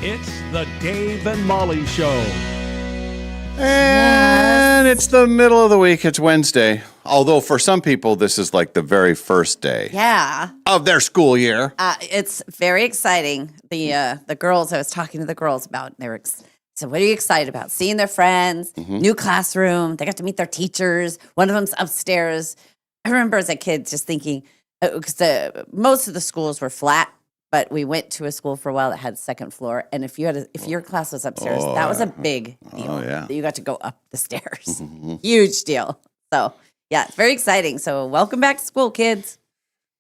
It's the Dave and Molly Show. And it's the middle of the week. It's Wednesday. Although for some people, this is like the very first day of their school year. It's very exciting. The girls, I was talking to the girls about, so what are you excited about? Seeing their friends, new classroom, they got to meet their teachers. One of them's upstairs. I remember as a kid just thinking, because most of the schools were flat, but we went to a school for a while that had a second floor. And if your class was upstairs, that was a big deal. Oh, yeah. That you got to go up the stairs. Huge deal. So, yeah, it's very exciting. So, welcome back to school, kids.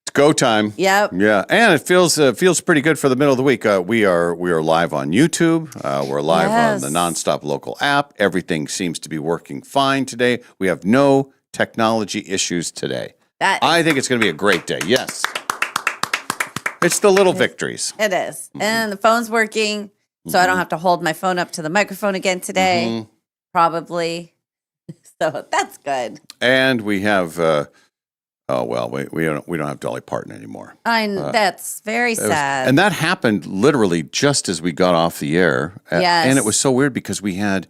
It's go time. Yep. Yeah, and it feels pretty good for the middle of the week. We are live on YouTube. We're live on the Nonstop Local app. Everything seems to be working fine today. We have no technology issues today. I think it's going to be a great day. Yes. It's the little victories. It is. And the phone's working, so I don't have to hold my phone up to the microphone again today, probably. So that's good. And we have, we don't have Dolly Parton anymore. That's very sad. And that happened literally just as we got off the air. Yes. And it was so weird because we had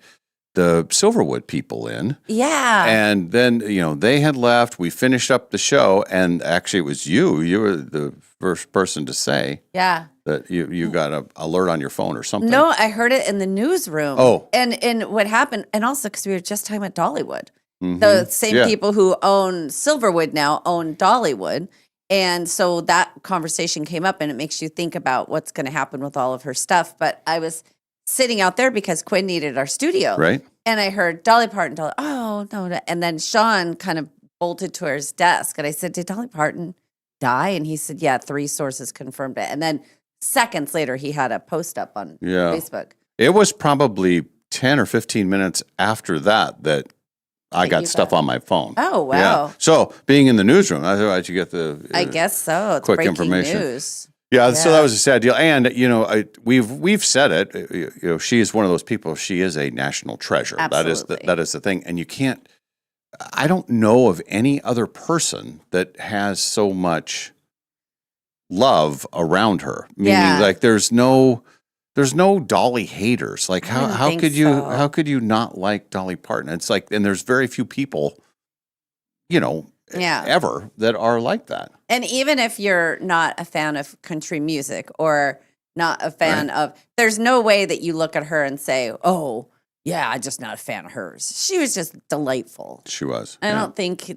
the Silverwood people in. Yeah. And then, they had left. We finished up the show. And actually, it was you. You were the first person to say that you got an alert on your phone or something. No, I heard it in the newsroom. Oh. And what happened, and also because we were just talking about Dollywood. The same people who own Silverwood now own Dollywood. And so that conversation came up, and it makes you think about what's going to happen with all of her stuff. But I was sitting out there because Quinn needed our studio. Right. And I heard Dolly Parton, oh, no. And then Sean kind of bolted to his desk. And I said, did Dolly Parton die? And he said, yeah, 3 sources confirmed it. And then seconds later, he had a post up on Facebook. It was probably 10 or 15 minutes after that I got stuff on my phone. Oh, wow. Yeah. So being in the newsroom, I thought you get the I guess so. It's quick breaking information. News. Yeah, so that was a sad deal. And, we've said it, she is one of those people, she is a national treasure. Absolutely. That is the thing. And you can't, I don't know of any other person that has so much love around her. Meaning, like, there's no Dolly haters. Like, how could you not like Dolly Parton? It's like, and there's very few people, ever that are like that. And even if you're not a fan of country music or not a fan of, there's no way that you look at her and say, oh, yeah, I'm just not a fan of hers. She was just delightful. She was. I don't think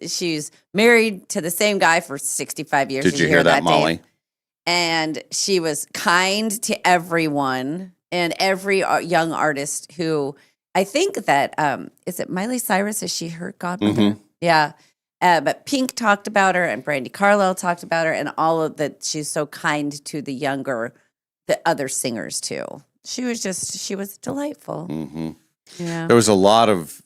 she's married to the same guy for 65 years. Did you hear that, Molly? Dave? And she was kind to everyone and every young artist who, I think that, is it Miley Cyrus? Is she her godmother? Yeah. But Pink talked about her and Brandi Carlile talked about her and all of that. She's so kind to the other singers too. She was delightful. Yeah. There was a lot of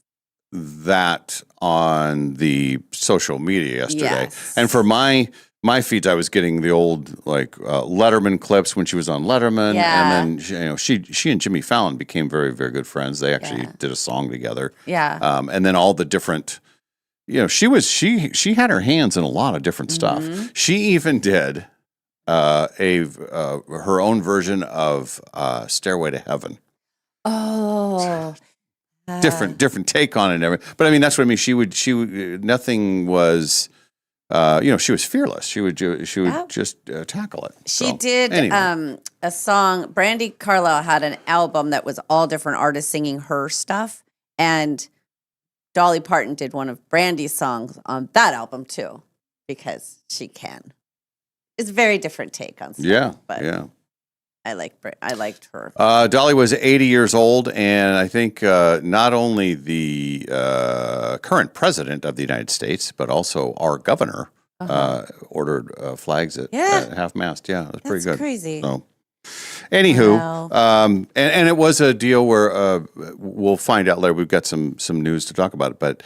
that on the social media yesterday. Yes. And for my feeds, I was getting the old Letterman clips when she was on Letterman. Yeah. And then, she and Jimmy Fallon became very, very good friends. They actually did a song together. Yeah. And then all the different, she had her hands in a lot of different stuff. She even did her own version of Stairway to Heaven. Oh. Different take on it and everything. But I mean, that's what I mean. She would nothing was, she was fearless. She would just tackle it. She did anyway. A song. Brandi Carlile had an album that was all different artists singing her stuff, and Dolly Parton did one of Brandy's songs on that album too, because she can. It's a very different take on stuff. But I liked her. Dolly was 80 years old, and I think not only the current president of the United States, but also our governor ordered flags at half-mast. Yeah, that's pretty good. Crazy. So, anywho, and it was a deal where we'll find out later. We've got some news to talk about it, but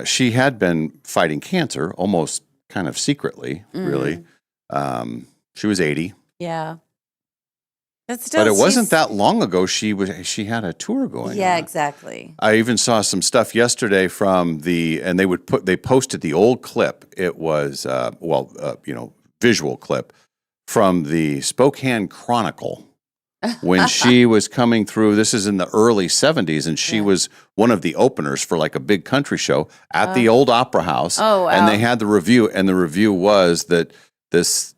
she had been fighting cancer almost kind of secretly, really. She was 80. Yeah. But it wasn't that long ago she had a tour going. Yeah, on. exactly. I even saw some stuff yesterday from and they posted the old clip. It was visual clip from the Spokane Chronicle when she was coming through. This is in the early 70s, and she was one of the openers for like a big country show at the old Opera House. Oh, wow. And they had the review, and the review was that this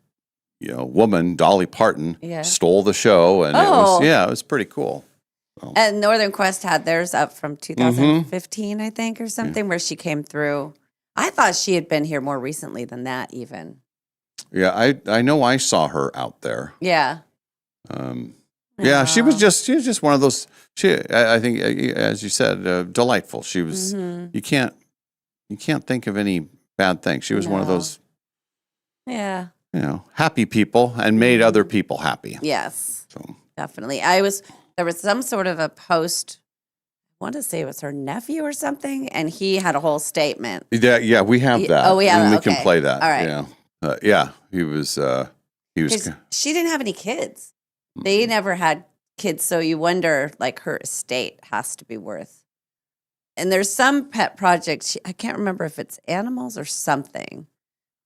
woman, Dolly Parton, stole the show, and it was pretty cool. So. And Northern Quest had theirs up from 2015, I think, or something, where she came through. I thought she had been here more recently than that, even. Yeah, I know I saw her out there. Yeah. Yeah, she was just one of those. I think, as you said, delightful. She was. You can't think of any bad thing. She was one of those. Yeah. Happy people, and made other people happy. Yes. So definitely. There was some sort of a post. I want to say it was her nephew or something, and he had a whole statement. Yeah, we have that. Oh, we have and it. we can play that. All right. Yeah, he was. She didn't have any kids. They never had kids, so you wonder, like, her estate has to be worth. And there's some pet projects, I can't remember if it's animals or something,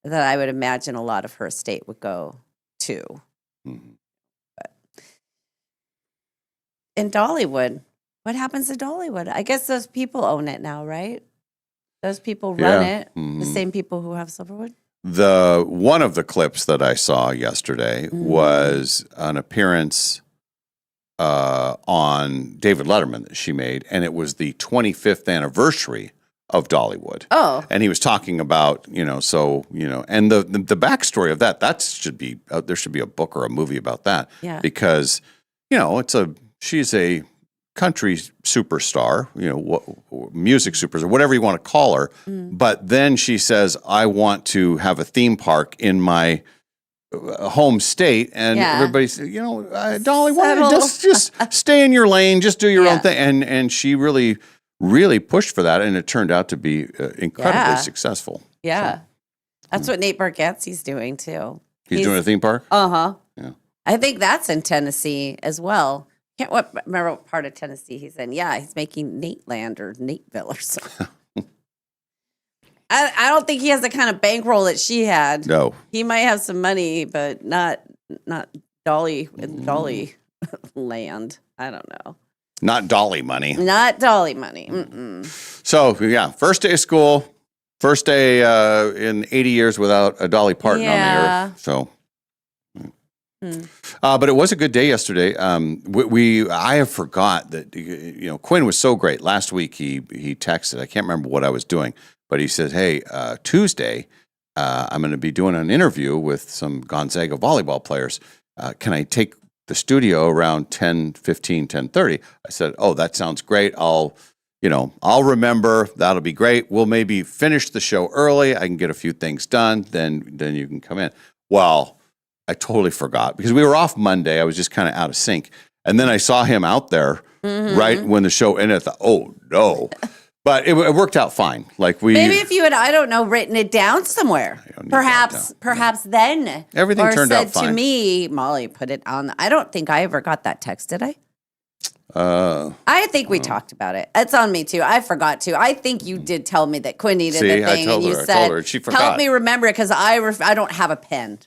that I would imagine a lot of her estate would go to. Mm-hmm. But in Dollywood, what happens to Dollywood? I guess those people own it now, right? Those people run it, the same people who have Silverwood? One of the clips that I saw yesterday was an appearance on David Letterman that she made, and it was the 25th anniversary of Dollywood. Oh, and he was talking about and the backstory of that should be there should be a book or a movie about that. Yeah, because she's a country superstar, music superstar, whatever you want to call her. But then she says, I want to have a theme park in my home state. And everybody says, Dolly, just stay in your lane, just do your own thing. And she really, really pushed for that. And it turned out to be incredibly successful. Yeah. So, that's what Nate Bargatze's doing too. He's doing a theme park? Uh-huh. Yeah. I think that's in Tennessee as well. Can't remember what part of Tennessee he's in. Yeah, he's making Nateland or Nateville or something. I don't think he has the kind of bankroll that she had. No. He might have some money, but not Dolly land. I don't know. Not Dolly money. Not Dolly money. Mm-mm. So, first day of school, first day in 80 years without a Dolly Parton on the earth. So. But it was a good day yesterday. I have forgot that Quinn was so great. Last week he texted. I can't remember what I was doing, but he said, "Hey, Tuesday I'm going to be doing an interview with some Gonzaga volleyball players. Can I take the studio around 10:15, 10:30?" I said, "Oh, that sounds great. I'll remember. That'll be great. We'll maybe finish the show early. I can get a few things done. Then you can come in." Well, I totally forgot because we were off Monday. I was just kind of out of sync. And then I saw him out there right when the show ended. I thought, oh, no. But it worked out fine. Maybe if you had, I don't know, written it down somewhere. Perhaps then. Everything turned out fine. To me, Molly put it on. I don't think I ever got that text, did I? I think we talked about it. It's on me too. I forgot to. I think you did tell me that Quinn needed the thing, and you said, she forgot. "Help me remember it," because I don't have a pen.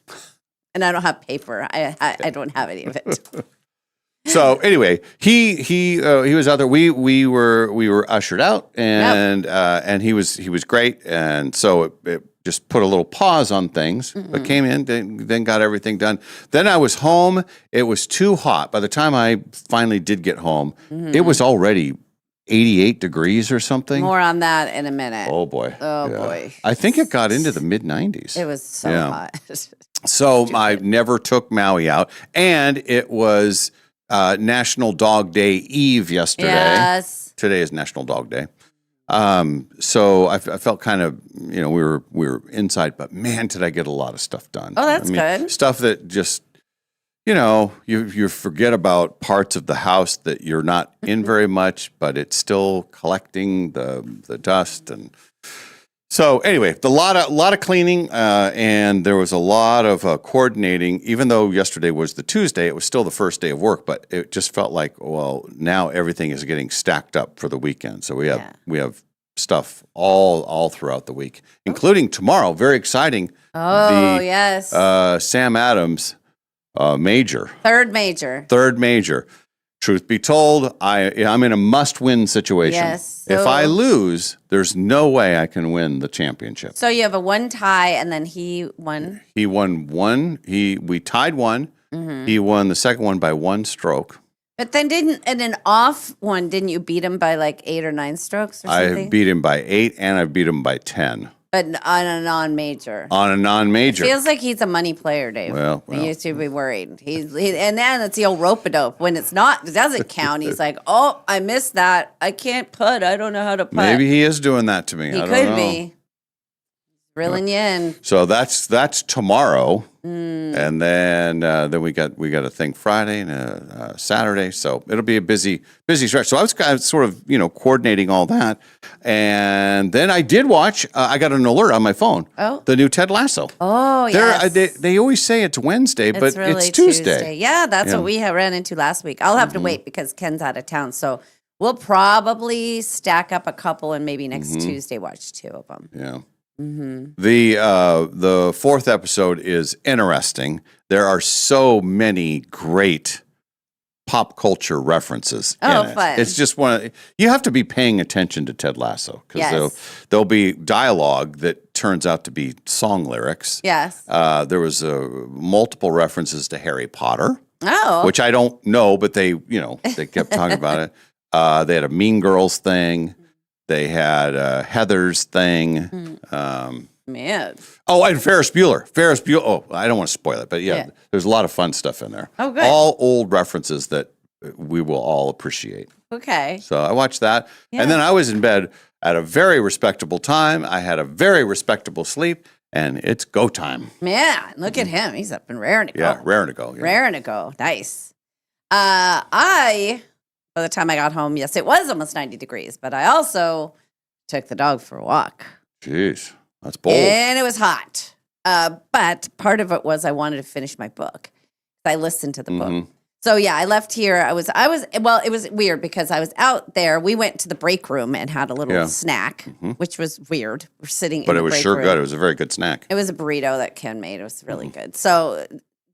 And I don't have paper. I don't have any of it. So anyway, he was out there. We were ushered out, and he was great. And so it just put a little pause on things, but came in, then got everything done. Then I was home. It was too hot. By the time I finally did get home, it was already 88 degrees or something. More on that in a minute. Oh boy. Boy. I think it got into the mid 90s. It was so hot. So I never took Maui out, and it was National Dog Day Eve yesterday. Yes. Today is National Dog Day. So I felt kind of, we were inside, but man, did I get a lot of stuff done. Oh, that's good. Stuff that just, you forget about parts of the house that you're not in very much, but it's still collecting the dust. And so anyway, a lot of cleaning, and there was a lot of coordinating. Even though yesterday was the Tuesday, it was still the first day of work, but it just felt like, well, now everything is getting stacked up for the weekend. So we have stuff all throughout the week, including tomorrow. Very exciting. Oh, yes. Sam Adams major. Third major. Third major. Truth be told, I'm in a must-win situation. Yes. If I lose, there's no way I can win the championship. So you have a one tie, and then he won. He won one. We tied one. Mm-hmm. He won the second one by one stroke. But then in an off one, didn't you beat him by like 8 or 9 strokes or something? I beat him by 8, and I beat him by 10. But on a non-major. On a non-major. Feels like he's a money player, Dave. Well. You should be worried. And then it's the old rope-a-dope. When it doesn't count, he's like, oh, I missed that. I can't putt. I don't know how to putt. Maybe he is doing that to me. He I don't could know. be. Reeling you in. So that's tomorrow, and then we got a thing Friday and Saturday. So it'll be a busy stretch. So I was kind of sort of coordinating all that, and then I did watch. I got an alert on my phone. Oh. The new Ted Lasso. Oh, yes. They always say it's Wednesday, but really it's Tuesday. Yeah, that's what we ran into last week. I'll have to wait because Ken's out of town. So we'll probably stack up a couple and maybe next Tuesday watch 2 of them. Yeah. The fourth episode is interesting. There are so many great pop culture references. Oh, in it. fun. It's just you have to be paying attention to Ted Lasso because Yes. there'll be dialogue that turns out to be song lyrics. Yes. There was multiple references to Harry Potter, Oh. which I don't know, but they kept talking about it. They had a Mean Girls thing. They had Heather's thing. Man. Oh, and Ferris Bueller. Oh, I don't want to spoil it, but yeah, there's a lot of fun stuff in there. Oh, good. All old references that we will all appreciate. Okay. So I watched that. Yeah. And then I was in bed at a very respectable time. I had a very respectable sleep, and it's go time. Man, look at him. He's up and raring to go. Yeah, raring to go. Yeah. Raring to go. Nice. By the time I got home, yes, it was almost 90 degrees, but I also took the dog for a walk. Jeez, that's bold. And it was hot. But part of it was I wanted to finish my book. I listened to the book. So yeah, I left here. It was weird because I was out there. We went to the break room and had a little snack, which was weird. We're sitting in the break room. But it was sure good. It was a very good snack. It was a burrito that Ken made. It was really good. So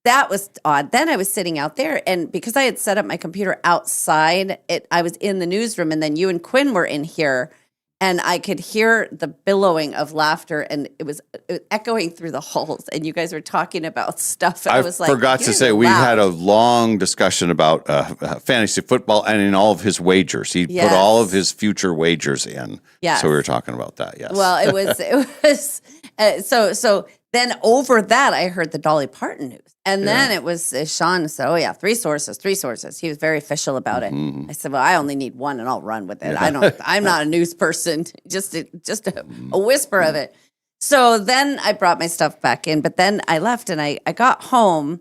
that was odd. Then I was sitting out there, and because I had set up my computer outside, I was in the newsroom, and then you and Quinn were in here, and I could hear the billowing of laughter, and it was echoing through the halls, and you guys were talking about stuff. And I was like, forgot to say, we had a long discussion about fantasy football and in all of his wagers. He put all of his future wagers in. Yes. So we were talking about that, yes. Well, it was so then over that, I heard the Dolly Parton news. And then it was Sean said, "Oh yeah, 3 sources, 3 sources." He was very official about it. I said, "Well, I only need one, and I'll run with it. I'm not a news person. Just a whisper of it." So then I brought my stuff back in, but then I left, and I got home,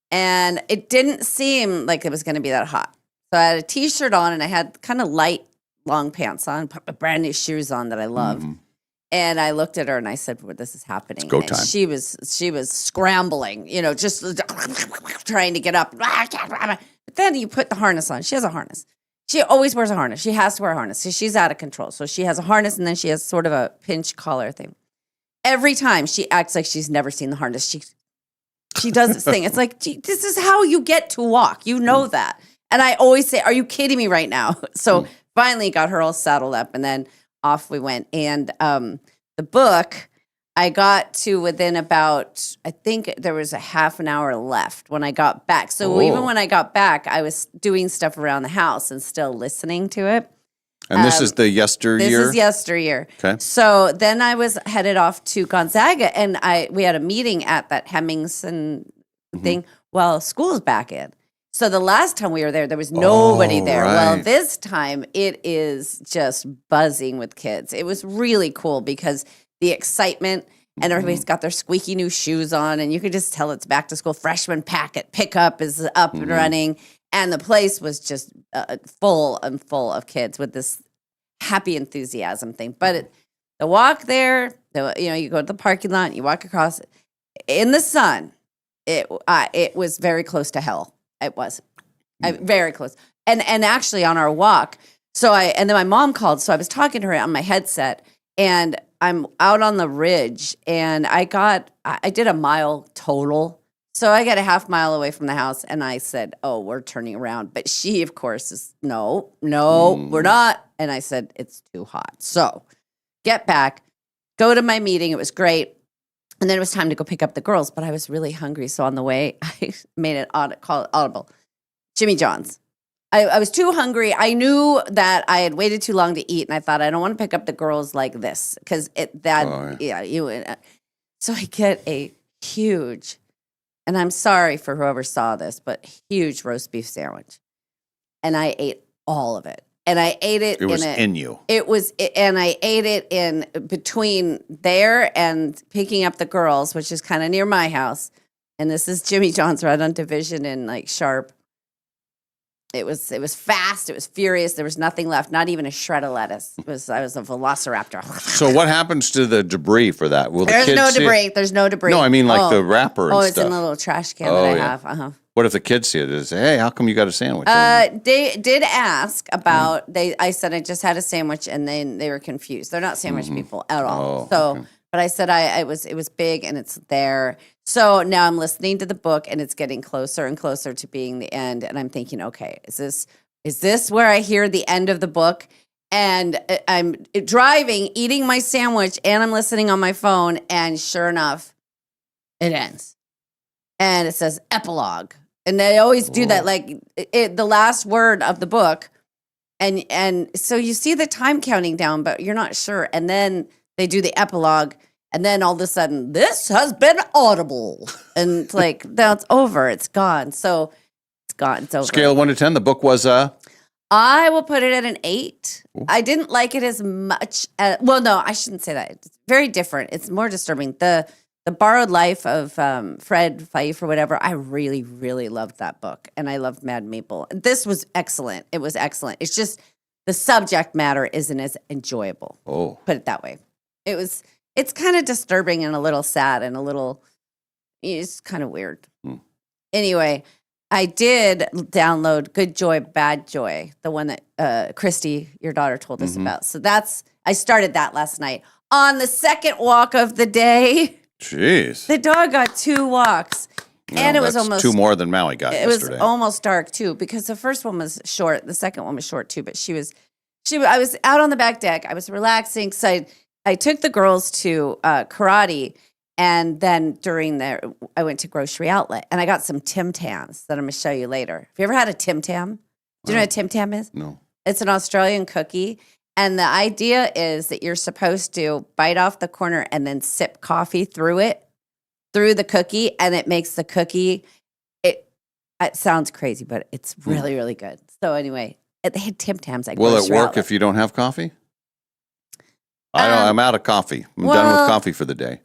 and it didn't seem like it was going to be that hot. So I had a t-shirt on, and I had kind of light long pants on, put my brand new shoes on that I love. And I looked at her and I said, well, this is happening. It's go and time. she was scrambling, just trying to get up. But then you put the harness on. She has a harness. She always wears a harness. She has to wear a harness. So she's out of control. So she has a harness, and then she has sort of a pinch collar thing. Every time she acts like she's never seen the harness. She does this thing. It's like, gee, this is how you get to walk. You know that. And I always say, are you kidding me right now? So finally got her all saddled up, and then off we went. And the book, I got to within about, I think there was a half an hour left when I got back. So even when I got back, I was doing stuff around the house and still listening to it. And this is the yesteryear? This is yesteryear. Okay. So then I was headed off to Gonzaga, and we had a meeting at that Hemmingson thing. Well, school's back in. So the last time we were there was nobody there. Right. Well, this time it is just buzzing with kids. It was really cool because the excitement, and everybody's got their squeaky new shoes on, and you could just tell it's back to school. Freshman packet pickup is up and running, and the place was just full of kids with this happy enthusiasm thing. But the walk there, you go to the parking lot, you walk across in the sun. It was very close to hell. It was very close. And actually on our walk, and then my mom called, so I was talking to her on my headset, and I'm out on the ridge, and I did a mile total. So I get a half mile away from the house and I said, oh, we're turning around. But she, of course, is no, we're not. And I said, it's too hot. So get back, go to my meeting. It was great. And then it was time to go pick up the girls, but I was really hungry. So on the way, I made an audible. Jimmy John's. I was too hungry. I knew that I had waited too long to eat, and I thought I don't want to pick up the girls like this because So I get a huge, and I'm sorry for whoever saw this, but huge roast beef sandwich, and I ate all of it. And I ate it. It was in you. It was, and I ate it in between there and picking up the girls, which is kind of near my house. And this is Jimmy John's right on Division and like Sharp. It was fast. It was furious. There was nothing left. Not even a shred of lettuce. I was a velociraptor. So what happens to the debris for that? Will There's the kids no see debris. it? There's no debris. No, I mean like the wrapper and stuff. stuff. It's in the little trash can that I have. Uh-huh. What if the kids see it? They say, hey, how come you got a sandwich? They did ask about. I said I just had a sandwich, and then they were confused. They're not sandwich people at all. But I said it was big, and it's there. So now I'm listening to the book, and it's getting closer and closer to being the end. And I'm thinking, okay, is this where I hear the end of the book? And I'm driving, eating my sandwich, and I'm listening on my phone, and sure enough, it ends. And it says epilogue. And they always do that, like the last word of the book. And so you see the time counting down, but you're not sure. And then they do the epilogue. And then all of a sudden, this has been audible. And it's like, that's over. It's gone. So it's gone. It's over. Scale 1 to 10. The book was I will put it at an 8. Ooh. I didn't like it as much. No, I shouldn't say that. It's very different. It's more disturbing. The Borrowed Life of Fred Fife or whatever, I really, really loved that book. And I loved Mad Maple. This was excellent. It was excellent. It's just the subject matter isn't as enjoyable. Oh. Put it that way. It's kind of disturbing and a little sad and it's kind of weird. Anyway, I did download Good Joy, Bad Joy, the one that Christy, your daughter, told us about. So I started that last night on the second walk of the day. Jeez. The dog got 2 walks. And it was almost 2 more than Maui got yesterday. It was almost dark too, because the first one was short. The second one was short too, but I was out on the back deck. I was relaxing. So I took the girls to karate. And then I went to Grocery Outlet and I got some Tim Tams that I'm going to show you later. Have you ever had a Tim Tam? Do you know what a Tim Tam is? No. It's an Australian cookie. And the idea is that you're supposed to bite off the corner and then sip coffee through the cookie. And it makes the cookie, it sounds crazy, but it's really, really good. So anyway, they had Tim Tams. Will it work if you don't have coffee? I'm out of coffee. I'm done with coffee for the day.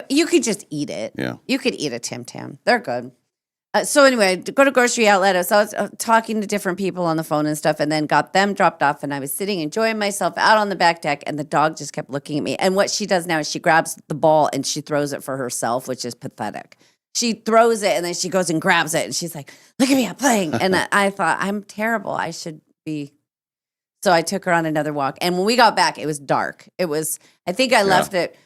You could just eat it. Yeah. You could eat a Tim Tam. They're good. So anyway, go to Grocery Outlet. So I was talking to different people on the phone and stuff, and then got them dropped off, and I was sitting enjoying myself out on the back deck, and the dog just kept looking at me. And what she does now is she grabs the ball and she throws it for herself, which is pathetic. She throws it, and then she goes and grabs it, and she's like, look at me, I'm playing. And I thought, I'm terrible. I should be. So I took her on another walk. And when we got back, it was dark. I think I left it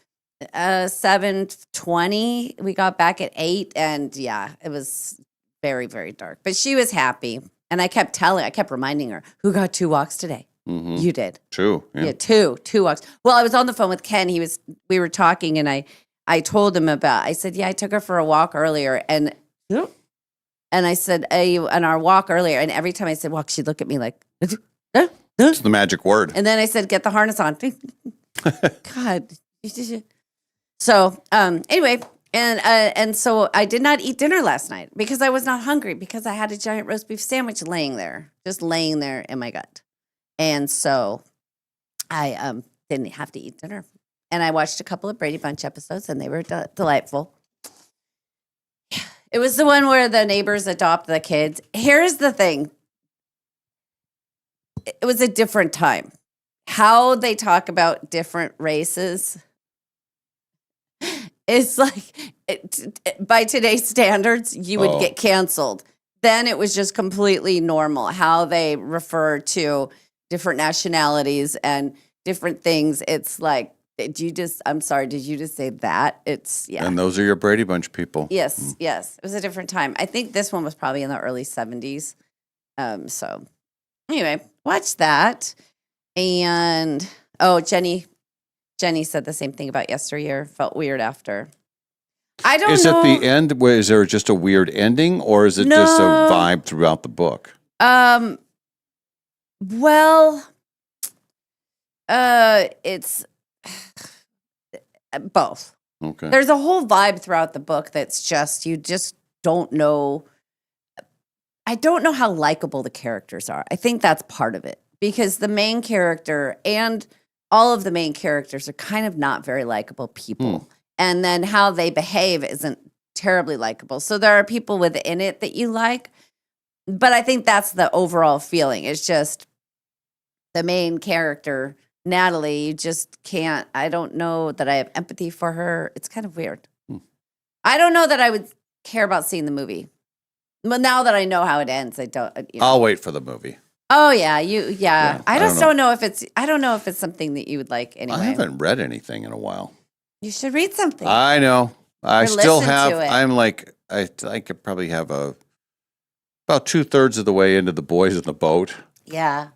7:20. We got back at 8, and it was very, very dark. But she was happy, and I kept reminding her, "Who got 2 walks today? Mm-hmm. You did. True. Yeah, two walks. Well, I was on the phone with Ken. We were talking, and I told him I said, I took her for a walk earlier, and I said, on our walk earlier, and every time I said walk, she'd look at me like, it's the magic word. And then I said, get the harness on. God. So anyway, and so I did not eat dinner last night because I was not hungry because I had a giant roast beef sandwich just laying there in my gut. And so I didn't have to eat dinner. And I watched a couple of Brady Bunch episodes, and they were delightful. It was the one where the neighbors adopt the kids. Here's the thing. It was a different time. How they talk about different races. It's like, by today's standards, you would get canceled. Then it was just completely normal how they refer to different nationalities and different things. It's like, I'm sorry, did you just say that? It's, yeah. And those are your Brady Bunch people. Yes, yes. It was a different time. I think this one was probably in the early 70s. So anyway, watch that. And, Jenny said the same thing about Yesteryear. Felt weird after. I don't Is know. it the end? Is there just a weird ending, or is it just a vibe throughout the book? Well, it's both. Okay. There's a whole vibe throughout the book that's just, you just don't know. I don't know how likable the characters are. I think that's part of it, because the main character and all of the main characters are kind of not very likable people. And then how they behave isn't terribly likable. So there are people within it that you like, but I think that's the overall feeling. It's just the main character, Natalie, you just can't. I don't know that I have empathy for her. It's kind of weird. I don't know that I would care about seeing the movie. But now that I know how it ends, I don't. I'll wait for the movie. Oh yeah, yeah. I just don't know if it's. I don't know if it's something that you would like anyway. I haven't read anything in a while. You should read something. I know. I Or still listen have. to it. I'm like, I could probably have about 2/3 of the way into The Boys in the Boat. Yeah.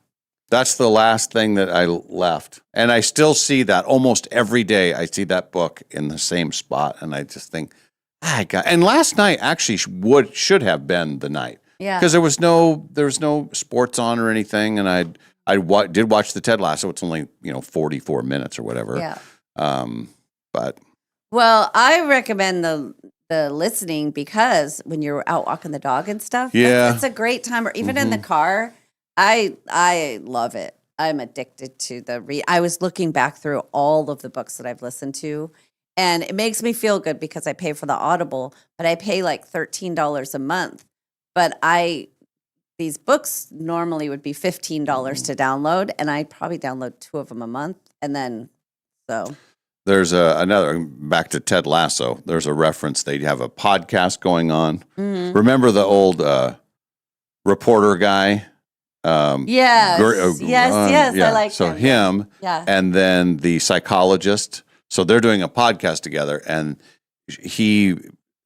That's the last thing that I left, and I still see that almost every day. I see that book in the same spot, and I just think, And last night actually should have been the night. Yeah. Because there was no sports on or anything, and I did watch the Ted Lasso. It's only 44 minutes or whatever. Yeah. But Well, I recommend the listening, because when you're out walking the dog and stuff, Yeah. it's a great time. Or even in the car, I love it. I'm addicted to the read. I was looking back through all of the books that I've listened to, and it makes me feel good because I pay for the Audible, but I pay like $13 a month. But these books normally would be $15 to download, and I probably download 2 of them a month, and then so. there's another, back to Ted Lasso. There's a reference. They have a podcast going on. Mm-hmm. Remember the old reporter guy? Yes, yes, I like so him. him, Yeah. and then the psychologist. So they're doing a podcast together, and he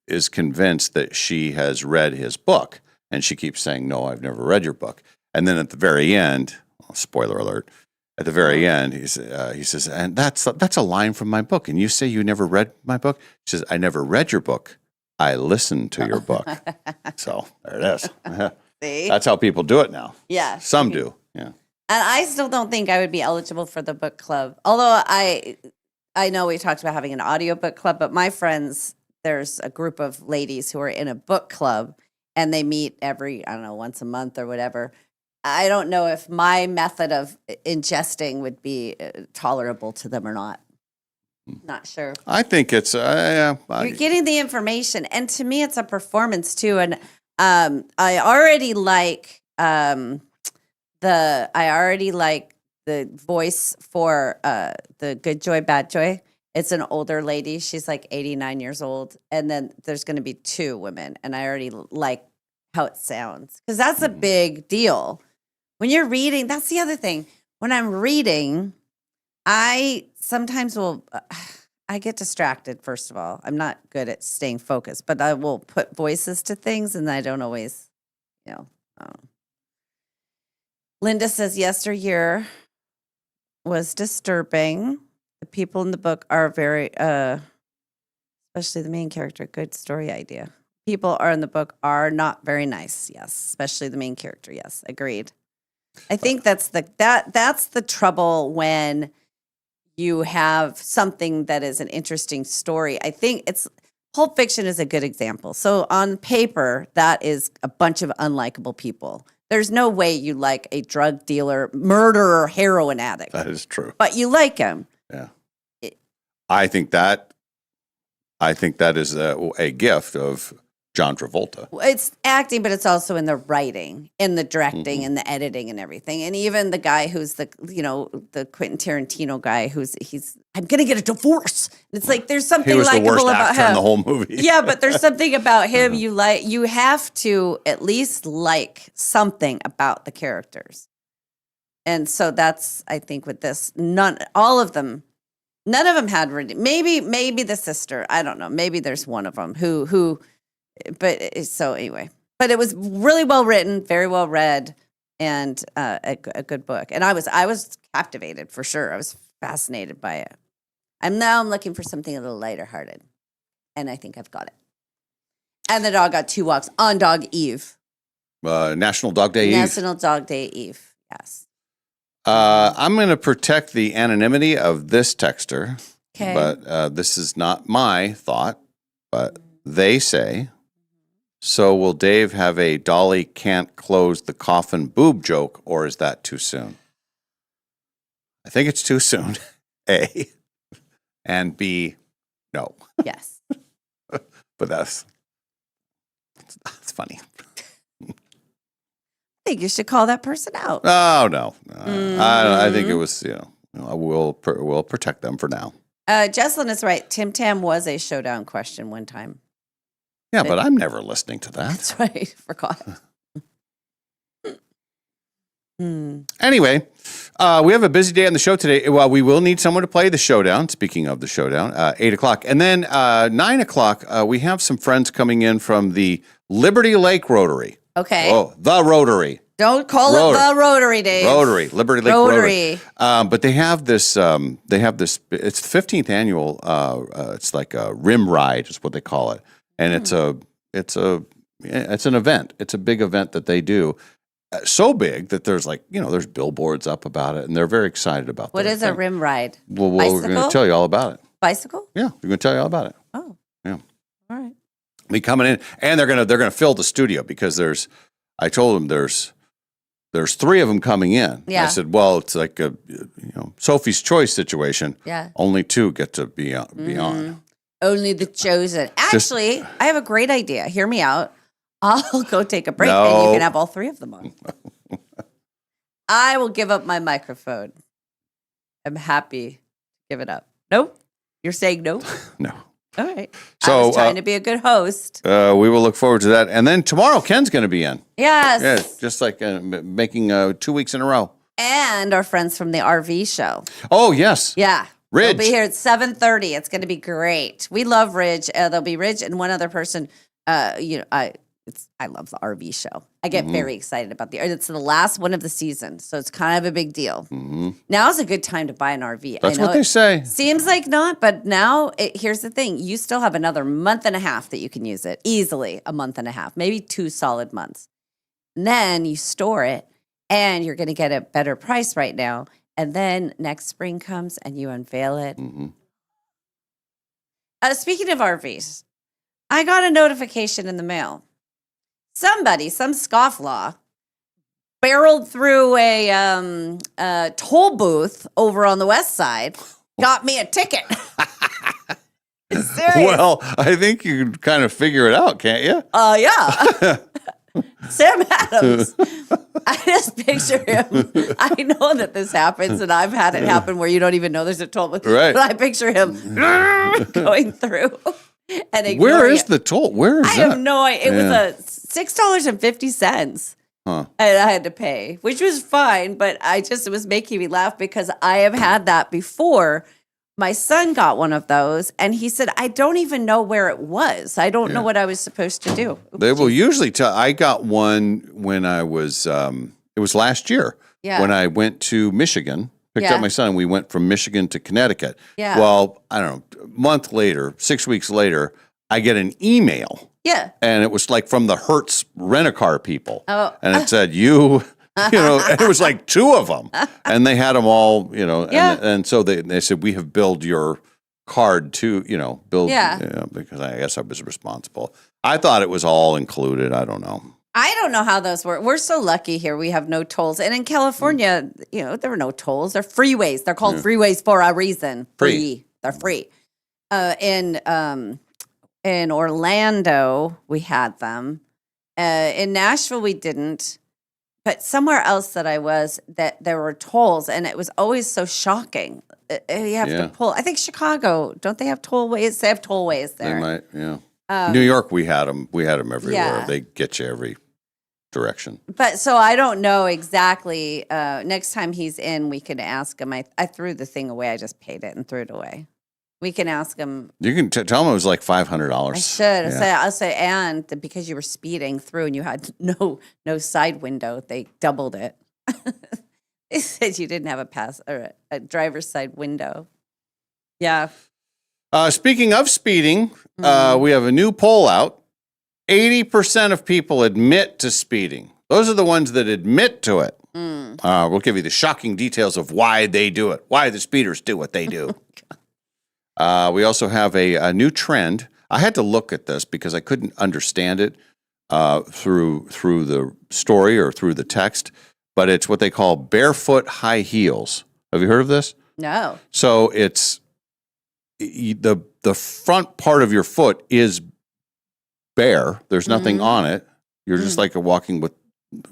is convinced that she has read his book, and she keeps saying, "No, I've never read your book." And then at the very end, spoiler alert, at the very end, he says, "And that's a line from my book, and you say you never read my book?" She says, "I never read your book. I listened to your book." So there it is. See? That's how people do it now. Yeah. Some do. Yeah. And I still don't think I would be eligible for the book club. Although I know we talked about having an audiobook club, but my friends, there's a group of ladies who are in a book club, and they meet every, I don't know, once a month or whatever. I don't know if my method of ingesting would be tolerable to them or not. Not sure. I think it's You're getting the information, and to me, it's a performance too. And I already like the voice for the Good Joy, Bad Joy. It's an older lady. She's like 89 years old, and then there's going to be 2 women, and I already like how it sounds, because that's a big deal when you're reading. That's the other thing. When I'm reading, I sometimes will. I get distracted, first of all. I'm not good at staying focused, but I will put voices to things, and I don't always, Linda says Yesteryear was disturbing. The people in the book are very, especially the main character, good story idea. People are in the book are not very nice, yes, especially the main character, yes, agreed. I think that's the trouble when you have something that is an interesting story. I think Pulp Fiction is a good example. So on paper, that is a bunch of unlikable people. There's no way you like a drug dealer, murderer, heroin addict. That is true. But you like him. Yeah. I think that is a gift of John Travolta. It's acting, but it's also in the writing, in the directing, and the editing, and everything. And even the guy who's the Quentin Tarantino guy, I'm gonna get a divorce. It's like there's something He was the worst likable about actor him. in the whole movie. Yeah, but there's something about him you have to at least like something about the characters. And so that's, I think, with this, all of them, None of them had maybe the sister. I don't know. Maybe there's one of them who. But so anyway, but it was really well written, very well read, and a good book. And I was captivated for sure. I was fascinated by it. I'm looking for something a little lighter hearted, and I think I've got it. And the dog got 2 walks on Dog Eve. National Dog Day Eve. National Dog Day Eve. Yes. I'm going to protect the anonymity of this texter, Okay. but this is not my thought, but they say, so will Dave have a Dolly can't close the coffin boob joke, or is that too soon? I think it's too soon, A. And B, no. Yes. But that's funny. I think you should call that person out. Oh, no. I think it was, we'll protect them for now. Jesslyn is right. Tim Tam was a showdown question one time. Yeah, but I'm never listening to that. That's right. Forgot. Anyway, we have a busy day on the show today. Well, we will need someone to play the showdown. Speaking of the showdown, 8 o'clock. And then 9 o'clock, we have some friends coming in from the Liberty Lake Rotary. Okay. Oh, the Rotary. Don't call it the Rotary, Dave. Rotary, Liberty Lake Rotary. But they have this, it's the 15th annual, it's like a rim ride is what they call it. And it's an event. It's a big event that they do. So big that there's there's billboards up about it, and they're very excited about What is a thing. rim ride? Well, we're going to tell you all about it. Bicycle? Yeah, we're going to tell you all about it. Oh. Yeah. All right. Be coming in, and they're gonna fill the studio because I told them there's 3 of them coming in. Yeah. I said, well, it's like a Sophie's Choice situation. Yeah. Only 2 get to be on. Only the chosen. Actually, I have a great idea. Hear me out. I'll go take a break and you can have all 3 of them on. I will give up my microphone. I'm happy to give it up. Nope. You're saying no? No. All right. So, I was trying to be a good host. We will look forward to that. And then tomorrow, Ken's going to be in. Yes. Yeah, just like making 2 weeks in a row. And our friends from the RV show. Oh, yes. Yeah. Ridge. They'll be here at 7:30. It's going to be great. We love Ridge. There'll be Ridge and one other person. I love the RV show. I get very excited about it's the last one of the season, so it's kind of a big deal. Now's a good time to buy an RV. That's what they say. Seems like not, but now here's the thing: you still have another month and a half that you can use it easily. A month and a half, maybe 2 solid months. And then you store it, and you're going to get a better price right now. And then next spring comes, and you unveil it. Speaking of RVs, I got a notification in the mail. Some scofflaw, barreled through a toll booth over on the west side, got me a ticket. Serious. Well, I think you can kind of figure it out, can't you? Yeah. Sam Adams. I just picture him. I know that this happens, and I've had it happen where you don't even know there's a toll booth. Right. But I picture him going through. And where is the toll? Where is I that? have no idea. It was $6.50. Huh. And I had to pay, which was fine, but it was making me laugh because I have had that before. My son got one of those, and he said, I don't even know where it was. I don't know what I was supposed to do. They will usually tell. I got one when I was, it was last year when I went to Michigan, picked up my son. We went from Michigan to Connecticut. Yeah. Well, I don't know, a month later, 6 weeks later, I get an email. Yeah. And it was like from the Hertz Rent-A-Car people. Oh. And it said, and it was like 2 of them. And they had them all, and so they said, we have billed your card to, because I guess I was responsible. I thought it was all included. I don't know. I don't know how those work. We're so lucky here. We have no tolls. And in California, there were no tolls. They're freeways. They're called freeways for a reason. Free. They're free. In Orlando, we had them. In Nashville, we didn't. But somewhere else that I was, that there were tolls, and it was always so shocking. You have to pull. I think Chicago, don't they have tollways? They have tollways there. They might, yeah. New York, we had them. We had them everywhere. Yeah. They get you every direction. But so I don't know exactly. Next time he's in, we can ask him. I threw the thing away. I just paid it and threw it away. We can ask him. You can tell him it was like $500. I should. I'll say, and because you were speeding through and you had no side window, they doubled it. They said you didn't have a driver's side window. Yeah. Speaking of speeding, we have a new poll out. 80% of people admit to speeding. Those are the ones that admit to it. We'll give you the shocking details of why they do it, why the speeders do what they do. We also have a new trend. I had to look at this because I couldn't understand it through the story or through the text, but it's what they call barefoot high heels. Have you heard of this? No. So it's the front part of your foot is bare. There's nothing on it. You're just like walking with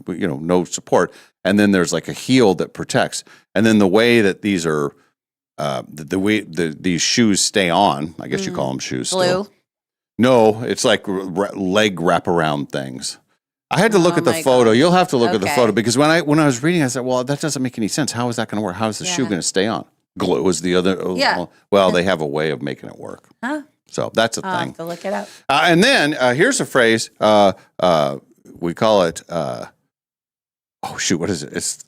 no support, and then there's like a heel that protects. And then the way that these are the way these shoes stay on, I guess you call them shoes. Blue? Still. No, it's like leg wraparound things. I had to look at the photo. God. You'll have to look at the photo because when I was reading, I said, "Well, that doesn't make any sense. How is that going to work? How is the shoe going to stay on?" Glue is the other. Yeah. Well, they have a way of making it work. Huh? So that's a I'll thing. have to look it up. And then here's a phrase. We call it. What is it? It's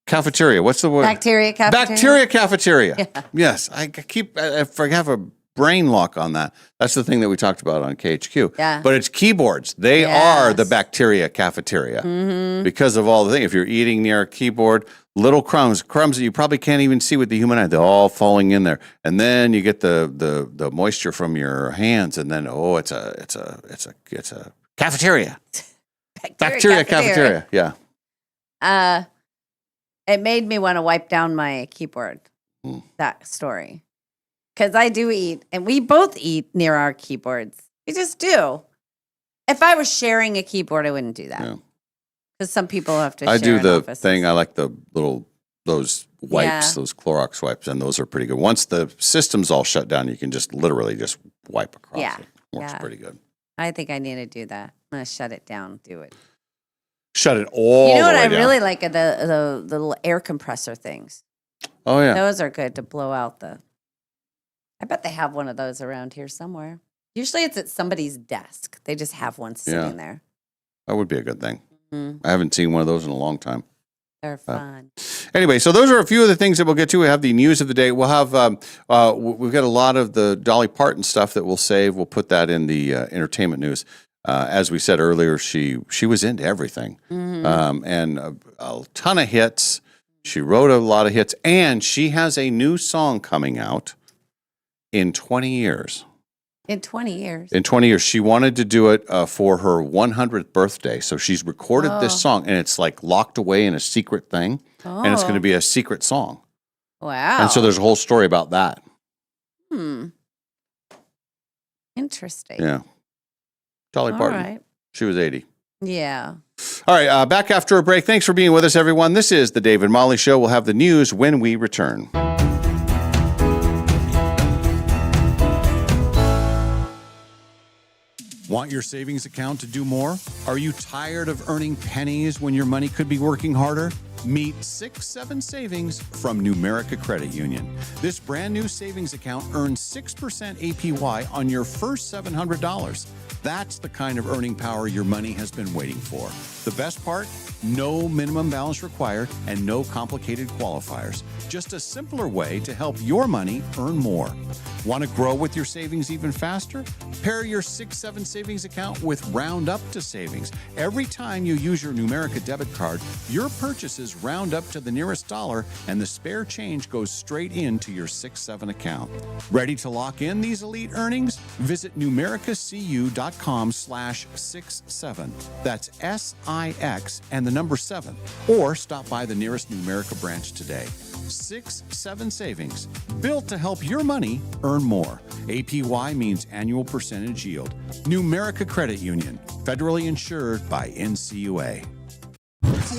cafeteria. What's the word? Bacteria cafeteria. Bacteria cafeteria. Yeah. Yes, I have a brain lock on that. That's the thing that we talked about on KHQ. Yeah. But it's keyboards. They are the bacteria cafeteria because of all the things. If you're eating near a keyboard, little crumbs that you probably can't even see with the human eye, they're all falling in there. And then you get the moisture from your hands, and then it's a cafeteria. Bacteria cafeteria. Yeah. It made me want to wipe down my keyboard. That story. Because I do eat, and we both eat near our keyboards. We just do. If I was sharing a keyboard, I wouldn't do that. Because some people have to share I do the offices. thing. I like those wipes, those Clorox wipes, and those are pretty good. Once the system's all shut down, you can just literally just wipe across it. Works pretty good. I think I need to do that. I'm going to shut it down, do it. Shut it all You know the what way I down. really like are the little air compressor things. Oh, yeah. Those are good to blow out the. I bet they have one of those around here somewhere. Usually it's at somebody's desk. They just have one sitting there. That would be a good thing. I haven't seen one of those in a long time. They're fun. Anyway, so those are a few of the things that we'll get to. We have the news of the day. We'll have we've got a lot of the Dolly Parton stuff that we'll save. We'll put that in the entertainment news. As we said earlier, she was into everything, and a ton of hits. She wrote a lot of hits, and she has a new song coming out in 20 years. In 20 years. In 20 years. She wanted to do it for her 100th birthday. So she's recorded this song, and it's like locked away in a secret thing, and it's going to be a secret song. Wow. And so there's a whole story about that. Interesting. Yeah. Dolly Parton. All right. She was 80. Yeah. All right, back after a break. Thanks for being with us, everyone. This is the Dave and Molly Show. We'll have the news when we return. Want your savings account to do more? Are you tired of earning pennies when your money could be working harder? Meet 6-7 Savings from Numerica Credit Union. This brand new savings account earns 6% APY on your first $700. That's the kind of earning power your money has been waiting for. The best part? No minimum balance required and no complicated qualifiers. Just a simpler way to help your money earn more. Want to grow with your savings even faster? Pair your 6-7 Savings account with Round Up to Savings. Every time you use your Numerica debit card, your purchases round up to the nearest dollar and the spare change goes straight into your 6-7 account. Ready to lock in these elite earnings? Visit numericacu.com/67. That's SIX and the number 7. Or stop by the nearest Numerica branch today. 6-7 Savings, built to help your money earn more. APY means annual percentage yield. Numerica Credit Union, federally insured by NCUA.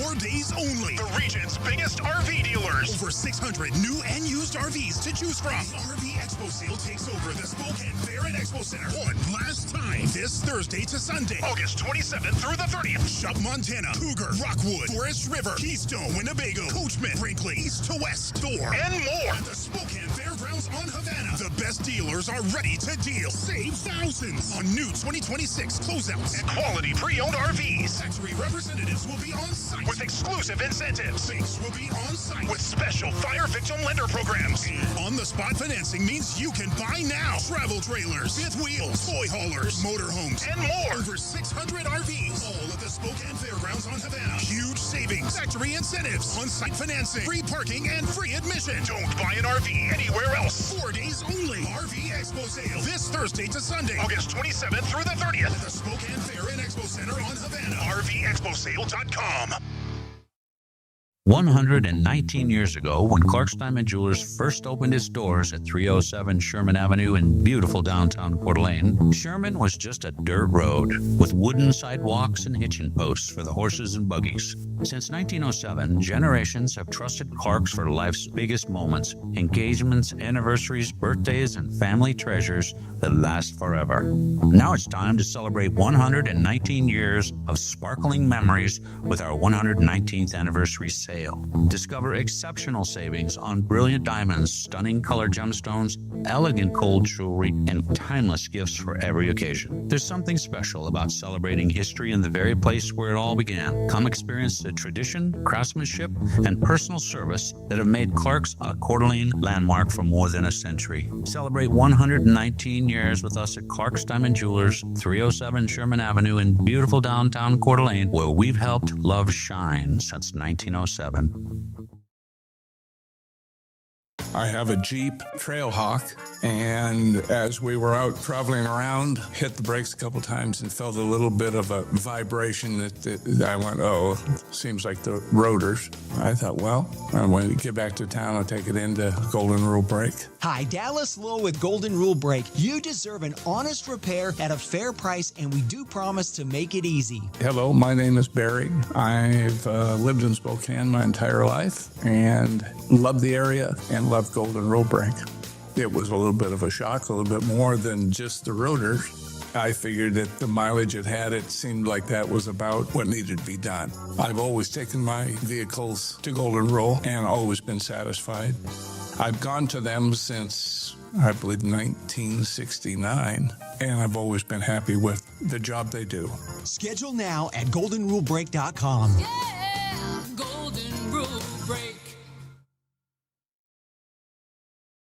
4 days only. The region's biggest RV dealers. Over 600 new and used RVs to choose from. The RV Expo sale takes over the Spokane Fair and Expo Center one last time. This Thursday to Sunday, August 27th through the 30th. Shop Montana, Cougar, Rockwood, Forest River, Keystone, Winnebago, Coachman, Brinkley, East to West, Thor, and more. At the Spokane Fairgrounds on Havana. The best dealers are ready to deal. Save thousands on new 2026 closeouts and quality pre-owned RVs. Factory representatives will be on site with exclusive incentives. Banks will be on site with special fire victim lender programs. And on-the-spot financing means you can buy now. Travel trailers, fifth wheels, toy haulers, motorhomes, and more. Over 600 RVs. All at the Spokane Fairgrounds on Havana. Huge savings, factory incentives, on-site financing, free parking, and free admission. Don't buy an RV anywhere else. 4 days only. RV Expo sale this Thursday to Sunday, August 27th through the 30th at the Spokane Fair and Expo Center on Havana. RVExposale.com. 119 years ago, when Clark's Diamond Jewelers first opened its doors at 307 Sherman Avenue in beautiful downtown Coeur d'Alene, Sherman was just a dirt road with wooden sidewalks and hitching posts for the horses and buggies. Since 1907, generations have trusted Clark's for life's biggest moments, engagements, anniversaries, birthdays, and family treasures that last forever. Now it's time to celebrate 119 years of sparkling memories with our 119th anniversary sale. Discover exceptional savings on brilliant diamonds, stunning color gemstones, elegant gold jewelry, and timeless gifts for every occasion. There's something special about celebrating history in the very place where it all began. Come experience the tradition, craftsmanship, and personal service that have made Clark's a Coeur d'Alene landmark for more than a century. Celebrate 119 years with us at Clark's Diamond Jewelers, 307 Sherman Avenue in beautiful downtown Coeur d'Alene, where we've helped love shine since 1907. I have a Jeep Trailhawk, and as we were out traveling around, hit the brakes a couple times and felt a little bit of a vibration that I went, oh, seems like the rotors. I thought, well, when we get back to town, I'll take it into Golden Rule Brake. Hi, Dallas Lowe with Golden Rule Brake. You deserve an honest repair at a fair price, and we do promise to make it easy. Hello, my name is Barry. I've lived in Spokane my entire life and love the area and love Golden Rule Brake. It was a little bit of a shock, a little bit more than just the rotors. I figured that the mileage it had, it seemed like that was about what needed to be done. I've always taken my vehicles to Golden Rule and always been satisfied. I've gone to them since, I believe, 1969, and I've always been happy with the job they do. Schedule now at goldenrulebrake.com. Yeah, Golden Rule Brake.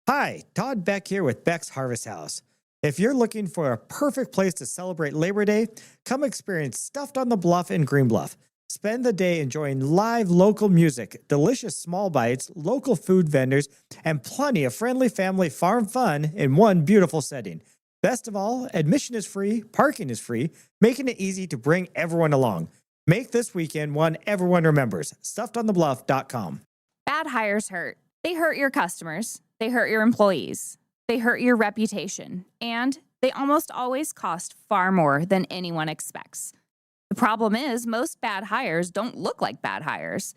Hi, Todd Beck here with Beck's Harvest House. If you're looking for a perfect place to celebrate Labor Day, come experience Stuffed on the Bluff in Green Bluff. Spend the day enjoying live local music, delicious small bites, local food vendors, and plenty of friendly family farm fun in one beautiful setting. Best of all, admission is free, parking is free, making it easy to bring everyone along. Make this weekend one everyone remembers. StuffedOnTheBluff.com. Bad hires hurt. They hurt your customers. They hurt your employees. They hurt your reputation. And they almost always cost far more than anyone expects. The problem is most bad hires don't look like bad hires.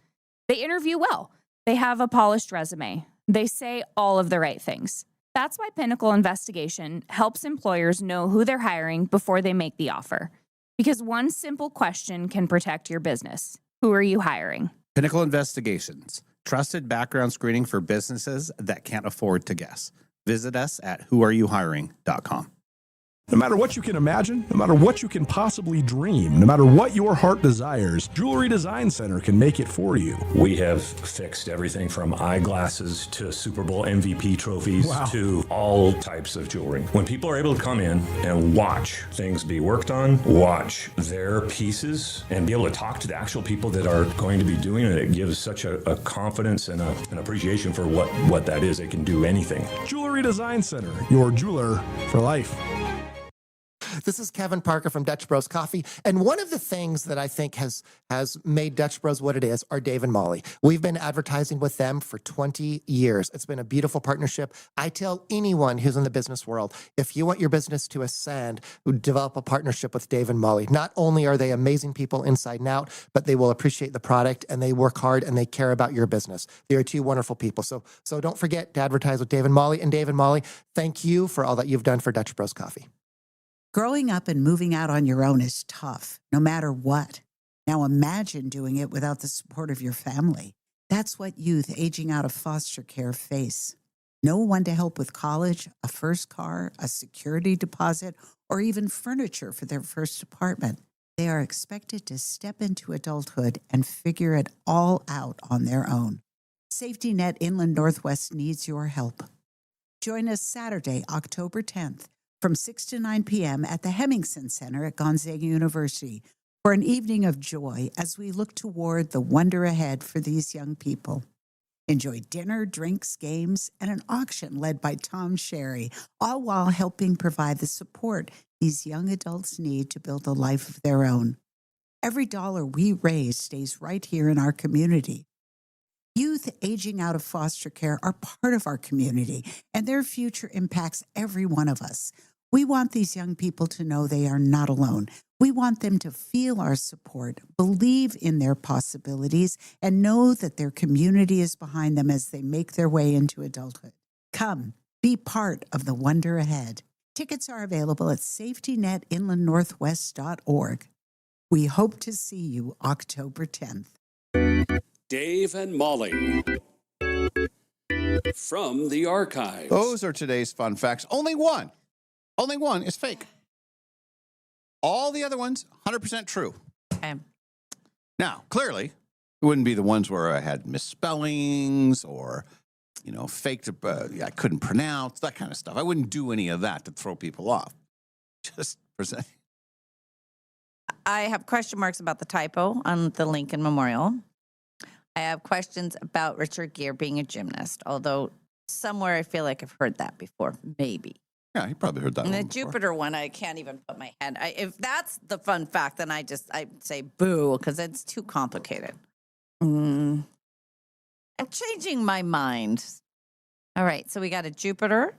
They interview well. They have a polished resume. They say all of the right things. That's why Pinnacle Investigation helps employers know who they're hiring before they make the offer. Because one simple question can protect your business. Who are you hiring? Pinnacle Investigations. Trusted background screening for businesses that can't afford to guess. Visit us at whoareyouhiring.com. No matter what you can imagine, no matter what you can possibly dream, no matter what your heart desires, Jewelry Design Center can make it for you. We have fixed everything from eyeglasses to Super Bowl MVP trophies to all types of jewelry. When people are able to come in and watch things be worked on, watch their pieces, and be able to talk to the actual people that are going to be doing it, it gives such a confidence and an appreciation for what that is. They can do anything. Jewelry Design Center, your jeweler for life. This is Kevin Parker from Dutch Bros Coffee. And one of the things that I think has made Dutch Bros what it is are Dave and Molly. We've been advertising with them for 20 years. It's been a beautiful partnership. I tell anyone who's in the business world, if you want your business to ascend, develop a partnership with Dave and Molly. Not only are they amazing people inside and out, but they will appreciate the product and they work hard and they care about your business. They are two wonderful people. So don't forget to advertise with Dave and Molly. And Dave and Molly, thank you for all that you've done for Dutch Bros Coffee. Growing up and moving out on your own is tough, no matter what. Now imagine doing it without the support of your family. That's what youth aging out of foster care face. No one to help with college, a first car, a security deposit, or even furniture for their first apartment. They are expected to step into adulthood and figure it all out on their own. Safety Net Inland Northwest needs your help. Join us Saturday, October 10th, from 6 to 9 p.m. at the Hemmingson Center at Gonzaga University for an evening of joy as we look toward the wonder ahead for these young people. Enjoy dinner, drinks, games, and an auction led by Tom Sherry, all while helping provide the support these young adults need to build a life of their own. Every dollar we raise stays right here in our community. Youth aging out of foster care are part of our community, and their future impacts every one of us. We want these young people to know they are not alone. We want them to feel our support, believe in their possibilities, and know that their community is behind them as they make their way into adulthood. Come, be part of the wonder ahead. Tickets are available at safetynetinlandnorthwest.org. We hope to see you October 10th. Dave and Molly from the archives. Those are today's fun facts. Only one is fake. All the other ones, 100% true. Okay. Now, clearly, it wouldn't be the ones where I had misspellings or, faked, I couldn't pronounce, that kind of stuff. I wouldn't do any of that to throw people off. Just present. I have question marks about the typo on the Lincoln Memorial. I have questions about Richard Gere being a gymnast, although somewhere I feel like I've heard that before. Maybe. Yeah, you probably heard that And one the before. Jupiter one, I can't even put my head. If that's the fun fact, then I say boo, because it's too complicated. I'm changing my mind. All right, so we got a Jupiter.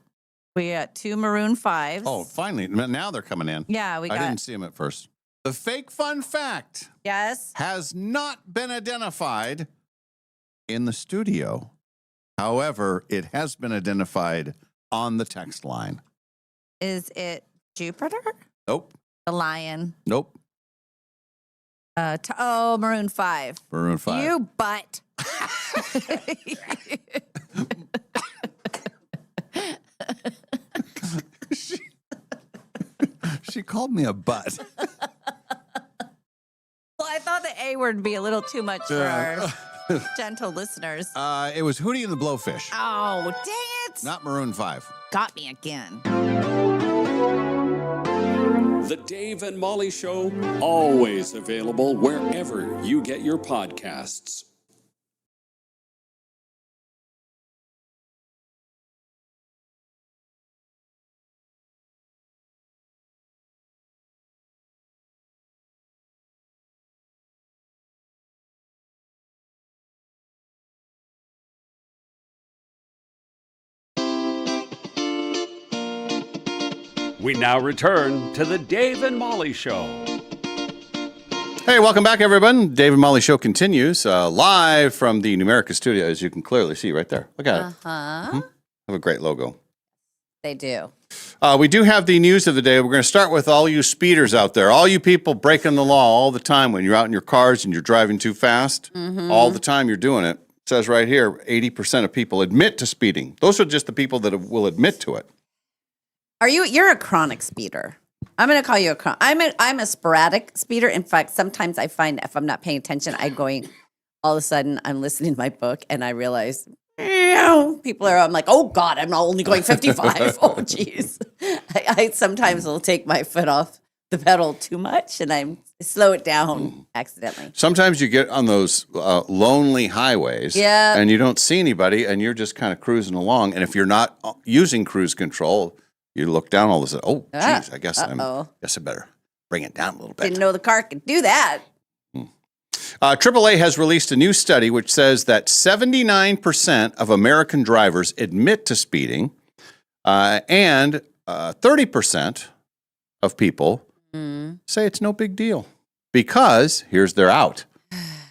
We got 2 Maroon 5s. Oh, finally. Now they're coming in. Yeah, I didn't see them at first. The fake fun fact has not been identified in the studio. However, it has been identified on the text line. Is it Jupiter? Nope. The Lion? Nope. Maroon 5. Maroon 5. You butt. She called me a butt. Well, I thought the A word would be a little too much for our gentle listeners. It was Hootie and the Blowfish. Oh, dang it. Not Maroon 5. Got me again. The Dave and Molly Show, always available wherever you get your podcasts. We now return to the Dave and Molly Show. Hey, welcome back, everyone. Dave and Molly Show continues live from the Numerica studio, as you can clearly see right there. Look at it. Have a great logo. They do. We do have the news of the day. We're going to start with all you speeders out there, all you people breaking the law all the time when you're out in your cars and you're driving too fast. All the time you're doing it. It says right here, 80% of people admit to speeding. Those are just the people that will admit to it. You're a chronic speeder. I'm going to call you I'm a sporadic speeder. In fact, sometimes I find if I'm not paying attention, all of a sudden I'm listening to my book and I realize I'm like, oh God, I'm only going 55. Oh geez. I sometimes will take my foot off the pedal too much and I slow it down accidentally. Sometimes you get on those lonely highways and you don't see anybody and you're just kind of cruising along. And if you're not using cruise control, You look down all of a sudden. Oh, Ah, geez, I guess I better bring it down a little bit. Didn't know the car could do that. AAA has released a new study which says that 79% of American drivers admit to speeding, and 30% of people say it's no big deal because here's their out.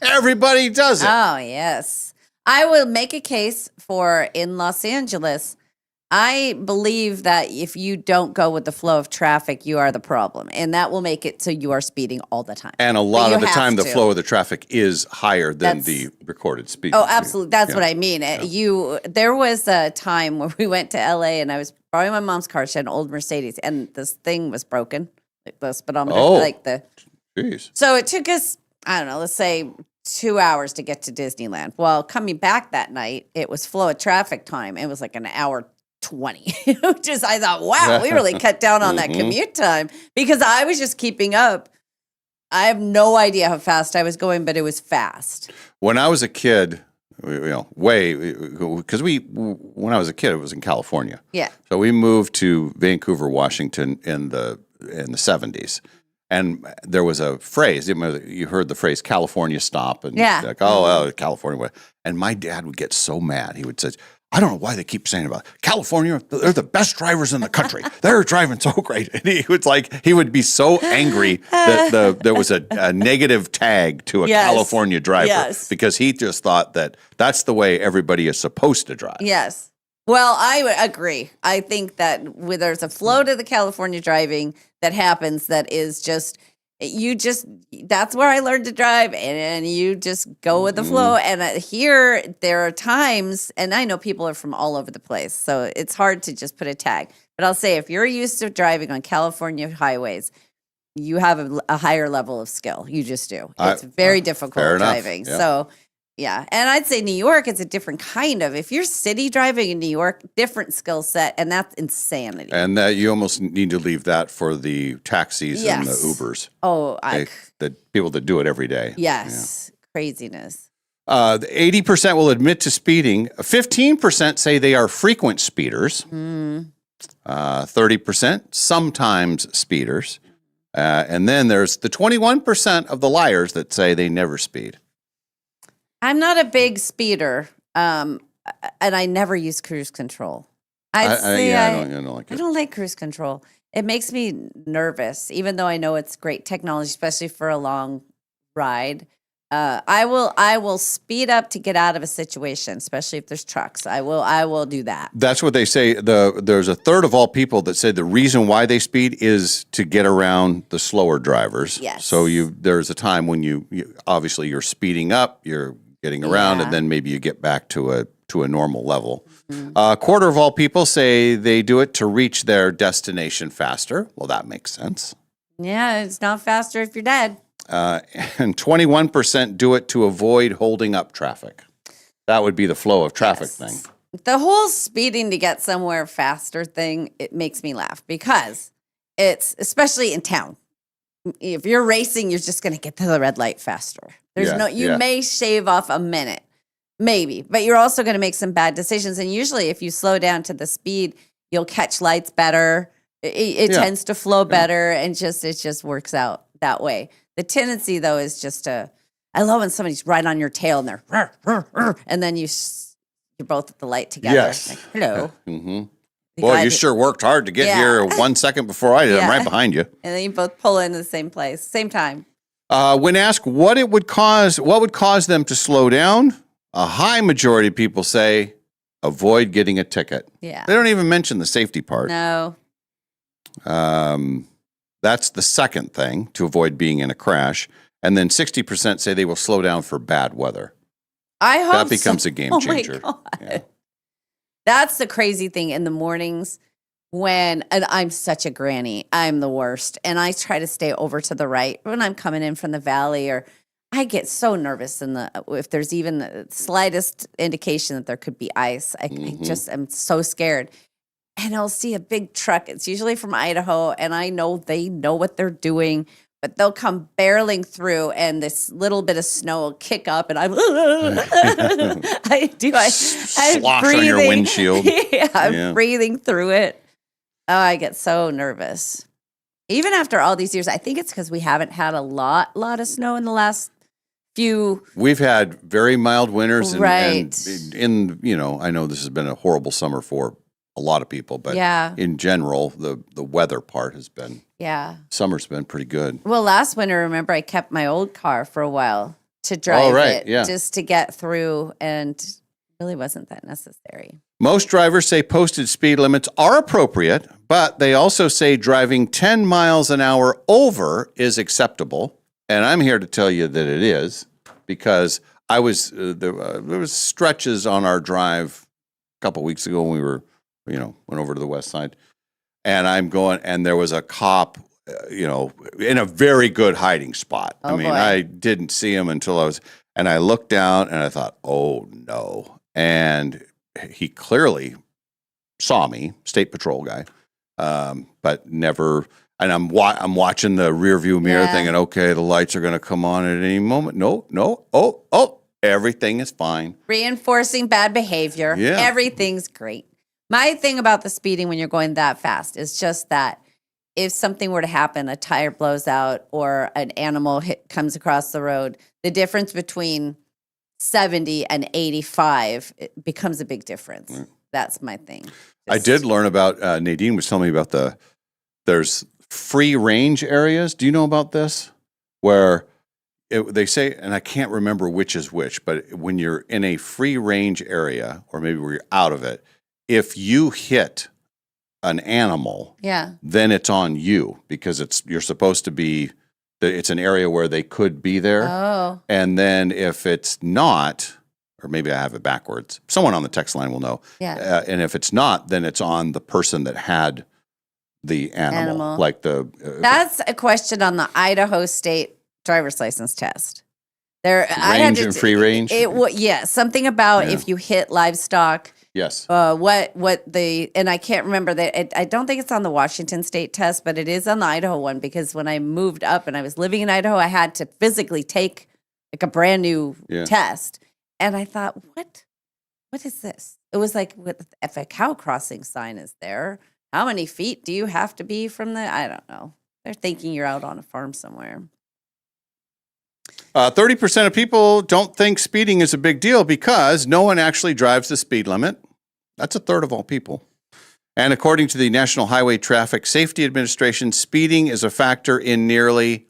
Everybody does it. Oh, yes. I will make a case for in Los Angeles. I believe that if you don't go with the flow of traffic, you are the problem. And that will make it so you are speeding all the time. And a But lot you of the have time, the to. flow of the traffic is higher than That's- the recorded speed. Oh, absolutely. That's Yeah. what I mean. There was a time where we went to LA and I was borrowing my mom's car. She had an old Mercedes and this thing was broken. Like the speedometer. Jeez. So it took us, I don't know, let's say 2 hours to get to Disneyland. Well, coming back that night, it was flow of traffic time. It was like an hour 20, which is, I thought, wow, we really cut down on that commute time because I was just keeping up. I have no idea how fast I was going, but it was fast. When I was a kid, when I was a kid, it was in California. Yeah. So we moved to Vancouver, Washington in the 70s. And there was a phrase, you heard the phrase California stop. And Yeah. like, oh, California. And my dad would get so mad. He would say, I don't know why they keep saying about California. They're the best drivers in the country. They're driving so great. And he would be so angry that there was a negative tag to a California driver because he just thought that that's the way everybody is supposed to drive. Yes. Well, I would agree. I think that there's a flow to the California driving that happens that is just, that's where I learned to drive, and you just go with the flow. And here, there are times, and I know people are from all over the place, so it's hard to just put a tag. But I'll say if you're used to driving on California highways, you have a higher level of skill. You just do. It's very difficult driving. Yeah. So, yeah. And I'd say New York is a different kind of. If you're city driving in New York, different skill set, and that's insanity. And that you almost need to leave that for the taxis and the Ubers. Oh, the people that do it every day. yes. Craziness. 80% will admit to speeding. 15% say they are frequent speeders. 30% sometimes speeders. And then there's the 21% of the liars that say they never speed. I'm not a big speeder, and I never use cruise control. I don't like cruise control. It makes me nervous, even though I know it's great technology, especially for a long ride. I will speed up to get out of a situation, especially if there's trucks. I will do that. That's what they say. There's a third of all people that say the reason why they speed is to get around the slower drivers. Yes. So there's a time when you obviously you're speeding up, you're getting around, and then maybe you get back to a normal level. A quarter of all people say they do it to reach their destination faster. Well, that makes sense. Yeah, it's not faster if you're dead. And 21% do it to avoid holding up traffic. That would be the flow of traffic thing. The whole speeding to get somewhere faster thing, it makes me laugh because it's, especially in town, if you're racing, you're just going to get to the red light faster. You may shave off a minute, maybe, but you're also going to make some bad decisions. And usually if you slow down to the speed, you'll catch lights better. It tends to flow better, and it just works out that way. The tendency, though, is just I love when somebody's right on your tail and they're, and then you're both at the light together. Yes. Like, hello. Well, you sure worked hard to get here 1 second before I did. I'm right behind you. And then you both pull into the same place, same time. When asked what would cause them to slow down, a high majority of people say avoid getting a ticket. Yeah. They don't even mention the safety part. No. That's the second thing, to avoid being in a crash. And then 60% say they will slow down for bad weather. I hope that becomes a game changer. Oh my God. That's the crazy thing in the mornings and I'm such a granny. I'm the worst. And I try to stay over to the right when I'm coming in from the valley, or I get so nervous if there's even the slightest indication that there could be ice. I'm so scared. And I'll see a big truck. It's usually from Idaho, and I know they know what they're doing, but they'll come barreling through, and this little bit of snow will kick up, and I'm Slosh on your windshield. I'm breathing through it. Oh, I get so nervous. Even after all these years, I think it's because we haven't had a lot of snow in the last few. We've had very mild winters, and Right. I know this has been a horrible summer for a lot of people, but Yeah. in general, the weather part has been, Yeah. summer's been pretty good. Well, last winter, remember, I kept my old car for a while to drive it yeah. just to get through, and really wasn't that necessary. Most drivers say posted speed limits are appropriate, but they also say driving 10 miles an hour over is acceptable. And I'm here to tell you that it is, because I was there was stretches on our drive a couple weeks ago when we were, went over to the west side, and I'm going, and there was a cop, in a very good hiding spot. Oh, I mean, boy. I didn't see him until and I looked down and I thought, oh no. And he clearly saw me, state patrol guy, but never. And I'm watching the rear view mirror, thinking, okay, the lights are going to come on at any moment. No. Oh, everything is fine. Reinforcing bad behavior. Yeah. Everything's great. My thing about the speeding when you're going that fast is just that if something were to happen, a tire blows out or an animal comes across the road, the difference between 70 and 85 it becomes a big difference. That's my thing. I did learn about, Nadine was telling me about there's free range areas. Do you know about this? Where they say, and I can't remember which is which, but when you're in a free range area, or maybe where you're out of it, if you hit an animal, then it's on you, because you're supposed to be, it's an area where they could be there. Oh. And then if it's not, or maybe I have it backwards, someone on the text line will know. Yeah. And if it's not, then it's on the person that had the animal. Like That's a question on the Idaho State driver's license test. Range and free range? Something about if you hit livestock. Yes. And I can't remember that. I don't think it's on the Washington State test, but it is on the Idaho one, because when I moved up and I was living in Idaho, I had to physically take like a brand new test. And I thought, what is this? It was like, if a cow crossing sign is there, how many feet do you have to be from I don't know. They're thinking you're out on a farm somewhere. 30% of people don't think speeding is a big deal because no one actually drives the speed limit. That's a third of all people. And according to the National Highway Traffic Safety Administration, speeding is a factor in nearly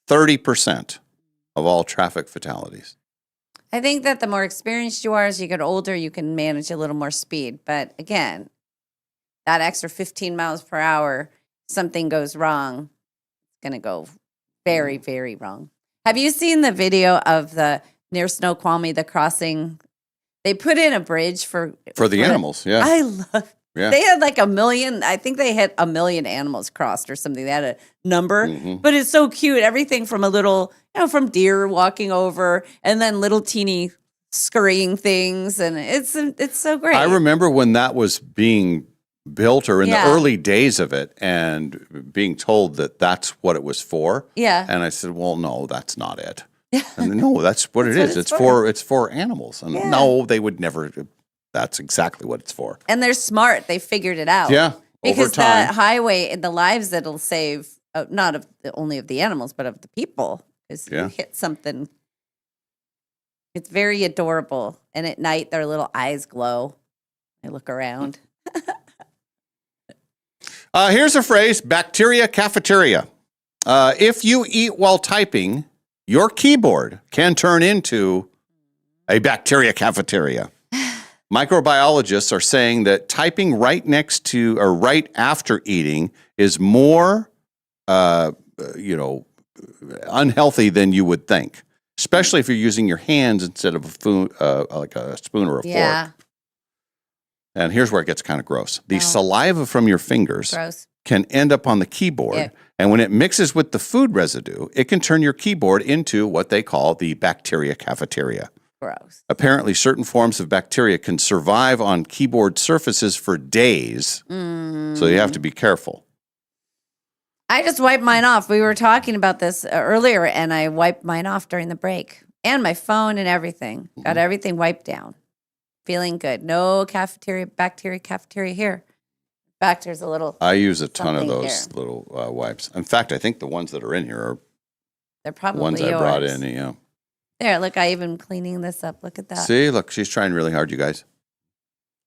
30% of all traffic fatalities. I think that the more experienced you are as you get older, you can manage a little more speed. But again, that extra 15 miles per hour, something goes wrong, it's going to go very, very wrong. Have you seen the video of near Snoqualmie, the crossing? They put in a bridge for the animals. Yeah. I love. Yeah. They had like 1 million. I think they had 1 million animals crossed or something. They had a number, but it's so cute. Everything from a little, from deer walking over, and then little teeny scurrying things, and it's so great. I remember when that was being built, or in the early days of it, and being told that that's what it was for. Yeah. And I said, well, no, that's not it. And no, that's what it is. It's for animals. And no, they would never. That's exactly what it's for. And they're smart. They figured it out. Yeah. Because over time. that highway and the lives that it'll save, not only of the animals, but of the people. Because you hit something. It's very adorable. And at night, their little eyes glow. They look around. Here's a phrase, bacteria cafeteria. If you eat while typing, your keyboard can turn into a bacteria cafeteria. Microbiologists are saying that typing right next to or right after eating is more, unhealthy than you would think, especially if you're using your hands instead of a spoon, like a spoon or a fork. And here's where it gets kind of gross. The saliva from your fingers can end up on the keyboard. And when it mixes with the food residue, it can turn your keyboard into what they call the bacteria cafeteria. Gross. Apparently, certain forms of bacteria can survive on keyboard surfaces for days. So you have to be careful. I just wiped mine off. We were talking about this earlier, and I wiped mine off during the break. And my phone and everything. Got everything wiped down. Feeling good. No bacteria cafeteria here. In back. There's a little. I use a ton of something those here. little wipes. In fact, I think the ones that are in here are They're probably ones yours. I brought in. Yeah. There, look, I even cleaning this up. Look at that. See, look, she's trying really hard, you guys.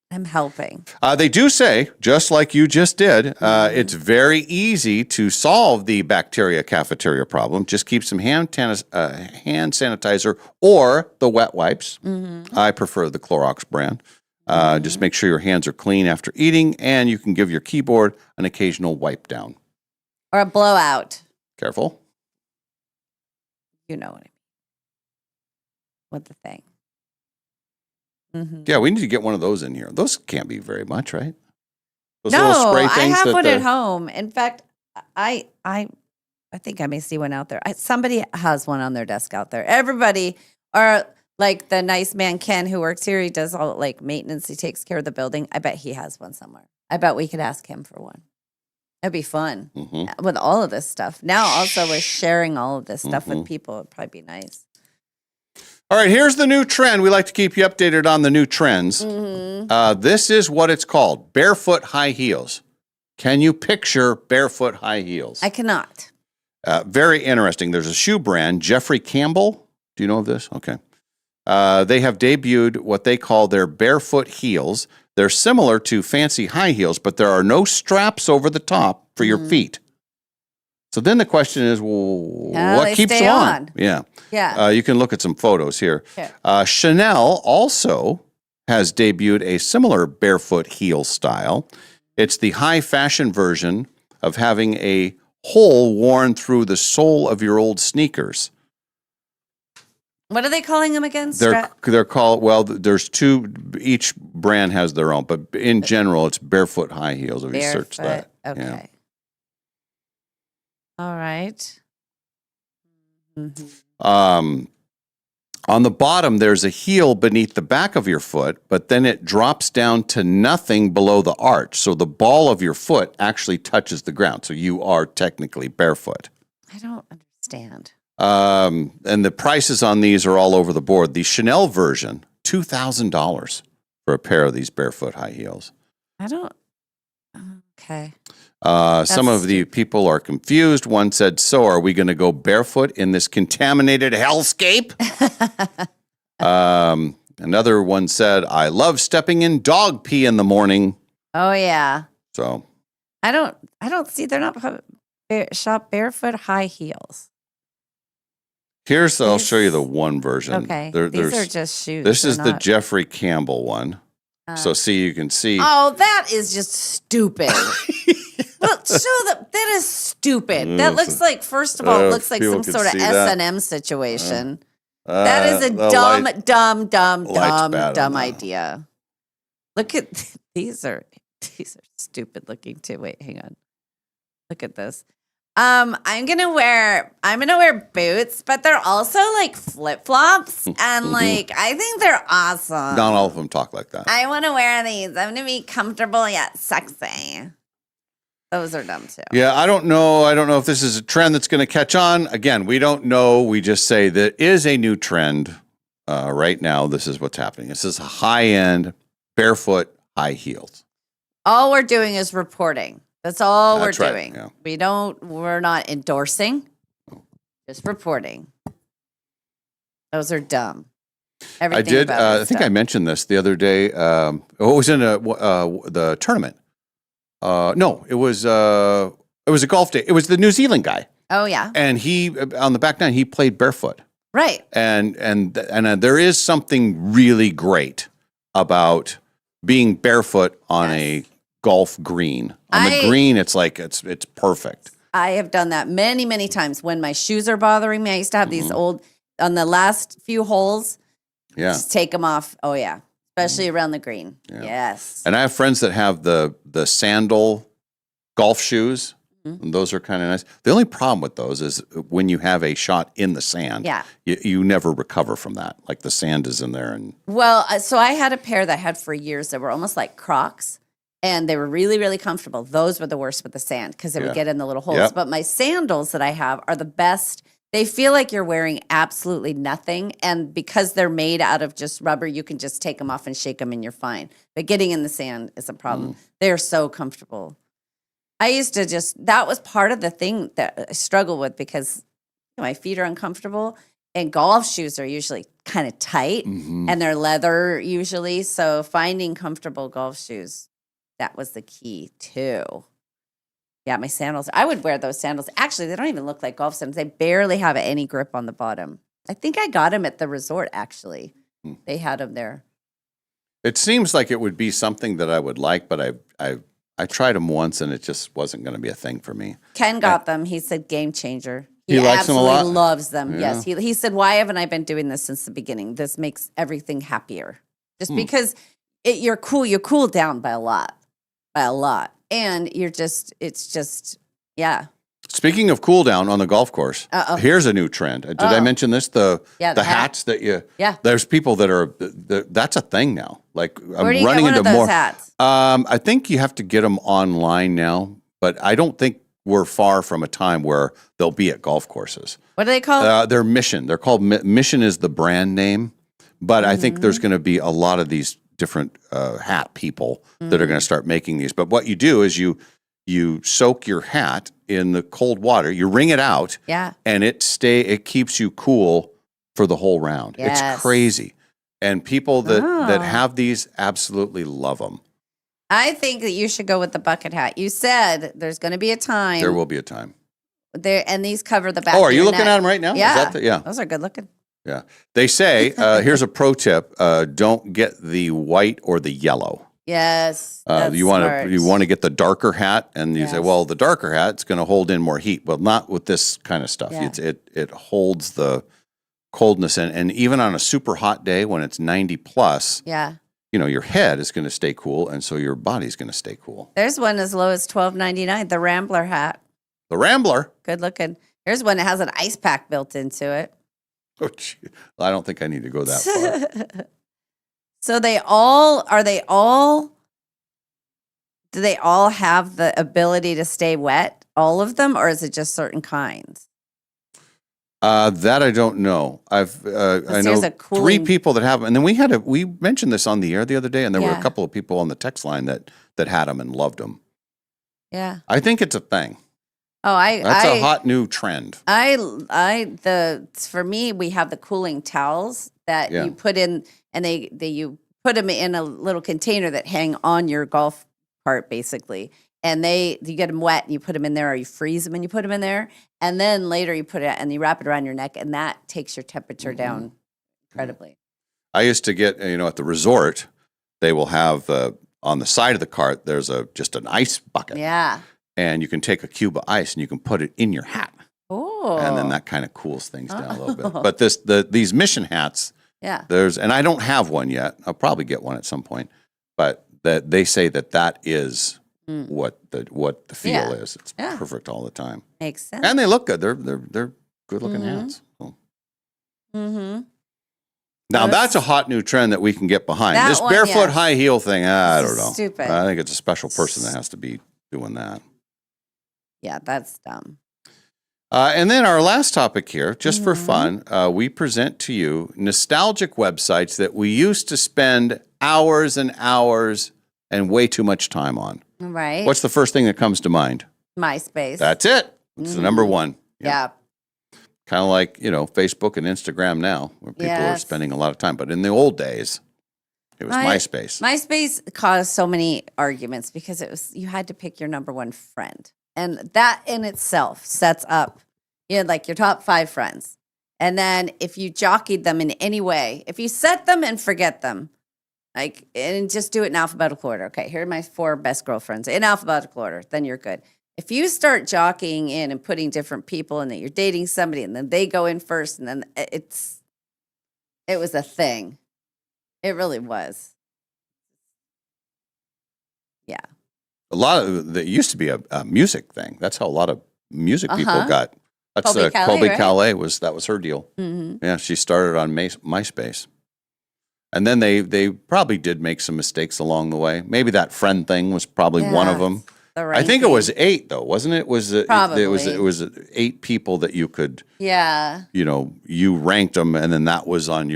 I'm helping. They do say, just like you just did, it's very easy to solve the bacteria cafeteria problem. Just keep some hand sanitizer or the wet wipes. I prefer the Clorox brand. Just make sure your hands are clean after eating, and you can give your keyboard an occasional wipe down. Or a blowout. Careful. You know what I mean. With the thing. Yeah, we need to get one of those in here. Those can't be very much, right? Those No, little spray I things have that one the- at home. In fact, I think I may see one out there. Somebody has one on their desk out there. Everybody, or like the nice man Ken who works here, he does all like maintenance. He takes care of the building. I bet he has one somewhere. I bet we could ask him for one. That'd be fun with all of this stuff. Now, also, we're sharing all of this stuff with people. It'd probably be nice. All right, here's the new trend. We like to keep you updated on the new trends. This is what it's called, barefoot high heels. Can you picture barefoot high heels? I cannot. Very interesting. There's a shoe brand, Jeffrey Campbell. Do you know of this? Okay. They have debuted what they call their barefoot heels. They're similar to fancy high heels, but there are no straps over the top for your feet. So then the question is, well, How what they keeps stay you on. Yeah. Yeah. You can look at some photos here. Here. Chanel also has debuted a similar barefoot heel style. It's the high fashion version of having a hole worn through the sole of your old sneakers. What are they calling them again? They're called, well, there's two, each brand has their own, but in general, it's barefoot high heels if you search that. Okay. Yeah. All right. On the bottom, there's a heel beneath the back of your foot, but then it drops down to nothing below the arch. So the ball of your foot actually touches the ground. So you are technically barefoot. I don't understand. And the prices on these are all over the board. The Chanel version, $2,000 for a pair of these barefoot high heels. I don't. Okay. Some of the people are confused. One said, so are we going to go barefoot in this contaminated hellscape? Another one said, I love stepping in dog pee in the morning. Oh yeah. So I don't see. They're not shop barefoot high heels. I'll show you the one version. Okay. These are just shoes. This They're is the not- Jeffrey Campbell one. So see, you can see. Oh, that is just stupid. Look, that is stupid. That looks like, first of all, it looks like people some can sort of see that. S&M situation. That is a the dumb, light- dumb, dumb, light's dumb, bad on dumb that. idea. Look at these are stupid looking too. Wait, hang on. Look at this. I'm gonna wear boots, but they're also like flip flops, and like I think they're awesome. Not all of them talk like that. I want to wear these. I'm gonna be comfortable yet sexy. Those are dumb too. Yeah, I don't know. I don't know if this is a trend that's going to catch on. Again, we don't know. We just say that is a new trend right now. This is what's happening. This is a high-end barefoot high heels. All we're doing is reporting. That's all That's we're right, doing. yeah. We're not endorsing, just reporting. Those are dumb. I did. I think I mentioned this the other day. It was in the tournament. No, it was a golf day. It was the New Zealand guy, Oh yeah. and he on the back nine he played barefoot. Right. And there is something really great about being barefoot on a golf green. On the green, it's like it's perfect. I have done that many, many times when my shoes are bothering me. I used to have these old on the last few holes. Yeah. Just take them off. Oh yeah. Especially around the green. Yes. And I have friends that have the sandal golf shoes. And those are kind of nice. The only problem with those is when you have a shot in the sand, Yeah. you never recover from that. Like the sand is in there. And Well, so I had a pair that I had for years that were almost like Crocs, and they were really, really comfortable. Those were the worst with the sand because they Yeah. would get in the little holes. Yep. But my sandals that I have are the best They feel like you're wearing absolutely nothing. And because they're made out of just rubber, you can just take them off and shake them and you're fine. But getting in the sand is a problem. They're so comfortable. I used to that was part of the thing that I struggle with because my feet are uncomfortable. And golf shoes are usually kind of tight and they're leather usually. So finding comfortable golf shoes, that was the key too. Yeah, my sandals. I would wear those sandals. Actually, they don't even look like golf sandals. They barely have any grip on the bottom. I think I got them at the resort, actually. They had them there. It seems like it would be something that I would like, but I tried them once and it just wasn't going to be a thing for me. Ken got them. He said game changer. He likes them a lot? Loves them. Yeah. Yes. He said, why haven't I been doing this since the beginning? This makes everything happier. Just because you're cool. You cool down by a lot. And it's just, yeah. Speaking of cool down on the golf course, here's a new trend. Did I mention this? The hats that there's people that are, that's a thing now. Like Where do you get one of those hats? I think you have to get them online now, but I don't think we're far from a time where they'll be at golf courses. What do they call They're Mission. They're called Mission is the brand name, but I think there's going to be a lot of these different hat people that are going to start making these. But what you do is you soak your hat in the cold water, you wring it out, and it keeps you cool for the whole round. Yes. It's crazy. And people that have these absolutely love them. I think that you should go with the bucket hat. You said there's going to be a time. There will be a time. And these cover the back. Oh, are of you your looking neck. at them right now? Yeah. Yeah. Those are good looking. Yeah. They say, here's a pro tip, don't get the white or the yellow. Yes. You want to get the darker hat, and you say, well, the darker hat's going to hold in more heat. Well, not with this kind of stuff. Yeah. It holds the coldness in, and even on a super hot day when it's 90 plus, your head is going to stay cool, and so your body's going to stay cool. There's one as low as $12.99, the Rambler hat. The Rambler? Good looking. Here's one that has an ice pack built into it. Oh, I don't think I need to go that far. So do they all have the ability to stay wet, all of them, or is it just certain kinds? That I don't know. I know 3 people that have them, and then we mentioned this on the air the other day, and there were a couple of people on the text line that had them and loved them. Yeah, I think it's a thing. Oh, that's a hot new trend. For me, we have the cooling towels that you put in, and you put them in a little container that hang on your golf cart, basically. And you get them wet and you put them in there, or you freeze them and you put them in there. And then later you put it and you wrap it around your neck, and that takes your temperature down incredibly. I used to get, at the resort, they will have on the side of the cart, there's just an ice bucket. Yeah. And you can take a cube of ice and you can put it in your hat. Oh. And then that kind of cools things down a little bit. But these Mission hats, and I don't have one yet. I'll probably get one at some point. But that they say that is what the feel is. It's perfect all the time. Makes sense. And they look good. They're good looking hats. So. Mm-hmm. Now that's a hot new trend that we can get behind. This barefoot high heel thing, I don't know. Stupid. I think it's a special person that has to be doing that. Yeah, that's dumb. And then our last topic here, just for fun, we present to you nostalgic websites that we used to spend hours and hours and way too much time on. Right. What's the first thing that comes to mind? MySpace. That's it. It's the number one. Yeah. Kind of like, Facebook and Instagram now, where people are spending a lot of time. But in the old days, it was MySpace. MySpace caused so many arguments because you had to pick your number one friend. And that in itself sets up, like your top 5 friends. And then if you jockeyed them in any way, if you set them and forget them, and just do it in alphabetical order. Okay, here are my 4 best girlfriends in alphabetical order. Then you're good. If you start jockeying in and putting different people and that you're dating somebody and then they go in first and then it was a thing. It really was. Yeah. A lot of that used to be a music thing. That's how a lot of music people got. That's Colby Calais that was her deal. Mm-hmm. Yeah, she started on MySpace. And then they probably did make some mistakes along the way. Maybe that friend thing was probably one of them. I think it was 8 though, wasn't it? Probably. It was 8 people that you could, Yeah. you ranked them, and then that was on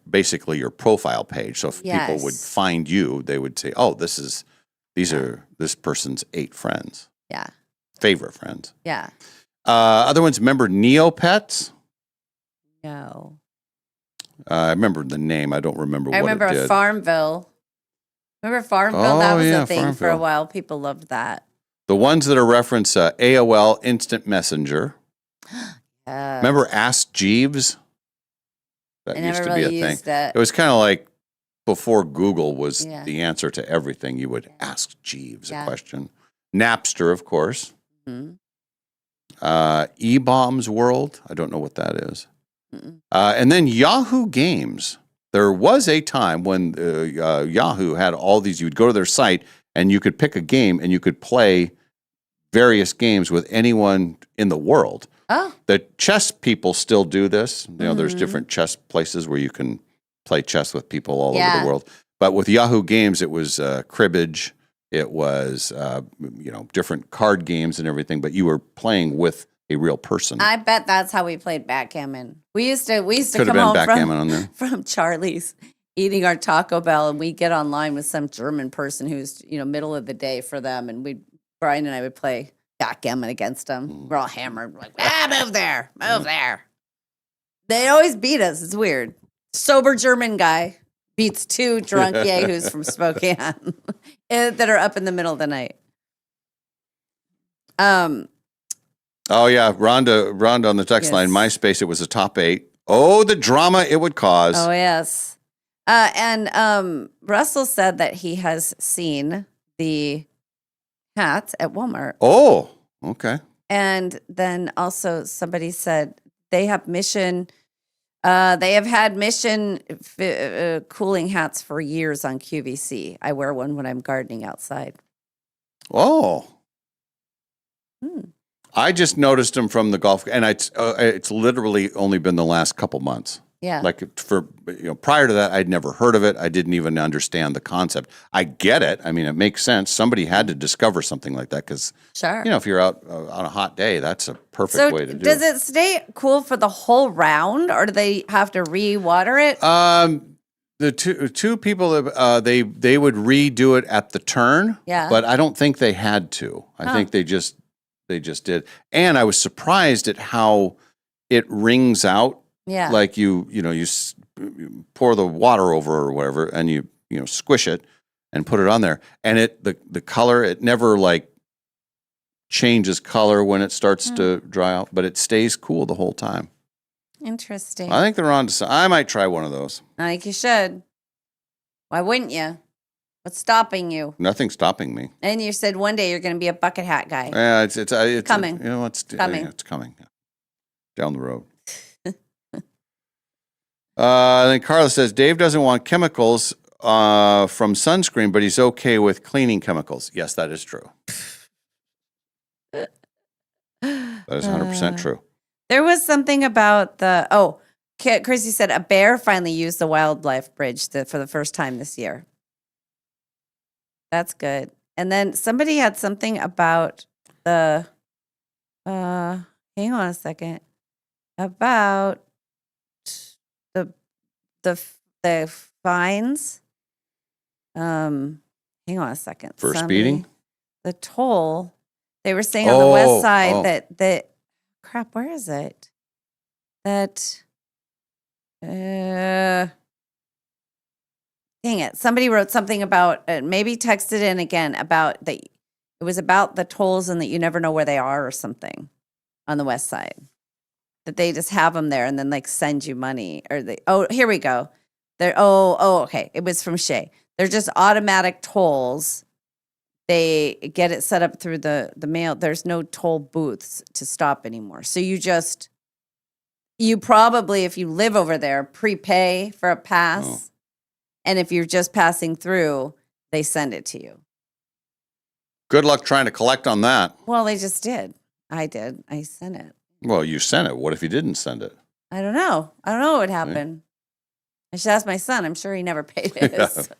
basically your profile page. So if people would Yes. find you, they would say, "Oh, these are this person's 8 friends, Yeah. favorite friends." Yeah. Other ones, remember Neopets? No. I remember the name. I don't remember I what remember it did. Farmville. Remember Farmville? Oh, That was yeah, a thing for a Farmville. while. People loved that. The ones that are referenced, AOL Instant Messenger. Remember Ask Jeeves? That I used never to be really a thing. used it. It was kind of like before Google was Yeah. the answer to everything. You would ask Jeeves Yeah. a question. Napster, of course. Mhm. E-Bombs World. I don't know what that is. And then Yahoo Games. There was a time when Yahoo had all these. You'd go to their site and you could pick a game and you could play various games with anyone in the world. Oh. The chess people still do this. There's Mhm. different chess places where you can play chess with people all over Yeah. the world. But with Yahoo Games, it was cribbage. It was different card games and everything. But you were playing with a real person. I bet that's how we played backgammon. We used to Could have come been home backgammon on there. from Charlie's eating our Taco Bell, and we'd get online with some German person who's middle of the day for them, and Brian and I would play backgammon against them. We're all hammered, like move there, move there. They always beat us. It's weird. Sober German guy beats 2 drunk yahoos from Spokane that are up in the middle of the night. Oh yeah, Rhonda on the text line. MySpace, it was a top 8. Oh, the drama it would cause. Oh yes, and Russell said that he has seen the hats at Walmart. Oh, okay. And then also somebody said they have Mission. They have had Mission cooling hats for years on QVC. I wear one when I'm gardening outside. Oh. I just noticed them from the golf, and it's literally only been the last couple months. Yeah. Like prior to that, I'd never heard of it. I didn't even understand the concept. I get it. I mean, it makes sense. Somebody had to discover something like that because, Sure. if you're out on a hot day, that's a perfect So way to do it. does it stay cool for the whole round, or do they have to re-water it? The two people that they would redo it at the turn. Yeah. But I don't think they had to. I think they just did. And I was surprised at how it rings out. Yeah. Like you pour the water over or whatever, and you squish it and put it on there, and the color, it never like changes color when it starts to dry out, but it stays cool the whole time. Interesting. I think they're on to something. I might try one of those. I think you should. Why wouldn't you? What's stopping you? Nothing's stopping me. And you said one day you're going to be a bucket hat guy. Yeah, it's coming. It's coming. It's coming down the road. Then Carla says Dave doesn't want chemicals from sunscreen, but he's okay with cleaning chemicals. Yes, that is true. That is 100% true. There was something about Chrissy said a bear finally used the wildlife bridge for the first time this year. That's good. And then somebody had something about hang on a second, about the fines. Hang on a second. For speeding? The toll. They were saying on the west side that crap, where is it? That dang it. Somebody wrote something about maybe texted in again about that it was about the tolls and that you never know where they are or something on the west side. That they just have them there and then like send you money here we go. They're okay. It was from Shay. They're just automatic tolls. They get it set up through the mail. There's no toll booths to stop anymore. So you probably, if you live over there, prepay for a pass. Oh. And if you're just passing through, they send it to you. Good luck trying to collect on that. Well, they just did. I did. I sent it. Well, you sent it. What if you didn't send it? I don't know. I don't know what would happen. I should ask my son. I'm sure he never paid his.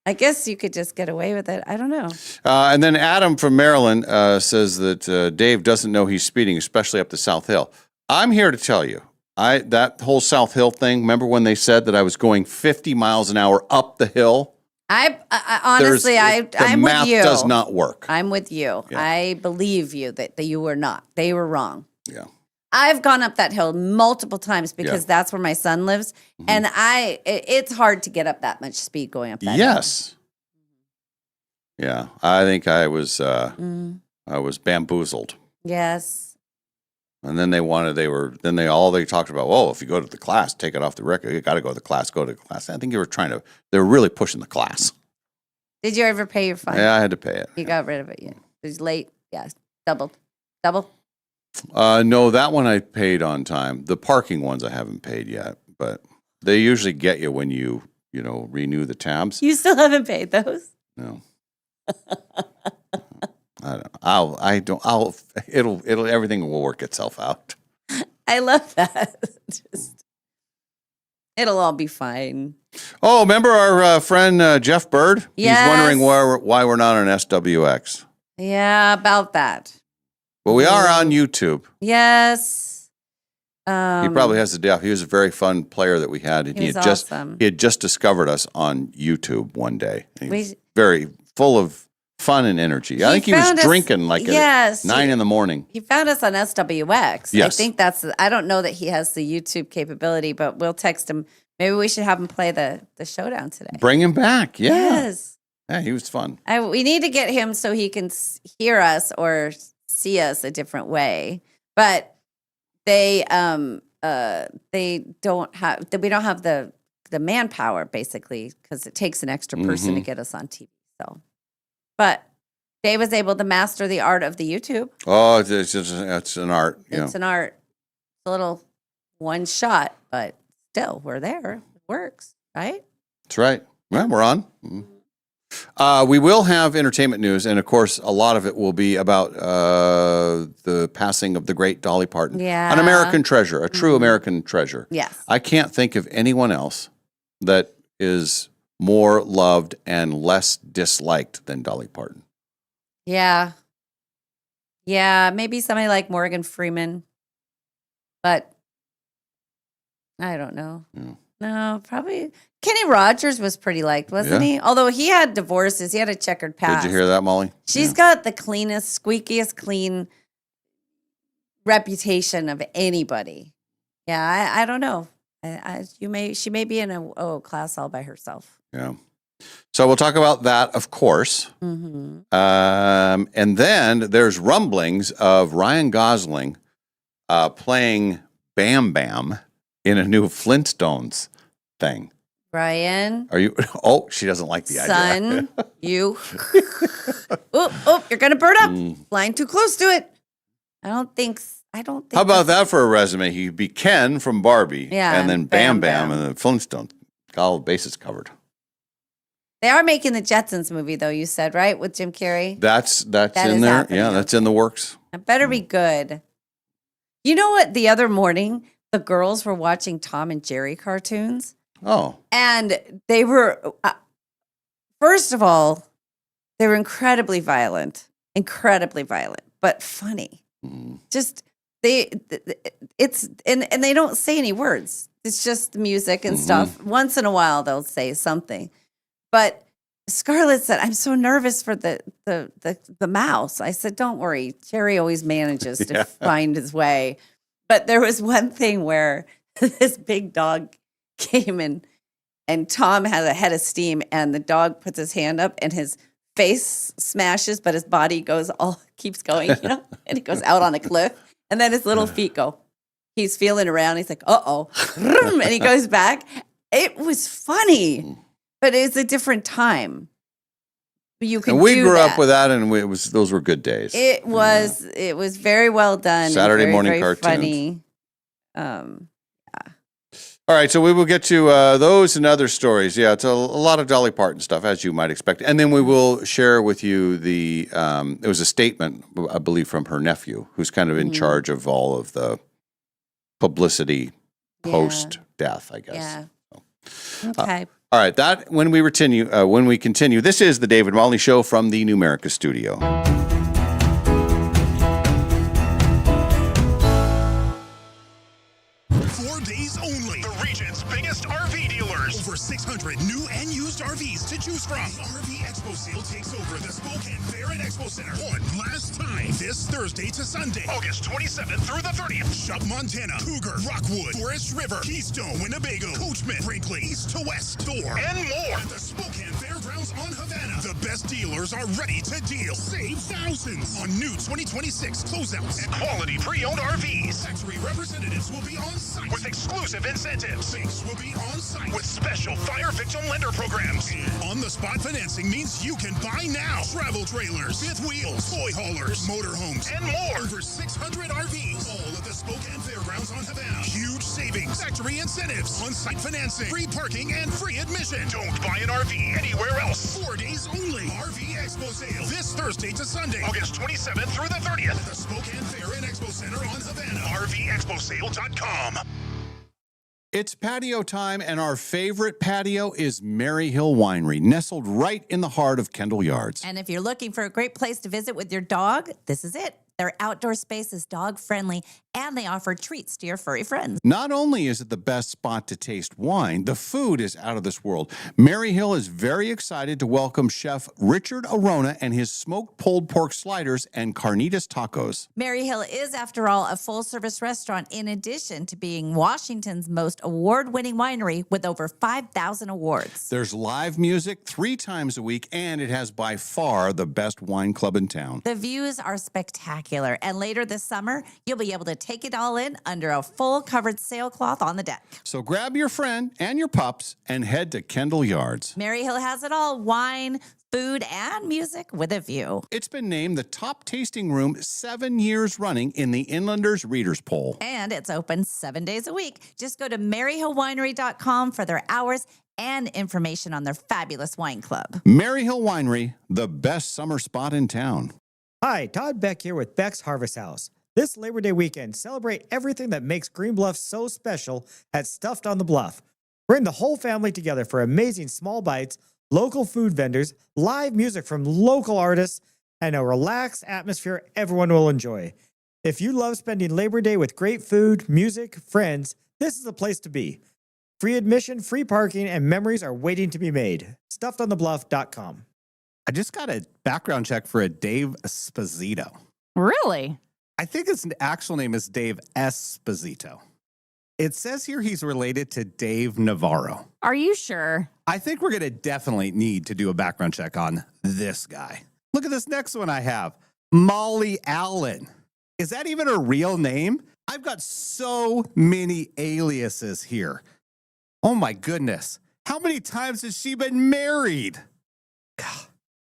I guess you could just get away with it. I don't know. And then Adam from Maryland says that Dave doesn't know he's speeding, especially up the South Hill. I'm here to tell you, that whole South Hill thing, remember when they said that I was going 50 miles an hour up the hill? I honestly, I'm with you. The math does not work. I'm with you. Yeah. I believe you that you were not. They were wrong. Yeah. I've gone up that hill multiple times because that's where my son lives. And it's hard to get up that much speed going up that hill. Yes. Yeah. I think I was bamboozled. Yes. And then they talked about, oh, if you go to the class, take it off the record. You got to go to the class, go to the class. I think they were really pushing the class. Did you ever pay your fine? Yeah, I had to pay it. You got rid of it. Yeah. It was late. Yes. Double. No, that one I paid on time. The parking ones I haven't paid yet, but they usually get you when you renew the tabs. You still haven't paid those? No. Everything will work itself out. I love that. It'll all be fine. Oh, remember our friend Jeff Bird? Yes. He's wondering why we're not on SWX. Yeah, about that. Well, we are on YouTube. Yes. He probably has the day off. He was a very fun player that we had. And He was awesome. He had just discovered us on YouTube one day. He's We- very full of fun and energy. I think he was found us- drinking like yes. at 9 in the morning. He found us on SWX. I Yes. think I don't know that he has the YouTube capability, but we'll text him. Maybe we should have him play the showdown today. Bring him back. Yeah. Yes. Yeah, he was fun. We need to get him so he can hear us or see us a different way. But they don't have we don't have the manpower basically because it takes an extra person to get us on TV. So, but Dave was able to master the art of the YouTube. Oh, it's an art. It's an art. It's a little one shot, but still, we're there. It works, right? That's right. Well, we're on. We will have entertainment news, and of course, a lot of it will be about the passing of the great Dolly Parton. Yeah. An American treasure, a true American treasure. Yes. I can't think of anyone else that is more loved and less disliked than Dolly Parton. Yeah. Yeah, maybe somebody like Morgan Freeman, but I don't know. Yeah. No, probably Kenny Rogers was pretty liked, wasn't Yeah. he? Although he had divorces, he had a checkered past. Did you hear that, Molly? She's got the cleanest, squeakiest clean reputation of anybody. Yeah, I don't know. She may be in a class all by herself. Yeah. So we'll talk about that, of course. Mm-hmm. And then there's rumblings of Ryan Gosling playing Bam Bam in a new Flintstones thing. Ryan. Are you? Oh, she doesn't like the idea. Son, you. You're gonna burn up. Flying too close to it. I don't think. How about that for a resume? He'd be Ken from Barbie, Yeah, and then and Bam Bam Bam, and the Flintstones. Got all the bases covered. They are making the Jetsons movie, though. You said right with Jim Carrey. That's That in is there. happening, Yeah, that's in the works. It better be good. You know what? The other morning, the girls were watching Tom and Jerry cartoons. Oh. And they were, first of all, they were incredibly violent, but funny. Just it's and they don't say any words. It's just music and stuff. Once in a while, they'll say something. But Scarlett said, "I'm so nervous for the mouse." I said, "Don't worry, Jerry always manages to find his way." But there was one thing where this big dog came in, and Tom had a head of steam, and the dog puts his hand up, and his face smashes, but his body keeps going, and it goes out on a cliff, and then his little feet go. He's feeling around. He's like, "Uh-oh," and he goes back. It was funny, but it's a different time. You can. And we do grew that. up with that, and those were good days. It was very well done. and Saturday very, morning very cartoons. Funny. All right, so we will get to those and other stories. Yeah, it's a lot of Dolly Parton stuff, as you might expect. And then we will share with you it was a statement, I believe, from her nephew, who's kind of in charge of all of the publicity post-death, I guess. Yeah. Okay. All right, that when we continue, this is the David Molly Show from the Numerica studio. 4 days only. The region's biggest RV dealers. Over 600 new and used RVs to choose from. The RV Expo sale takes over the Spokane Fair and Expo Center one last time this Thursday to Sunday, August 27th through the 30th. Shop Montana, Cougar, Rockwood, Forest River, Keystone, Winnebago, Coachman, Brinkley, East to West, Thor, and more at the Spokane Fairgrounds on Havana. The best dealers are ready to deal. Save thousands on new 2026 closeouts and quality pre-owned RVs. Factory representatives will be on site with exclusive incentives. Banks will be on site with special fire victim lender programs. And on-the-spot financing means you can buy now. Travel trailers, fifth wheels, toy haulers, motorhomes, and more. Over 600 RVs, all at the Spokane Fairgrounds on Havana. Huge savings, factory incentives, on-site financing, free parking, and free admission. Don't buy an RV anywhere else. 4 days only. RV Expo sale this Thursday to Sunday, August 27th through the 30th at the Spokane Fair and Expo Center on Havana. RVExposale.com. It's patio time, and our favorite patio is Maryhill Winery, nestled right in the heart of Kendall Yards. And if you're looking for a great place to visit with your dog, this is it. Their outdoor space is dog-friendly, and they offer treats to your furry friends. Not only is it the best spot to taste wine, the food is out of this world. Maryhill is very excited to welcome Chef Richard Arona and his smoked pulled pork sliders and carnitas tacos. Maryhill is, after all, a full-service restaurant in addition to being Washington's most award-winning winery with over 5,000 awards. There's live music 3 times a week, and it has by far the best wine club in town. The views are spectacular, and later this summer, you'll be able to take it all in under a full covered sailcloth on the deck. So grab your friend and your pups and head to Kendall Yards. Maryhill has it all: wine, food, and music with a view. It's been named the top tasting room 7 years running in the Inlanders Readers Poll. And it's open 7 days a week. Just go to maryhillwinery.com for their hours and information on their fabulous wine club. Maryhill Winery, the best summer spot in town. Hi, Todd Beck here with Beck's Harvest House. This Labor Day weekend, celebrate everything that makes Green Bluff so special at Stuffed on the Bluff. Bring the whole family together for amazing small bites, local food vendors, live music from local artists, and a relaxed atmosphere everyone will enjoy. If you love spending Labor Day with great food, music, friends, this is the place to be. Free admission, free parking, and memories are waiting to be made. StuffedOnTheBluff.com. I just got a background check for a Dave Esposito. Really? I think his actual name is Dave Esposito. It says here he's related to Dave Navarro. Are you sure? I think we're going to definitely need to do a background check on this guy. Look at this next one I have. Molly Allen. Is that even a real name? I've got so many aliases here. Oh my goodness. How many times has she been married? God.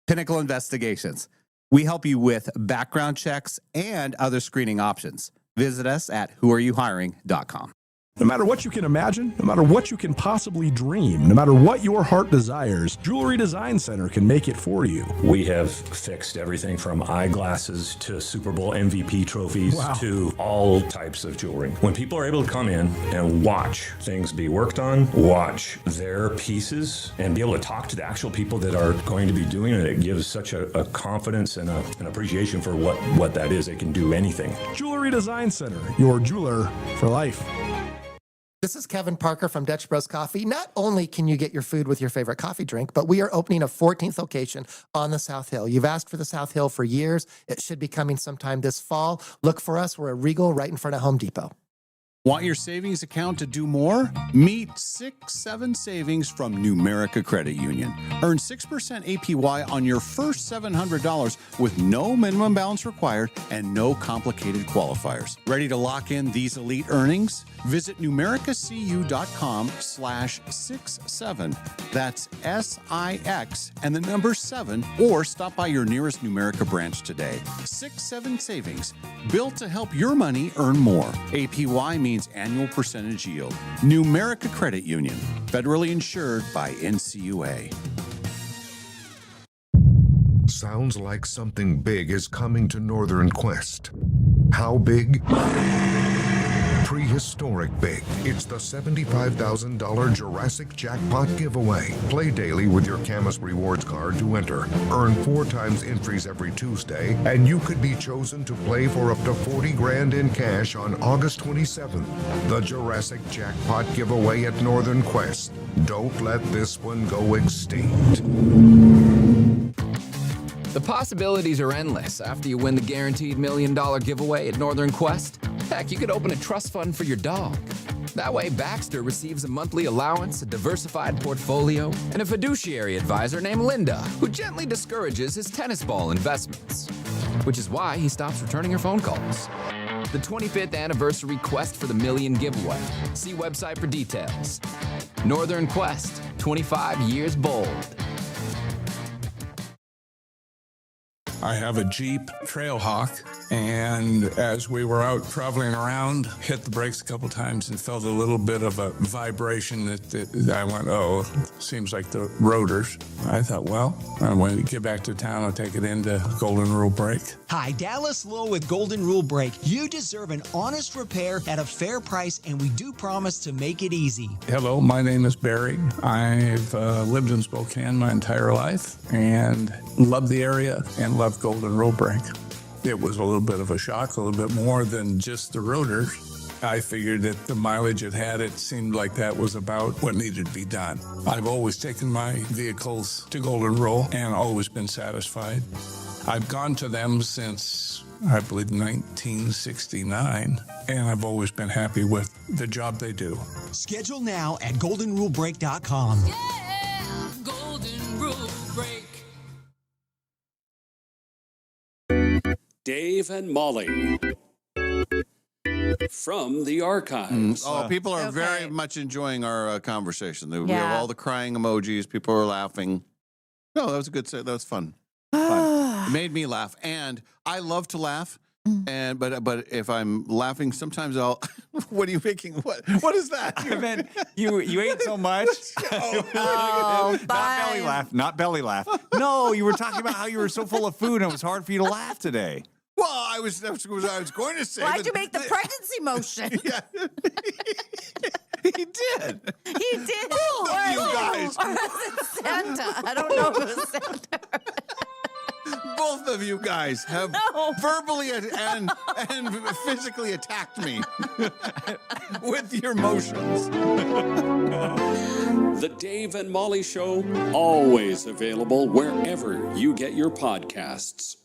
Pinnacle Investigations. We help you with background checks and other screening options. Visit us at whoareyouhiring.com. No matter what you can imagine, no matter what you can possibly dream, no matter what your heart desires, Jewelry Design Center can make it for you. We have fixed everything from eyeglasses to Super Bowl MVP trophies to all types of jewelry. When people are able to come in and watch things be worked on, watch their pieces, and be able to talk to the actual people that are going to be doing it, it gives such a confidence and an appreciation for what that is. It can do anything. Jewelry Design Center, your jeweler for life. This is Kevin Parker from Dutch Bros Coffee. Not only can you get your food with your favorite coffee drink, but we are opening a 14th location on the South Hill. You've asked for the South Hill for years. It should be coming sometime this fall. Look for us. We're at Regal right in front of Home Depot. Want your savings account to do more? Meet 6-7 savings from Numerica Credit Union. Earn 6% APY on your first $700 with no minimum balance required and no complicated qualifiers. Ready to lock in these elite earnings? Visit numericacu.com/67. That's SIX and the number 7, or stop by your nearest Numerica branch today. 6-7 savings, built to help your money earn more. APY means annual percentage yield. Numerica Credit Union, federally insured by NCUA. Sounds like something big is coming to Northern Quest. How big? prehistoric big. It's the $75,000 Jurassic Jackpot giveaway. Play daily with your Camus Rewards card to enter. Earn 4 times entries every Tuesday, and you could be chosen to play for up to $40,000 in cash on August 27th. The Jurassic Jackpot giveaway at Northern Quest. Don't let this one go extinct. The possibilities are endless after you win the guaranteed $1 million giveaway at Northern Quest. Heck, you could open a trust fund for your dog. That way, Baxter receives a monthly allowance, a diversified portfolio, and a fiduciary advisor named Linda, who gently discourages his tennis ball investments, which is why he stops returning her phone calls. The 25th anniversary Quest for the Million giveaway. See website for details. Northern Quest, 25 years bold. I have a Jeep Trailhawk, and as we were out traveling around, hit the brakes a couple times and felt a little bit of a vibration that I went, oh, seems like the rotors. I thought, well, when we get back to town, I'll take it into Golden Rule Brake. Hi, Dallas Lowe with Golden Rule Brake. You deserve an honest repair at a fair price, and we do promise to make it easy. Hello, my name is Barry. I've lived in Spokane my entire life and love the area and love Golden Rule Brake. It was a little bit of a shock, a little bit more than just the rotors. I figured that the mileage it had, it seemed like that was about what needed to be done. I've always taken my vehicles to Golden Rule and always been satisfied. I've gone to them since, I believe, 1969, and I've always been happy with the job they do. Schedule now at goldenrulebrake.com. Yeah, Golden Rule Break. Dave and Molly from the archives. People are very much enjoying our conversation. We Yeah. have all the crying emojis. People are laughing. No, that was a good set. That was fun. It made me laugh, and I love to laugh. And but if I'm laughing, sometimes I'll. What are you making? What is that? I meant you ate so much. Oh, Not belly laugh. Not belly laugh. No, you were talking about how you were so full of food and it was hard for you to laugh today. Well, I was going to say. Why'd you make the pregnancy motion? He did. He did. Both of you guys. Or was it Santa? I don't know if it was Santa. Both of you guys have verbally and physically attacked me with your motions. The Dave and Molly Show, always available wherever you get your podcasts.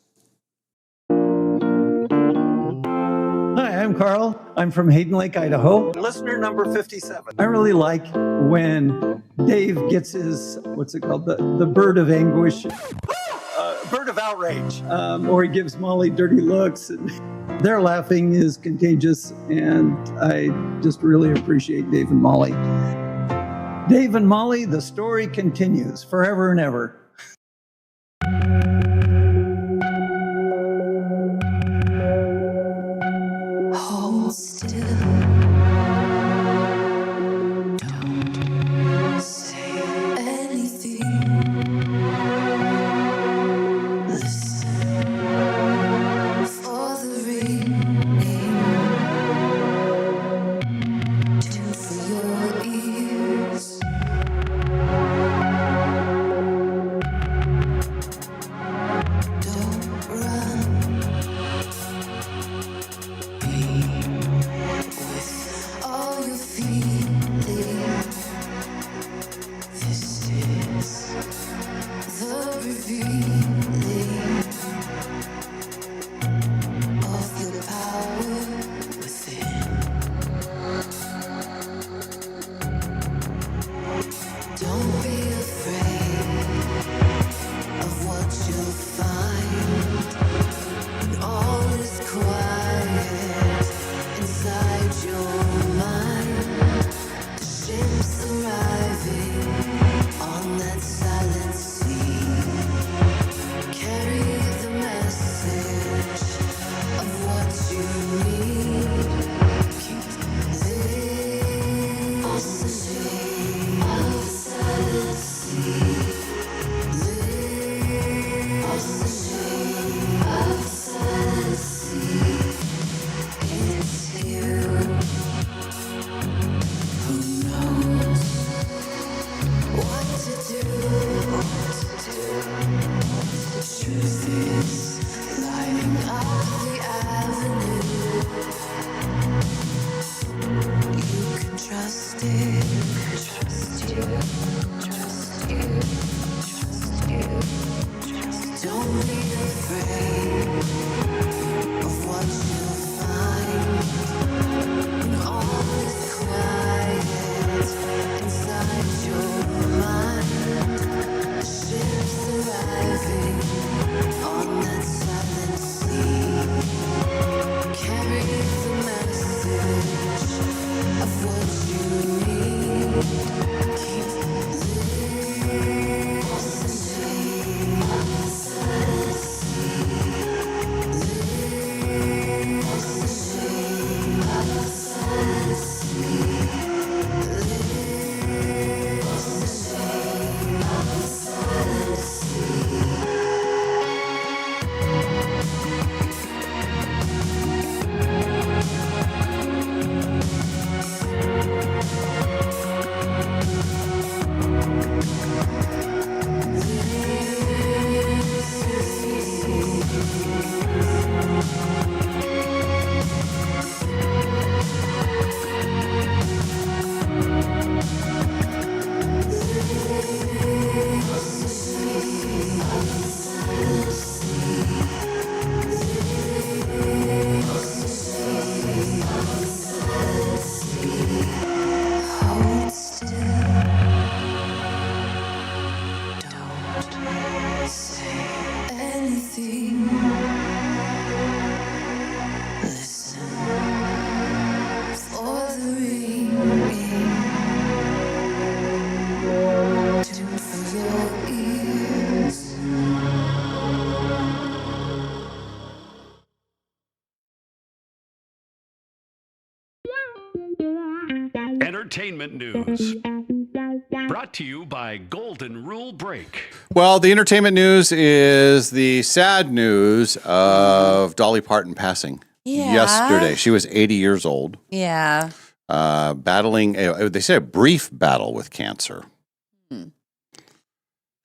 Hi, I'm Carl. I'm from Hayden Lake, Idaho. Listener number 57. I really like when Dave gets his, what's it called? The bird of anguish. Bird of outrage. Or he gives Molly dirty looks. And their laughing is contagious. And I just really appreciate Dave and Molly. Dave and Molly, the story continues forever and ever. Hold still. Don't say anything. Listen for the ringing. Tune for your ears. entertainment news. Brought to you by Golden Rule Break. Well, the entertainment news is the sad news of Dolly Parton passing yesterday. She was 80 years old. Yeah. Battling, they say, a brief battle with cancer.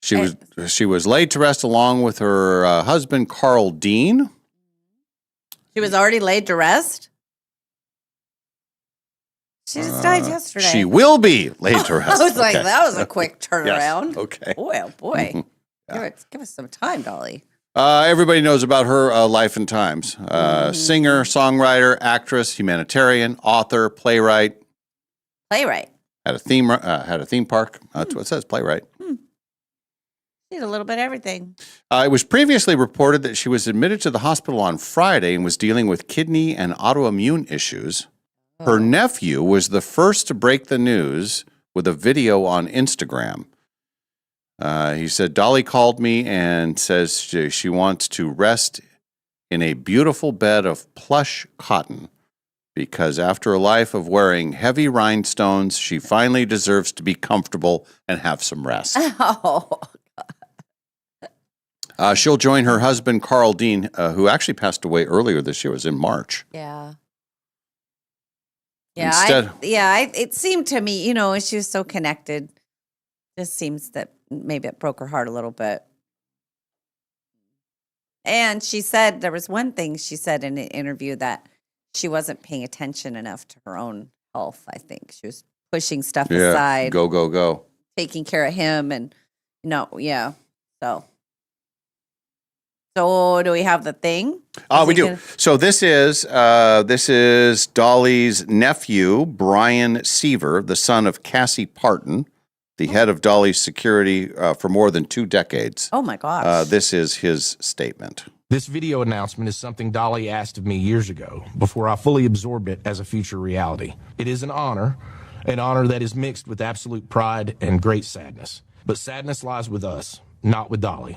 She was laid to rest along with her husband, Carl Dean. She was already laid to rest? She just died yesterday. She will be laid to rest. I was like, Okay. that was a quick turnaround. Yes. Okay. Boy, oh boy. Give us some time, Dolly. Everybody knows about her life and times. Singer, songwriter, actress, humanitarian, author, playwright. Playwright. Had a theme park. That's what it says, playwright. She did a little bit of everything. It was previously reported that she was admitted to the hospital on Friday and was dealing with kidney and autoimmune issues. Her nephew was the first to break the news with a video on Instagram. He said, Dolly called me and says she wants to rest in a beautiful bed of plush cotton because after a life of wearing heavy rhinestones, she finally deserves to be comfortable and have some rest. Oh, She'll join her husband, Carl Dean, who actually passed away earlier this year. It was in March. yeah. Instead- It seemed to me, she was so connected. Just seems that maybe it broke her heart a little bit. And she said, there was one thing she said in an interview that she wasn't paying attention enough to her own health, I think. She was pushing stuff aside. Go. Taking care of him and, So do we have the thing? We do. So this is Dolly's nephew, Brian Seaver, the son of Cassie Parton, the head of Dolly's security for more than 2 decades. Oh, my gosh. This is his statement. This video announcement is something Dolly asked of me years ago before I fully absorbed it as a future reality. It is an honor that is mixed with absolute pride and great sadness. But sadness lies with us, not with Dolly.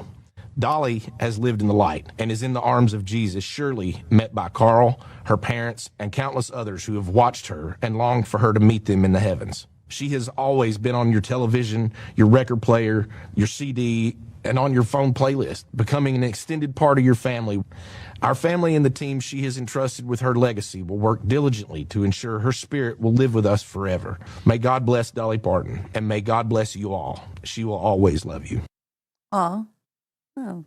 Dolly has lived in the light and is in the arms of Jesus, surely met by Carl, her parents, and countless others who have watched her and longed for her to meet them in the heavens. She has always been on your television, your record player, your CD, and on your phone playlist, becoming an extended part of your family. Our family and the team she has entrusted with her legacy will work diligently to ensure her spirit will live with us forever. May God bless Dolly Parton, and may God bless you all. She will always love you. Aw. Oh,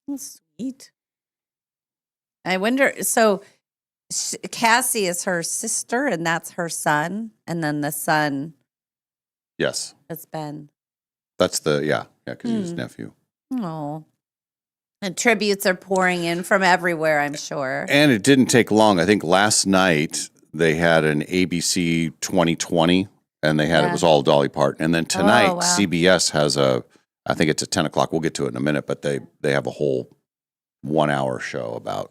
that's sweet. I wonder, so Cassie is her sister and that's her son. And then the son Yes. has been. That's because he's his nephew. Oh. And tributes are pouring in from everywhere, I'm sure. And it didn't take long. I think last night they had an ABC 2020 and they had, it was all Dolly Parton. And then tonight, CBS has I think it's at 10 o'clock. We'll get to it in a minute, but they have a whole 1-hour show about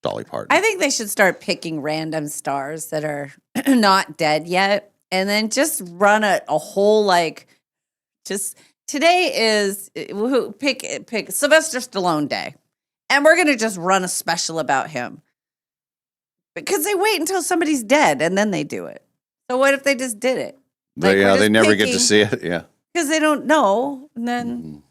Dolly Parton. I think they should start picking random stars that are not dead yet and then just run a whole today is pick Sylvester Stallone Day. And we're going to just run a special about him. Because they wait until somebody's dead and then they do it. So what if they just did it? They never get to see it. Yeah. Because they don't know. And then.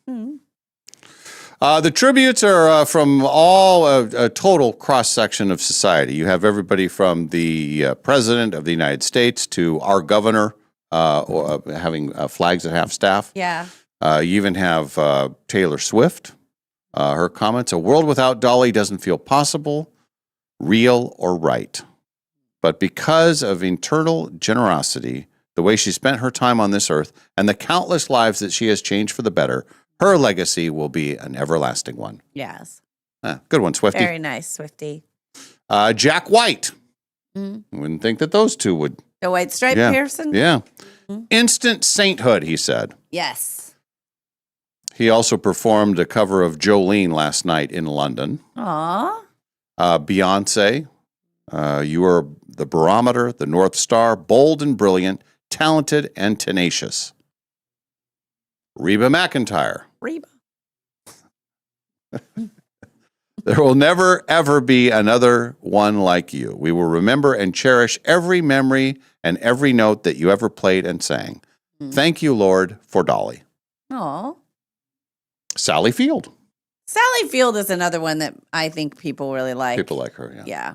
The tributes are from all a total cross section of society. You have everybody from the president of the United States to our governor having flags at half staff. Yeah. You even have Taylor Swift. Her comments: "A world without Dolly doesn't feel possible, real, or right. But because of eternal generosity, the way she spent her time on this earth, and the countless lives that she has changed for the better, her legacy will be an everlasting one." Yes. Good one, Swiftie. Very nice, Swiftie. Jack White. Wouldn't think that those two would. The White Stripe Pearson? Yeah. Instant sainthood, he said. Yes. He also performed a cover of Jolene last night in London. Aw. Beyonce, you are the barometer, the North Star, bold and brilliant, talented and tenacious. Reba McEntire. Reba. There will never, ever be another one like you. We will remember and cherish every memory and every note that you ever played and sang. Thank you, Lord, for Dolly. Oh. Sally Field. Sally Field is another one that I think people really like. People like her, yeah. Yeah.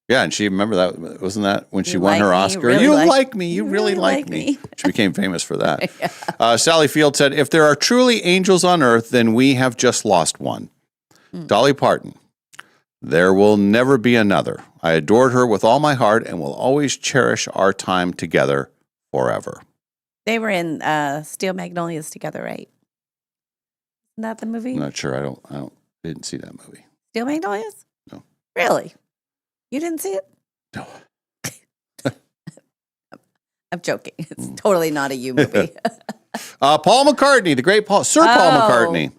Yeah, and she, remember that, wasn't that when she You won like her me, Oscar? really You like- like me, you really like me. She became famous for that. Yeah. Sally Field said, if there are truly angels on earth, then we have just lost one. Dolly Parton. There will never be another. I adored her with all my heart and will always cherish our time together forever. They were in Steel Magnolias together, right? Isn't that the movie? I'm not sure. I didn't see that movie. Steel Magnolias? No. Really? You didn't see it? No. I'm joking. It's totally not a you movie. Paul McCartney, the great Sir Paul McCartney.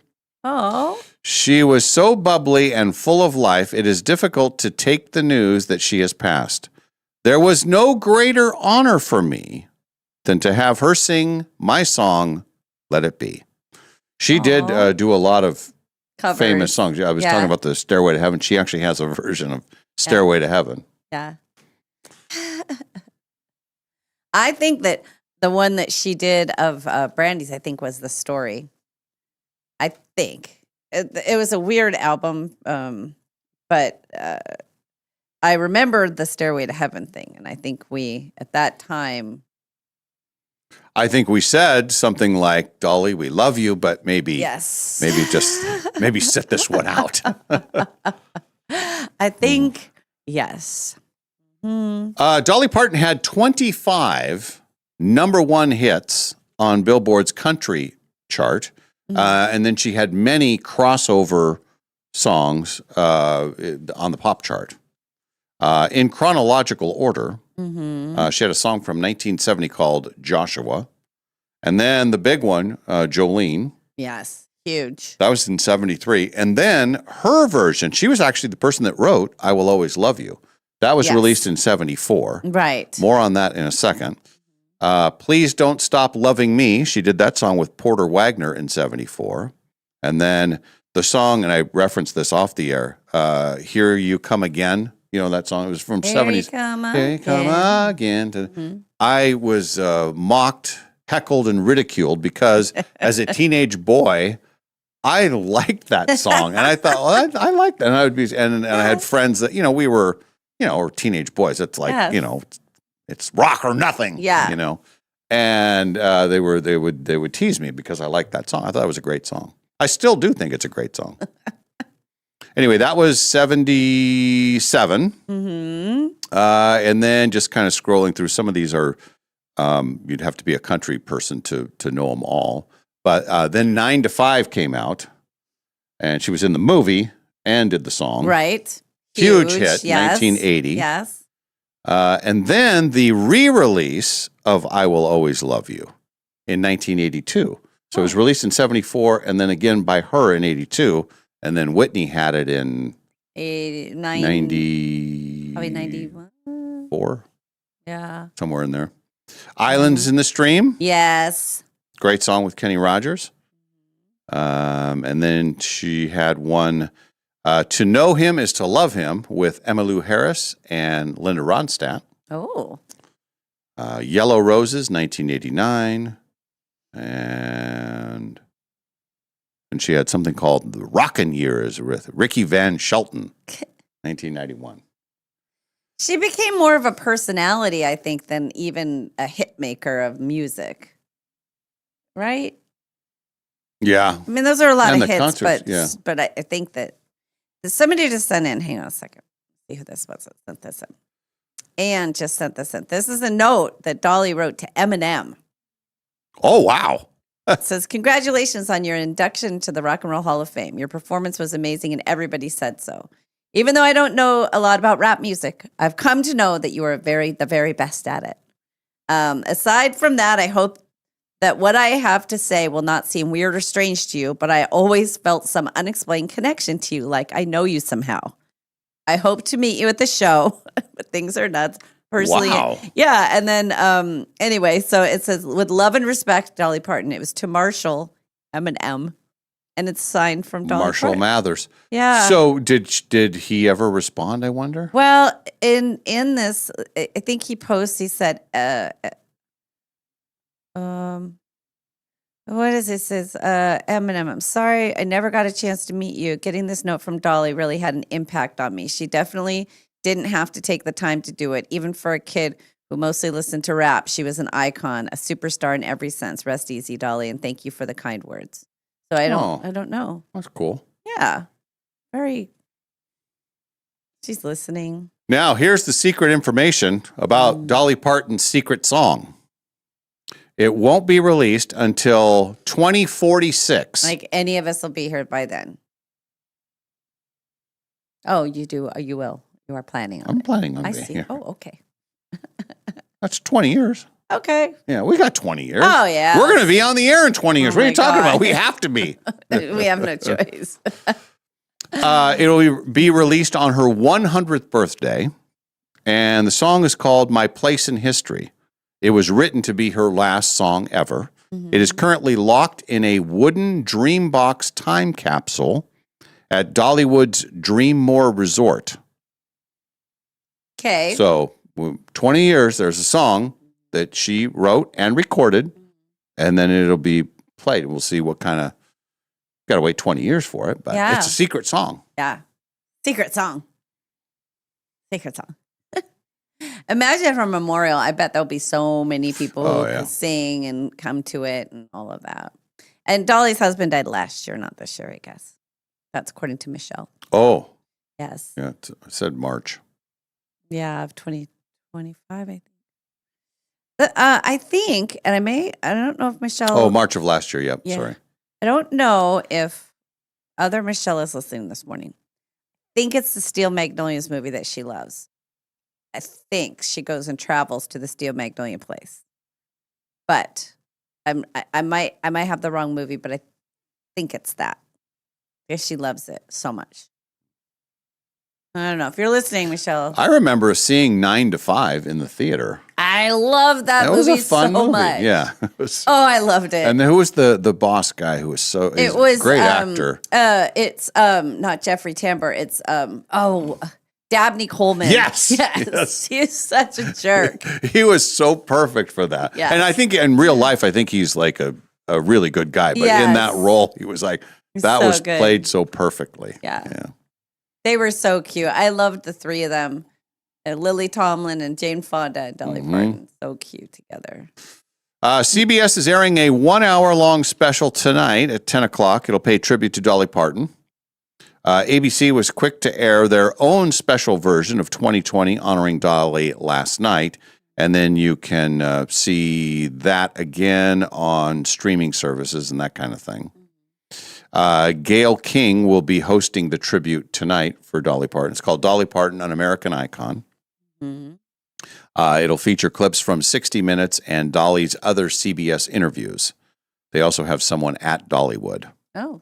Oh. She was so bubbly and full of life, it is difficult to take the news that she has passed. There was no greater honor for me than to have her sing my song, Let It Be. She did do a lot of Covers. famous songs. I was talking about the Stairway to Heaven. She actually has a version of Stairway to Heaven. Yeah. I think that the one that she did of Brandy's, I think, was The Story. I think. It was a weird album, but I remember the Stairway to Heaven thing. And I think we, at that time... I think we said something like, Dolly, we love you, but maybe maybe sit this one out. I think, yes. Dolly Parton had 25 number one hits on Billboard's country chart. And then she had many crossover songs on the pop chart. In chronological order, she had a song from 1970 called Joshua. And then the big one, Jolene. Yes, huge. That was in 73. And then her version, she was actually the person that wrote I Will Always Love You. That was released in 74. Right. More on that in a second. Please Don't Stop Loving Me. She did that song with Porter Wagner in 74. And then the song, and I referenced this off the air, Here You Come Again. You know that song? It was from 70s. Here you come again. I was mocked, heckled, and ridiculed because as a teenage boy, I liked that song. And I thought, well, I like that. And I would be, and I had friends that, we were, or teenage boys. It's like, it's rock or nothing. Yeah. And they would tease me because I liked that song. I thought it was a great song. I still do think it's a great song. Anyway, that was 77. And then just kind of scrolling through, some of these are, you'd have to be a country person to know them all. But then 9 to 5 came out, and she was in the movie and did the song. Right. Huge hit, yes. 1980. Yes. And then the re-release of I Will Always Love You in 1982. So it was released in 74, and then again by her in 82. And then Whitney had it in 90, probably 91. 4. Yeah. Somewhere in there. Islands in the Stream. Yes. Great song with Kenny Rogers. And then she had one, To Know Him is to Love Him, with Emmylou Harris and Linda Ronstadt. Oh. Yellow Roses, 1989. And she had something called The Rockin' Years with Ricky Van Shelton, 1991. She became more of a personality, I think, than even a hit maker of music. Right? Yeah. I mean, those are a lot And of the hits, concerts, but I think that somebody just sent in, hang on a second, see who this was that sent this in. Ann just sent this in. This is a note that Dolly wrote to Eminem. Oh, wow. It says, congratulations on your induction to the Rock and Roll Hall of Fame. Your performance was amazing and everybody said so. Even though I don't know a lot about rap music, I've come to know that you are the very best at it. Aside from that, I hope that what I have to say will not seem weird or strange to you, but I always felt some unexplained connection to you, like I know you somehow. I hope to meet you at the show, but things are nuts. Personally, wow. Yeah. And then, anyway, so it says, with love and respect, Dolly Parton. It was to Marshall, Eminem, and it's signed from Dolly Marshall Parton. Mathers. Yeah. So did he ever respond, I wonder? Well, in this, I think he posts. He said, what is it? Says Eminem. I'm sorry, I never got a chance to meet you. Getting this note from Dolly really had an impact on me. She definitely didn't have to take the time to do it, even for a kid who mostly listened to rap. She was an icon, a superstar in every sense. Rest easy, Dolly, and thank you for the kind words. So I don't know. That's cool. Yeah, very. She's listening. Now, here's the secret information about Dolly Parton's secret song. It won't be released until 2046. Like any of us will be here by then. Oh, you do. You will. You are planning on it. I'm planning on I being see. here. Oh, okay. That's 20 years. Okay. Yeah, we got 20 years. Oh, yeah. We're going to be on the air in 20 years. Oh What are you my talking God. about? We have to be. We have no choice. It'll be released on her 100th birthday, and the song is called My Place in History. It was written to be her last song ever. It is currently locked in a wooden Dreambox time capsule at Dollywood's Dreammore Resort. Okay. So, 20 years, there's a song that she wrote and recorded, and then it'll be played. We'll see what kind of, got to wait 20 years for it, but Yeah. it's a secret song. Yeah. Secret song. Secret song. Imagine for Memorial, I bet there'll be so many people Oh, who yeah. can sing and come to it and all of that. And Dolly's husband died last year, not this year, I guess. That's according to Michelle. Oh, Yes. yeah, it said March. Yeah, of 2025, I think. I think, and I don't know if Michelle. Oh, March of last year. Yep. Yeah. Sorry. I don't know if other Michelle is listening this morning. I think it's the Steel Magnolias movie that she loves. I think she goes and travels to the Steel Magnolia place. But I might have the wrong movie, but I think it's that. Because she loves it so much. I don't know. If you're listening, Michelle. I remember seeing 9 to 5 in the theater. I love that was movie a fun so movie. much. Yeah. It was- Oh, I loved it. and who was the boss guy who was so he's It was a great actor? It's not Jeffrey Tambor. It's Dabney Coleman. Yes. Yes. He's such a jerk. He was so perfect for that. Yes. And I think in real life, I think he's like a really good guy. But in Yes. that role, he was like, He's that so was good. played so perfectly. Yeah. They were so cute. I loved the three of them. Lily Tomlin and Jane Fonda and Dolly Parton. So cute together. CBS is airing a 1 hour long special tonight at 10 o'clock. It'll pay tribute to Dolly Parton. ABC was quick to air their own special version of 2020 honoring Dolly last night. And then you can see that again on streaming services and that kind of thing. Gail King will be hosting the tribute tonight for Dolly Parton. It's called Dolly Parton, An American Icon. It'll feature clips from 60 Minutes and Dolly's other CBS interviews. They also have someone at Dollywood. Oh.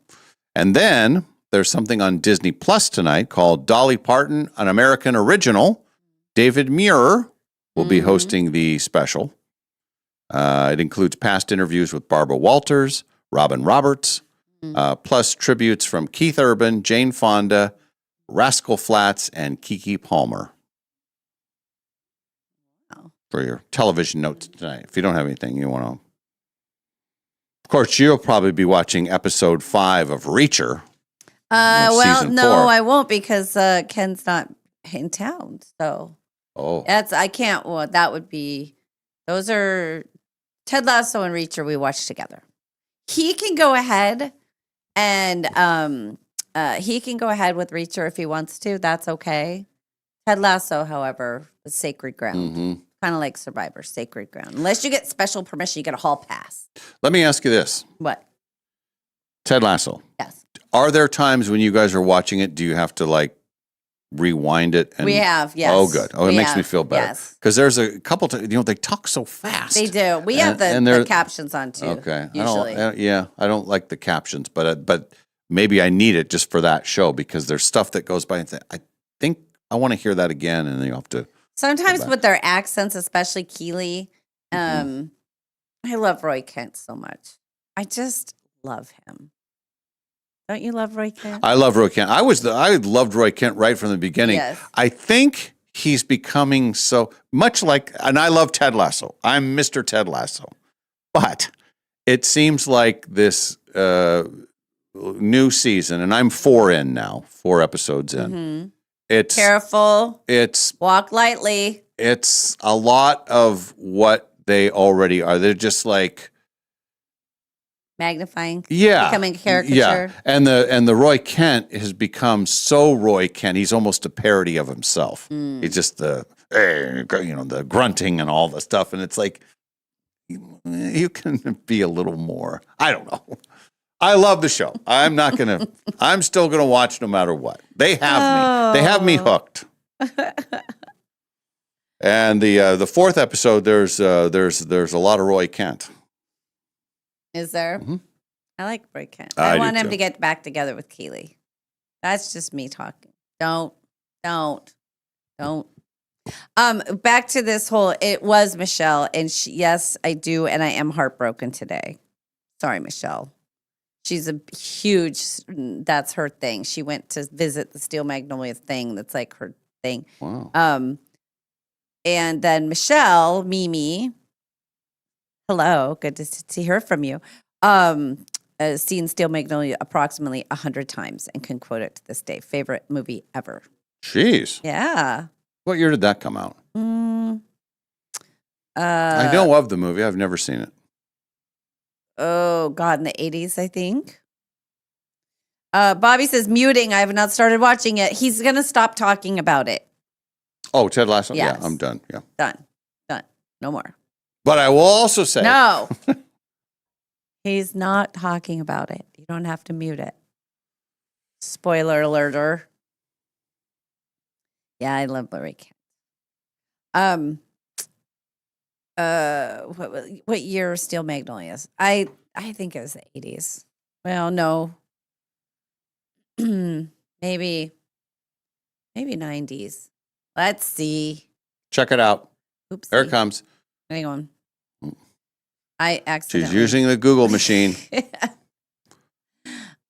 And then there's something on Disney Plus tonight called Dolly Parton, An American Original. David Muir will be hosting the special. It includes past interviews with Barbara Walters, Robin Roberts, plus tributes from Keith Urban, Jane Fonda, Rascal Flatts, and Keke Palmer. For your television notes tonight. If you don't have anything you want to. Of course, you'll probably be watching episode 5 of Reacher. Well, season no, 4. I won't because Ken's not in town. So I can't. Well, that would be. Those are Ted Lasso and Reacher. We watch together. He can go ahead and he can go ahead with Reacher if he wants to. That's okay. Ted Lasso, however, is sacred ground. Kind of like Survivor, sacred ground. Unless you get special permission, you get a hall pass. Let me ask you this. What? Ted Lasso. Yes. Are there times when you guys are watching it, do you have to like rewind it? We have, yes. Oh, good. Oh, it We makes me have, feel better. yes. Because there's a couple times, they talk so fast. They do. We have And the they're- captions on too. Okay. Usually. I don't like the captions, but maybe I need it just for that show because there's stuff that goes by and say, I think I want to hear that again. And then you have to. Sometimes back. with their accents, especially Keeley. I love Roy Kent so much. I just love him. Don't you love Roy Kent? I love Roy Kent. I loved Roy Kent right from the beginning. Yes. I think he's becoming so much like, and I love Ted Lasso. I'm Mr. Ted Lasso. But it seems like this new season, and I'm 4 episodes in. Mm-hmm. It's careful. It's walk lightly. It's a lot of what they already are. They're just like magnifying. Yeah. Becoming a caricature. Yeah. And the Roy Kent has become so Roy Kent. He's almost a parody of himself. He's just the grunting and all the stuff. And it's like, you can be a little more. I don't know. I love the show. I'm still going to watch no matter what. They have me. They have me hooked. And the 4th episode, there's a lot of Roy Kent. Is there? Mm-hmm. I like Roy Kent. I I do want him too. to get back together with Keely. That's just me talking. Don't. Back to this whole, it was Michelle. And yes, I do. And I am heartbroken today. Sorry, Michelle. She's a huge, that's her thing. She went to visit the Steel Magnolia thing. That's like her thing. Wow. And then Michelle, Mimi, hello, good to see her from you. Seen Steel Magnolia approximately 100 times and can quote it to this day. Favorite movie ever. Jeez. Yeah. What year did that come out? I know of the movie. I've never seen it. Oh, God, in the 80s, I think. Bobby says, muting. I have not started watching it. He's going to stop talking about it. Oh, Ted Lasso? Yes. Yeah, I'm done. Yeah. Done. No more. But I will also say. No. He's not talking about it. You don't have to mute it. Spoiler alerter. Yeah, I love Larry Kent. What year is Steel Magnolias? I think it was the 80s. Well, no. maybe 90s. Let's see. Check it out. Oopsie. There it comes. Hang on. I accidentally. She's using the Google machine.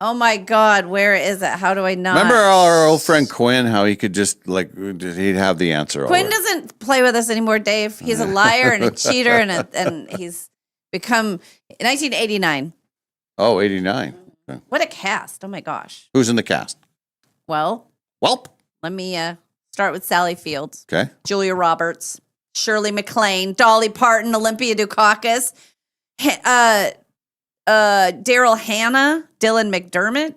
Oh my God, where is it? How do I not? Remember our old friend Quinn, how he could just he'd have the answer. Quinn doesn't play with us anymore, Dave. He's a liar and a cheater, and he's become 1989. Oh, 89. Okay. What a cast! Oh my gosh. Who's in the cast? Well, let me start with Sally Fields, Okay. Julia Roberts, Shirley MacLaine, Dolly Parton, Olympia Dukakis, Daryl Hannah, Dylan McDermott.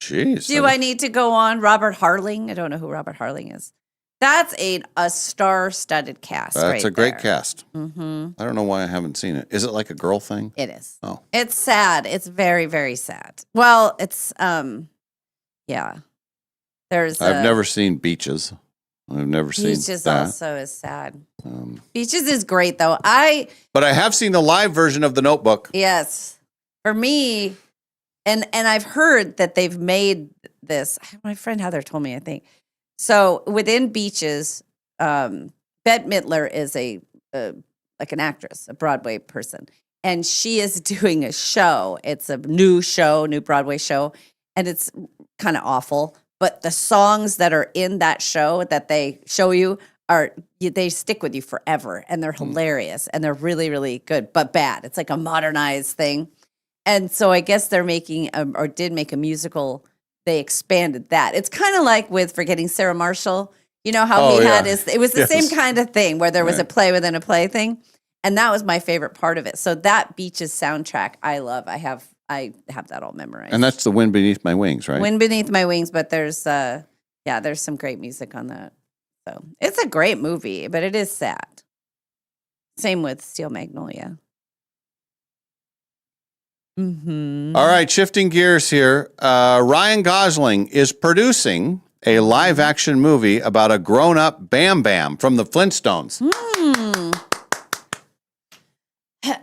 Jeez. Do I need to go on? Robert Harling. I don't know who Robert Harling is. That's a star-studded cast. That's a great there. cast. Mm-hmm. I don't know why I haven't seen it. Is it like a girl thing? It is. Oh. It's sad. It's very, very sad. Well, it's yeah. There's I've never seen Beaches. I've never seen Beaches that. also is sad. Beaches is great though. But I have seen the live version of The Notebook. Yes. For me, and I've heard that they've made this. My friend Heather told me, I think. So within Beaches, Bette Midler is like an actress, a Broadway person, and she is doing a show. It's a new Broadway show, and it's kind of awful. But the songs that are in that show that they show you they stick with you forever, and they're hilarious, and they're really, really good, but bad. It's like a modernized thing. And so I guess they're making, or did make a musical. They expanded that. It's kind of like with Forgetting Sarah Marshall. You know how it was the same kind of thing where there was a play within a play thing. And that was my favorite part of it. So that Beaches soundtrack, I love. I have that all memorized. And that's The Wind Beneath My Wings, right? Wind Beneath My Wings, but there's some great music on that. So it's a great movie, but it is sad. Same with Steel Magnolia. Mm-hmm. All right, shifting gears here. Ryan Gosling is producing a live-action movie about a grown-up Bam Bam from the Flintstones.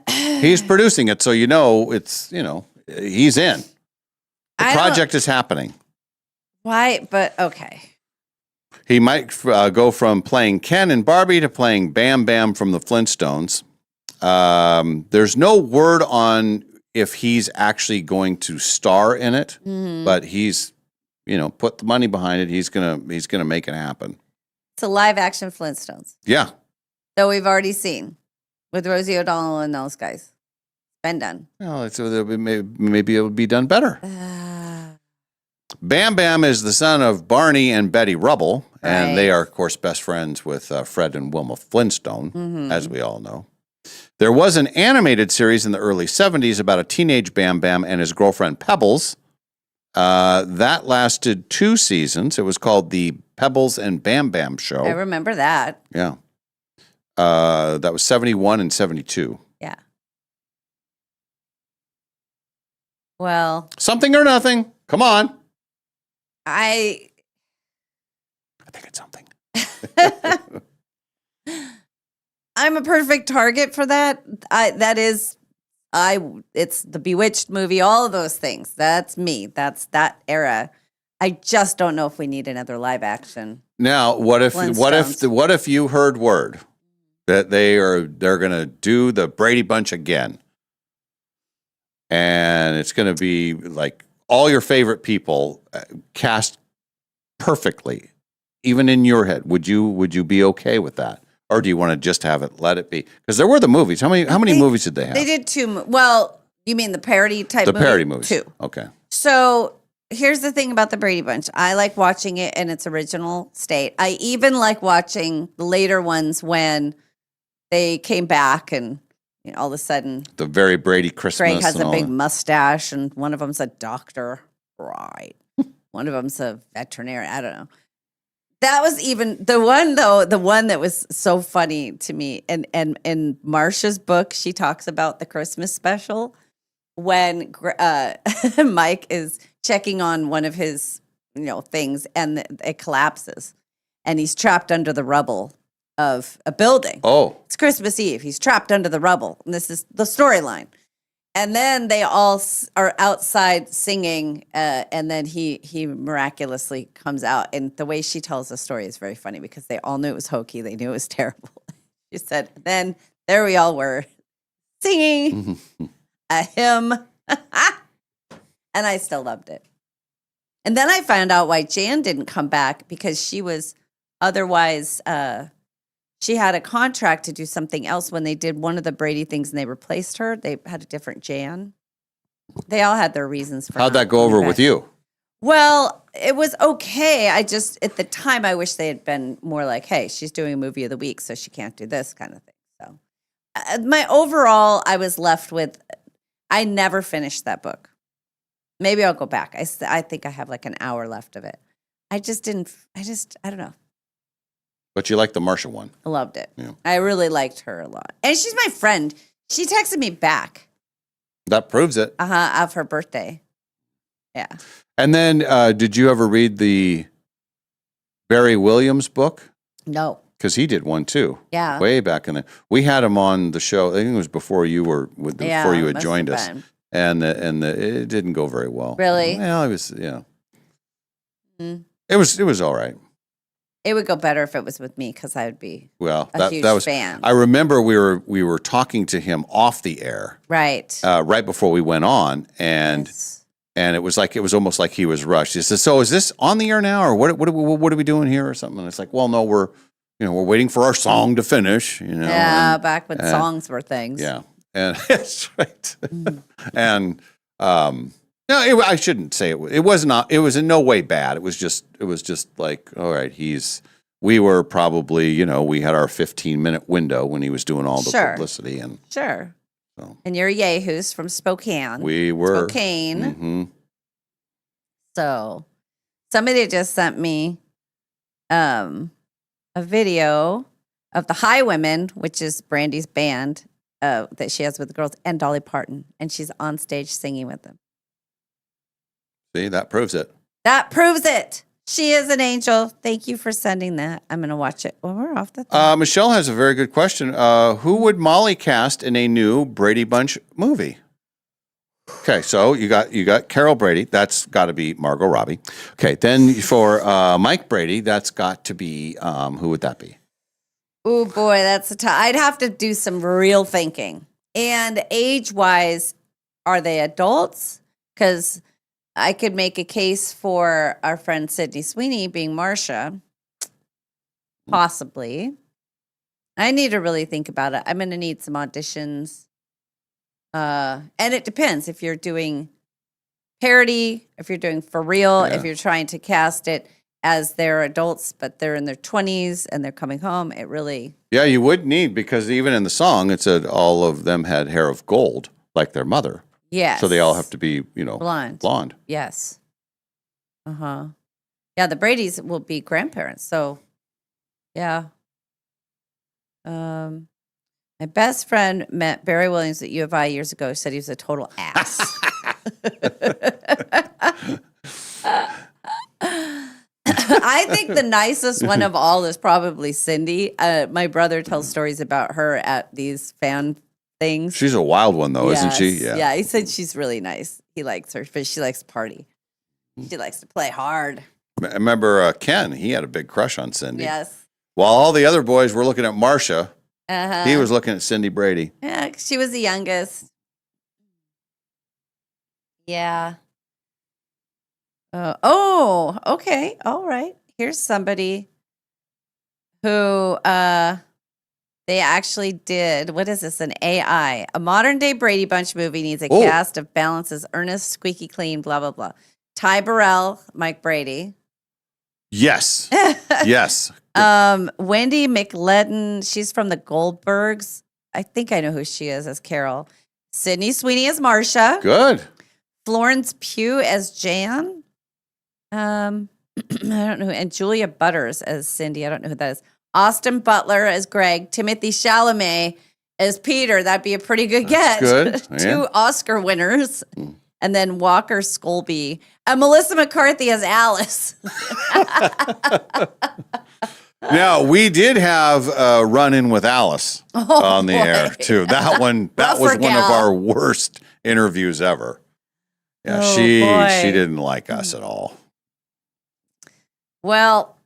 He's producing it, so he's in. The project is happening. Why? But okay. He might go from playing Ken and Barbie to playing Bam Bam from the Flintstones. There's no word on if he's actually going to star in it, but he's, put the money behind it. He's gonna make it happen. It's a live action Flintstones Yeah. that we've already seen with Rosie O'Donnell and those guys. It's been done. Well, maybe it would be done better. Bam Bam is the son of Barney and Betty Rubble, and they are, of course, best friends with Fred and Wilma Flintstone, as we all know. There was an animated series in the early 70s about a teenage Bam Bam and his girlfriend Pebbles. That lasted 2 seasons. It was called the Pebbles and Bam Bam Show. I remember that. Yeah. That was 71 and 72. Yeah. Well, Something or nothing. Come on. I think it's something. I'm a perfect target for that. It's the Bewitched movie, all of those things. That's me. That's that era. I just don't know if we need another live action. Now, what if you heard word that they're going to do the Brady Bunch again, and it's going to be like all your favorite people cast perfectly, even in your head? Would you be okay with that? Or do you want to just let it be? Because there were the movies. How many movies did they have? They did 2. Well, you mean the parody type movie? The parody movies. 2. Okay. So here's the thing about the Brady Bunch. I like watching it in its original state. I even like watching the later ones when they came back and all of a sudden The Very Brady Christmas. Greg has and a all big that. mustache and one of them's a doctor. Right. One of them's a veterinarian. I don't know. That was even the one that was so funny to me. And in Marsha's book, she talks about the Christmas special when Mike is checking on one of his things and it collapses and he's trapped under the rubble of a building. Oh, it's Christmas Eve. He's trapped under the rubble. And this is the storyline. And then they all are outside singing, and then he miraculously comes out. And the way she tells the story is very funny because they all knew it was hokey. They knew it was terrible. She said, then there we all were singing a hymn. And I still loved it. And then I found out why Jan didn't come back because she was otherwise... she had a contract to do something else when they did one of the Brady things and they replaced her. They had a different Jan. They all had their reasons for How'd that go over with you? Well, it was okay. I just, at the time, I wish they had been more like, hey, she's doing a movie of the week, so she can't do this kind of thing. So my overall, I was left with, I never finished that book. Maybe I'll go back. I think I have like an hour left of it. I don't know. But you like the Marsha one. I loved it. Yeah. I really liked her a lot. And she's my friend. She texted me back. That proves it. Of her birthday. Yeah. And then did you ever read the Barry Williams book? No. Because he did one too. Yeah. Way back in the, we had him on the show. I think it was before you had joined us. And it didn't go very well. Really? Well, it was, It was all right. It would go better if it was with me because I would be a huge fan. I remember we were talking to him off the air, right? Right before we went on, and it was almost like he was rushed. He said, "So is this on the air now, or what are we doing here, or something?" And it's like, "Well, no, we're waiting for our song to finish." Yeah, back when songs were things. Yeah, and that's right. And no, I shouldn't say it. It was not. It was in no way bad. It was just like, all right, we were probably, we had our 15-minute window when he was doing all the publicity. And sure. So. And you're Yahoos from Spokane. We were. Spokane. Mm-hmm. So somebody just sent me a video of the Highwomen, which is Brandy's band that she has with the girls, and Dolly Parton. And she's on stage singing with them. See, that proves it. That proves it. She is an angel. Thank you for sending that. I'm going to watch it. Well, we're off the thing. Michelle has a very good question. Who would Molly cast in a new Brady Bunch movie? Okay, so you got Carol Brady. That's got to be Margot Robbie. Okay, then for Mike Brady, that's got to be, who would that be? Oh, boy, that's a tough. I'd have to do some real thinking. And age-wise, are they adults? Because I could make a case for our friend Sydney Sweeney being Marcia. Possibly. I need to really think about it. I'm going to need some auditions. And it depends if you're doing parody, if you're doing for real, if you're trying to cast it as they're adults, but they're in their 20s and they're coming home. It really. Yeah, you would need, because even in the song, it said all of them had hair of gold, like their mother. Yes. So they all have to be, blonde. Yes. Uh-huh. Yeah, the Bradys will be grandparents. So, yeah. My best friend met Barry Williams at U of I years ago. Said he was a total ass. I think the nicest one of all is probably Cindy. My brother tells stories about her at these fan things. She's a wild one, though, isn't she? Yeah, he said she's really nice. He likes her, but she likes to party. She likes to play hard. I remember Ken, he had a big crush on Cindy. Yes. While all the other boys were looking at Marcia, Uh-huh. he was looking at Cindy Brady. Yeah, she was the youngest. Yeah. Okay. All right. Here's somebody who they actually did. What is this? An AI. A modern day Brady Bunch movie needs a cast of balances earnest, squeaky clean, blah, blah, blah. Ty Burrell, Mike Brady. Yes. Yes. Wendy McLedden, she's from the Goldbergs. I think I know who she is as Carol. Sydney Sweeney as Marcia. Good. Florence Pugh as Jan. I don't know. And Julia Butters as Cindy. I don't know who that is. Austin Butler as Greg. Timothy Chalamet as Peter. That'd be a pretty good get. Good. Two Oscar winners. And then Walker Scobie. And Melissa McCarthy as Alice. Now, we did have a run-in with Alice on the air, too. That was one of our worst interviews ever. Yeah, she didn't like us at all. Well,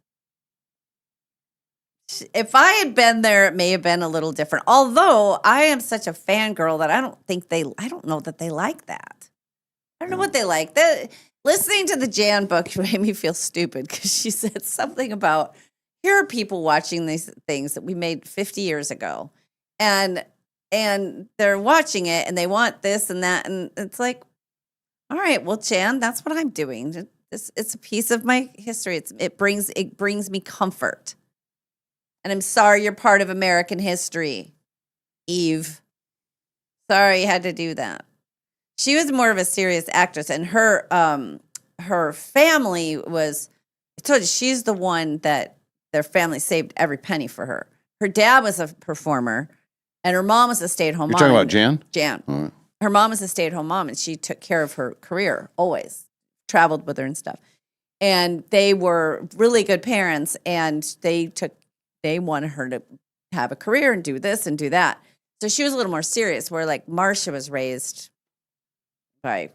if I had been there, it may have been a little different. Although I am such a fangirl that I don't know that they like that. I don't know what they like. Listening to the Jan book made me feel stupid because she said something about, here are people watching these things that we made 50 years ago, and they're watching it and they want this and that, and it's like, all right, well, Jan, that's what I'm doing. It's a piece of my history. It brings me comfort, and I'm sorry you're part of American history, Eve. Sorry you had to do that. She was more of a serious actress, and her family was. I told you, she's the one that their family saved every penny for her. Her dad was a performer, and her mom was a stay-at-home mom. You're talking about Jan? Jan. All right. Her mom was a stay-at-home mom, and she took care of her career, always. Traveled with her and stuff. And they were really good parents, and they wanted her to have a career and do this and do that. So she was a little more serious, where like Marcia was raised by,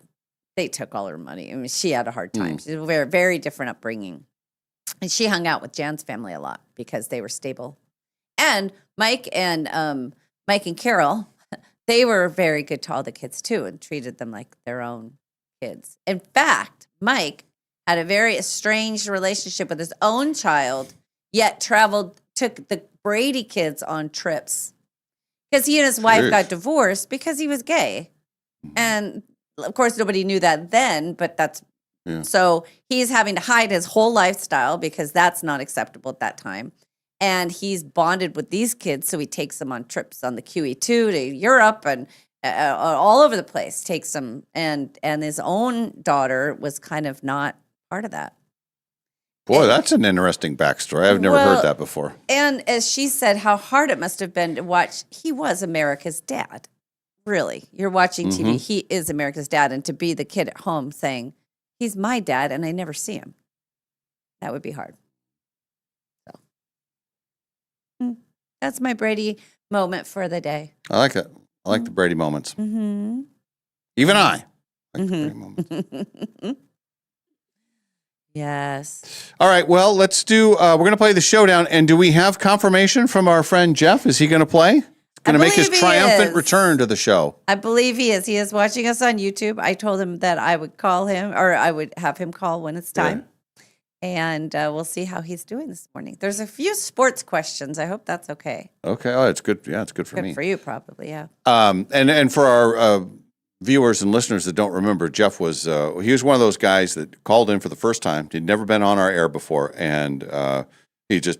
they took all her money. I mean, she had a hard time. She had a very, very different upbringing. And she hung out with Jan's family a lot because they were stable. And Mike and Carol, they were very good to all the kids too, and treated them like their own kids. In fact, Mike had a very estranged relationship with his own child, yet took the Brady kids on trips because he and his wife got divorced because he was gay. And of course, nobody knew that then, but that's so he's having to hide his whole lifestyle because that's not acceptable at that time. And he's bonded with these kids, so he takes them on trips on the QE2 to Europe and all over the place. Takes them, and his own daughter was kind of not part of that. Boy, that's an interesting backstory. I've never heard that before. And as she said, how hard it must have been to watch. He was America's dad. Really, you're watching TV. He is America's dad, and to be the kid at home saying, he's my dad, and I never see him. That would be hard. So that's my Brady moment for the day. I like it. I like the Brady moments. Mm-hmm. Even I like the Brady moments. Yes. All right. Well, let's do. We're going to play the showdown. And do we have confirmation from our friend Jeff? Is he going to play? going to make his believe he triumphant is. return to the show. I believe he is. He is watching us on YouTube. I told him that I would call him, or I would have him call when it's time. And we'll see how he's doing this morning. There's a few sports questions. I hope that's okay. Okay. Oh, it's good. Yeah, it's good for me. Good for you, probably. Yeah. And for our viewers and listeners that don't remember, Jeff was he was one of those guys that called in for the first time. He'd never been on our air before, and he just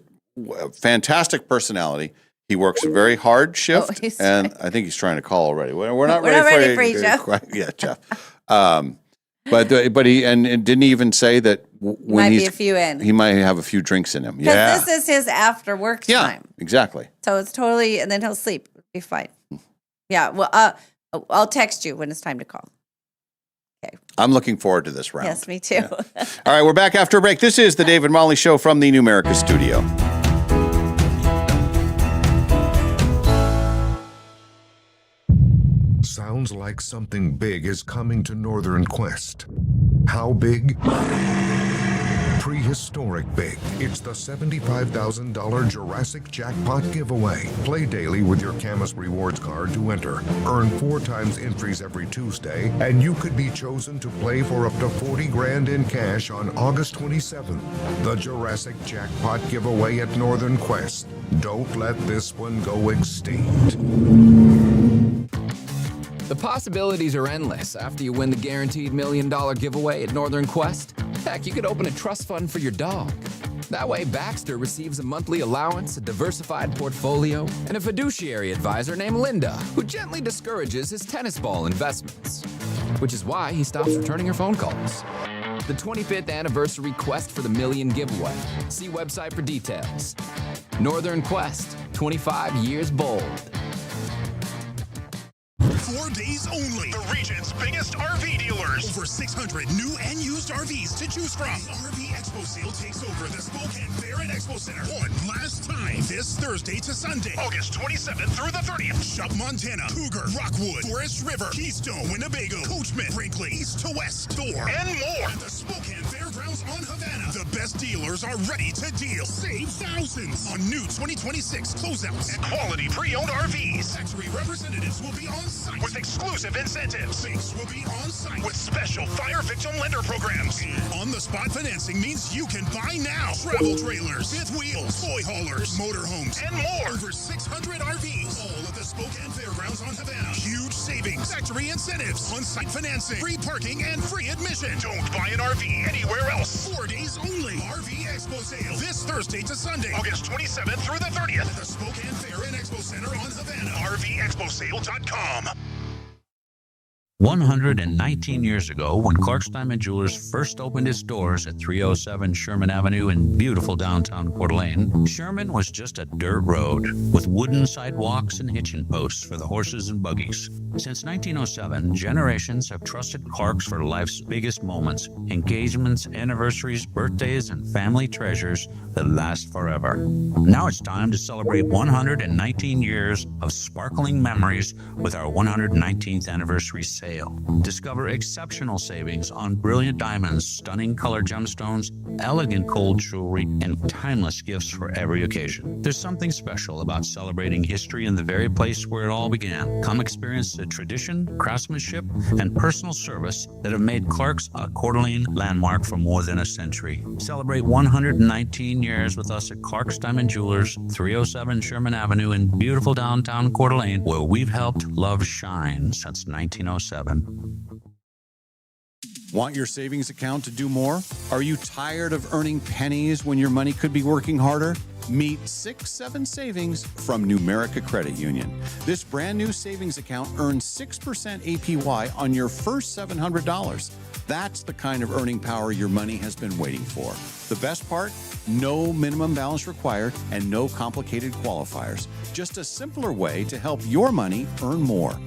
fantastic personality. He works a very hard shift, and I think he's trying to call already. We're not ready for you, Jeff. Yeah, Jeff. But he didn't even say that when Might be he's a few in. he might have a few drinks in him. Because Yeah, this is his after work time. exactly. So it's totally, and then he'll sleep. It'll be fine. Yeah. Well, I'll text you when it's time to call. I'm looking forward to this round. Yes, me too. All right, we're back after a break. This is the Dave and Molly Show from the Numerica studio. Sounds like something big is coming to Northern Quest. How big? Prehistoric big. It's the $75,000 Jurassic Jackpot giveaway. Play daily with your Camus Rewards card to enter. Earn 4 times entries every Tuesday, and you could be chosen to play for up to $40,000 in cash on August 27th. The Jurassic Jackpot giveaway at Northern Quest. Don't let this one go extinct. The possibilities are endless after you win the guaranteed $1 million giveaway at Northern Quest. Heck, you could open a trust fund for your dog. That way, Baxter receives a monthly allowance, a diversified portfolio, and a fiduciary advisor named Linda, who gently discourages his tennis ball investments. Which is why he stops returning her phone calls. The 25th anniversary Quest for the Million giveaway. See website for details. Northern Quest, 25 years bold. 4 days only. The region's biggest RV dealers. Over 600 new and used RVs to choose from. The RV Expo sale takes over the Spokane Fair and Expo Center one last time this Thursday to Sunday, August 27th through the 30th. Shop Montana, Cougar, Rockwood, Forest River, Keystone, Winnebago, Coachman, Brinkley, East to West, Door, and more. At the Spokane Fairgrounds on Havana. The best dealers are ready to deal. Save thousands on new 2026 closeouts and quality pre-owned RVs. Factory representatives will be on site with exclusive incentives. Banks will be on site with special fire victim lender programs. And on-the-spot financing means you can buy now. Travel trailers, fifth wheels, toy haulers, motorhomes, and more. Over 600 RVs, all at the Spokane Fairgrounds on Havana. Huge savings, factory incentives, on-site financing, free parking, and free admission. Don't buy an RV anywhere else. 4 days only. RV Expo sale this Thursday to Sunday, August 27th through the 30th at the Spokane Fair and Expo Center on Havana. RVExpoSale.com. 119 years ago, when Clark's Diamond Jewelers first opened its doors at 307 Sherman Avenue in beautiful downtown Coeur d'Alene, Sherman was just a dirt road with wooden sidewalks and hitching posts for the horses and buggies. Since 1907, generations have trusted Clark's for life's biggest moments, engagements, anniversaries, birthdays, and family treasures that last forever. Now it's time to celebrate 119 years of sparkling memories with our 119th anniversary sale. Discover exceptional savings on brilliant diamonds, stunning color gemstones, elegant gold jewelry, and timeless gifts for every occasion. There's something special about celebrating history in the very place where it all began. Come experience the tradition, craftsmanship, and personal service that have made Clark's a Coeur d'Alene landmark for more than a century. Celebrate 119 years with us at Clark's Diamond Jewelers, 307 Sherman Avenue in beautiful downtown Coeur d'Alene, where we've helped love shine since 1907. Want your savings account to do more? Are you tired of earning pennies when your money could be working harder? Meet 6-7 Savings from Numerica Credit Union. This brand new savings account earns 6% APY on your first $700. That's the kind of earning power your money has been waiting for. The best part? No minimum balance required and no complicated qualifiers. Just a simpler way to help your money earn more.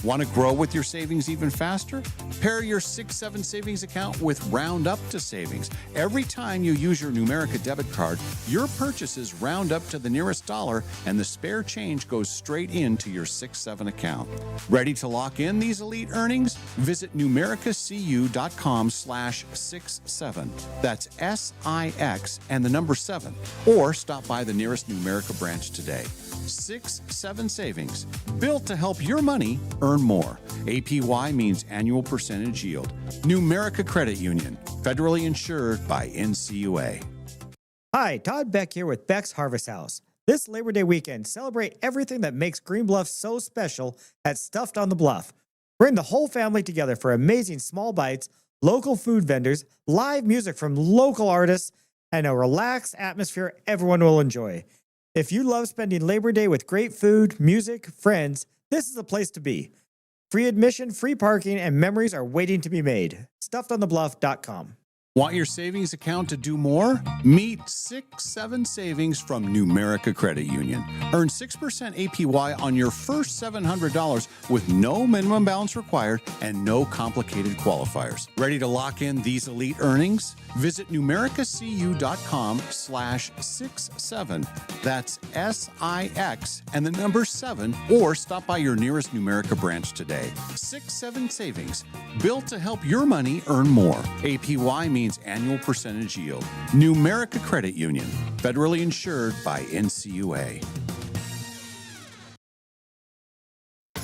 Want to grow with your savings even faster? Pair your 6-7 savings account with Round Up to Savings. Every time you use your Numerica debit card, your purchases round up to the nearest dollar and the spare change goes straight into your 6-7 account. Ready to lock in these elite earnings? Visit numericacu.com/67. That's SI SIX and the number 7, or stop by the nearest Numerica branch today. 6-7 Savings, built to help your money earn more. APY means annual percentage yield. Numerica Credit Union, federally insured by NCUA. Hi, Todd Beck here with Beck's Harvest House. This Labor Day weekend, celebrate everything that makes Green Bluff so special at Stuffed on the Bluff. Bring the whole family together for amazing small bites, local food vendors, live music from local artists, and a relaxed atmosphere everyone will enjoy. If you love spending Labor Day with great food, music, friends, this is the place to be. Free admission, free parking, and memories are waiting to be made. StuffedOnTheBluff.com. Want your savings account to do more? Meet 6-7 Savings from Numerica Credit Union. Earn 6% APY on your first $700 with no minimum balance required and no complicated qualifiers. Ready to lock in these elite earnings? Visit numericacu.com/67. That's SIX and the number 7, or stop by your nearest Numerica branch today. 6-7 Savings, built to help your money earn more. APY means annual percentage yield. Numerica Credit Union, federally insured by NCUA.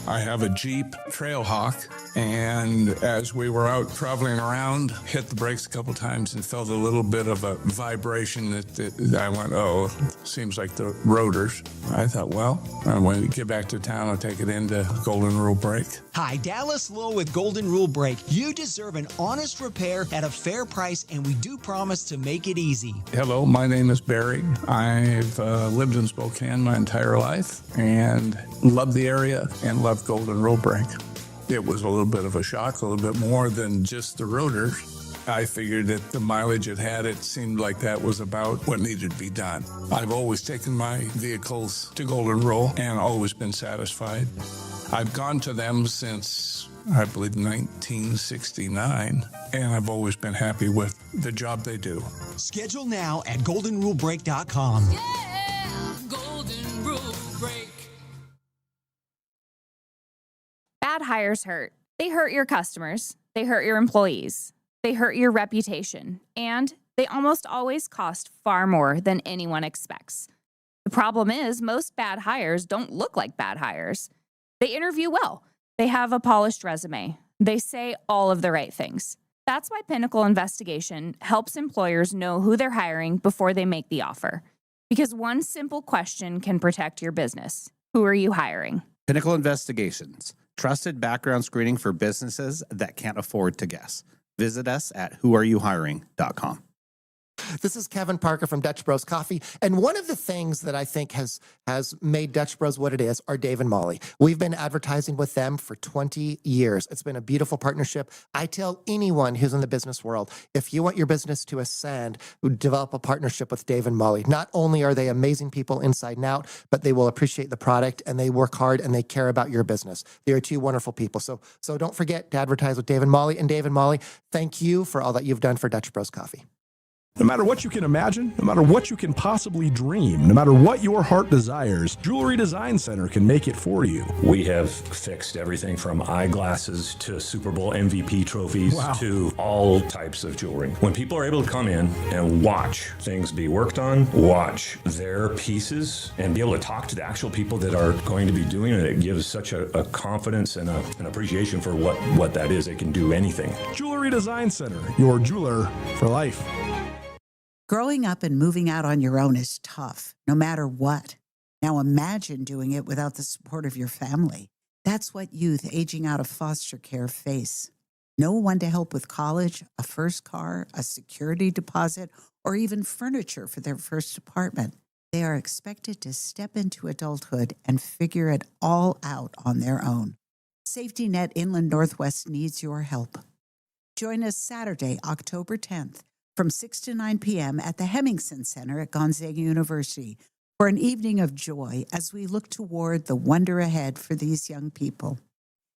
I have a Jeep Trailhawk, and as we were out traveling around, hit the brakes a couple times and felt a little bit of a vibration that I went, oh, seems like the rotors. I thought, well, when we get back to town, I'll take it into Golden Rule Brake. Hi, Dallas Lowe with Golden Rule Brake. You deserve an honest repair at a fair price, and we do promise to make it easy. Hello, my name is Barry. I've lived in Spokane my entire life and love the area and love Golden Rule Brake. It was a little bit of a shock, a little bit more than just the rotors. I figured that the mileage it had, it seemed like that was about what needed to be done. I've always taken my vehicles to Golden Rule and always been satisfied. I've gone to them since, I believe, 1969, and I've always been happy with the job they do. Schedule now at goldenrulebrake.com. Golden Rule Brake. Bad hires hurt. They hurt your customers. They hurt your employees. They hurt your reputation. And they almost always cost far more than anyone expects. The problem is most bad hires don't look like bad hires. They interview well. They have a polished resume. They say all of the right things. That's why Pinnacle Investigation helps employers know who they're hiring before they make the offer. Because one simple question can protect your business. Who are you hiring? Pinnacle Investigations, trusted background screening for businesses that can't afford to guess. Visit us at whoareyouhiring.com. This is Kevin Parker from Dutch Bros Coffee. And one of the things that I think has made Dutch Bros what it is are Dave and Molly. We've been advertising with them for 20 years. It's been a beautiful partnership. I tell anyone who's in the business world, if you want your business to ascend, develop a partnership with Dave and Molly. Not only are they amazing people inside and out, but they will appreciate the product and they work hard and they care about your business. They are two wonderful people. So don't forget to advertise with Dave and Molly. And Dave and Molly, thank you for all that you've done for Dutch Bros Coffee. No matter what you can imagine, no matter what you can possibly dream, no matter what your heart desires, Jewelry Design Center can make it for you. We have fixed everything from eyeglasses to Super Bowl MVP trophies to all types of jewelry. When people are able to come in and watch things be worked on, watch their pieces, and be able to talk to the actual people that are going to be doing it, it gives such a confidence and an appreciation for what that is. They can do anything. Jewelry Design Center, your jeweler for life. Growing up and moving out on your own is tough, no matter what. Now imagine doing it without the support of your family. That's what youth aging out of foster care face. No one to help with college, a first car, a security deposit, or even furniture for their first apartment. They are expected to step into adulthood and figure it all out on their own. Safety Net Inland Northwest needs your help. Join us Saturday, October 10th, from 6 to 9 p.m. at the Hemmingson Center at Gonzaga University for an evening of joy as we look toward the wonder ahead for these young people.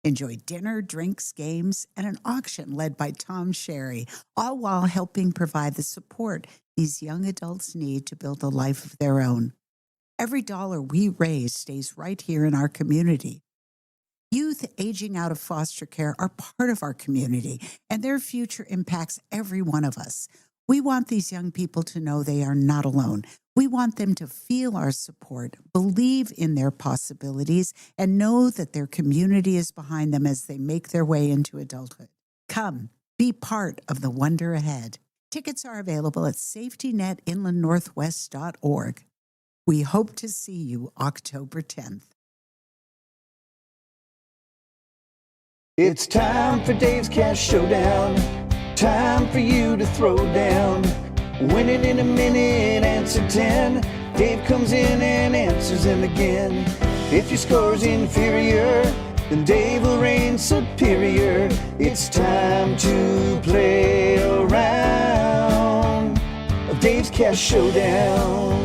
Enjoy dinner, drinks, games, and an auction led by Tom Sherry, all while helping provide the support these young adults need to build a life of their own. Every dollar we raise stays right here in our community. Youth aging out of foster care are part of our community, and their future impacts every one of us. We want these young people to know they are not alone. We want them to feel our support, believe in their possibilities, and know that their community is behind them as they make their way into adulthood. Come, be part of the wonder ahead. Tickets are available at safetynetinlandnorthwest.org. We hope to see you October 10th. It's time for Dave's Cash Showdown. Time for you to throw down. Win it in a minute, answer 10. Dave comes in and answers them again. If your score's inferior, then Dave will reign superior. It's time to play a round of Dave's Cash Showdown.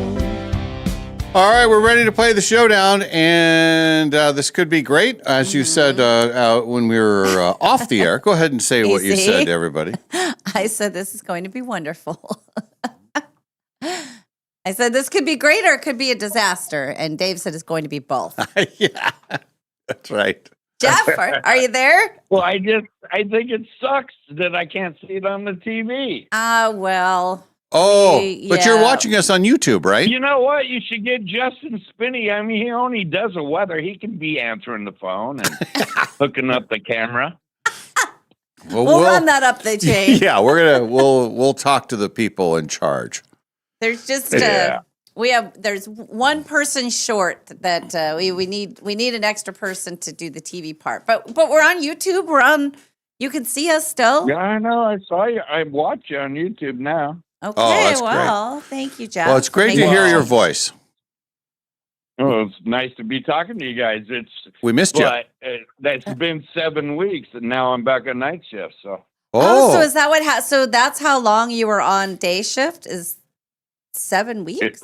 All right, we're ready to play the showdown, and this could be great. As you said when we were off the air, go ahead and say what you said to everybody. I said this is going to be wonderful. I said this could be great or it could be a disaster, and Dave said it's going to be both. Yeah, that's right. Jeff, are you there? Well, I think it sucks that I can't see it on the TV. Well. Oh, but you're yeah. watching us on YouTube, right? You know what? You should get Justin Spinney. I mean, he only does the weather. He can be answering the phone and hooking up the camera. We'll run that up the chain. Yeah, we'll talk to the people in charge. There's just Yeah. there's one person short that we need an extra person to do the TV part. But we're on YouTube. You can see us still. Yeah, I know. I saw you. I watch you on YouTube now. Okay, that's well, thank you, Jeff. Well, it's great to hear your voice. Oh, it's nice to be talking to you guys. We missed you. But that's been 7 weeks, and now I'm back on night shift. So. So is that what? So that's how long you were on day shift? Is 7 weeks? It's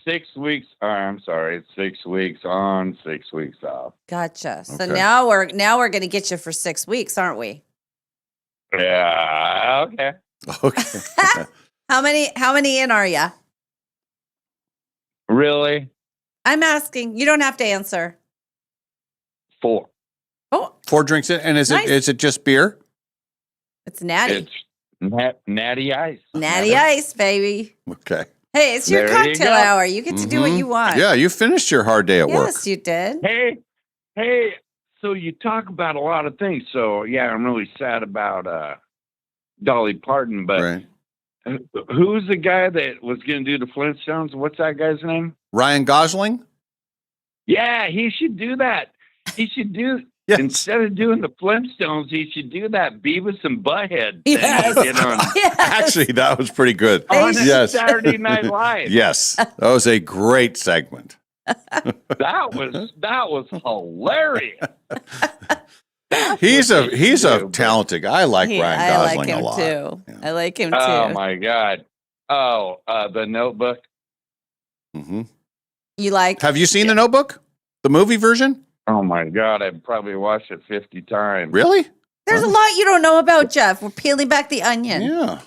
6 weeks. I'm sorry, it's 6 weeks on, 6 weeks off. Gotcha. So Okay. now we're going to get you for 6 weeks, aren't we? Yeah. Okay. Okay. How many in are you? Really? I'm asking. You don't have to answer. 4. Oh, 4 drinks in, and is it just beer? it's natty. It's Natty Ice. Natty Ice, baby. Okay. Hey, it's your There you cocktail go. hour. You get to do what you want. Yeah, you finished your hard day at work. Yes, you did. Hey. So you talk about a lot of things. So yeah, I'm really sad about Dolly Parton, but who's the guy that was going to do the Flintstones? What's that guy's name? Ryan Gosling? Yeah, he should do that. He should do instead of doing the Flintstones, he should do that Beavis and Butthead thing he did on Actually, that was pretty good. on Yes. Saturday Night Live. Yes. That was a great segment. That was hilarious. He's a talented guy. I like Ryan I Gosling like him a lot. too. I like him too. Oh my God. Oh, The Notebook. Mm-hmm. You like? Have you seen The Notebook? The movie version? Oh my God, I've probably watched it 50 times. Really? There's a lot you don't know about Jeff. We're peeling back the onion. Yeah.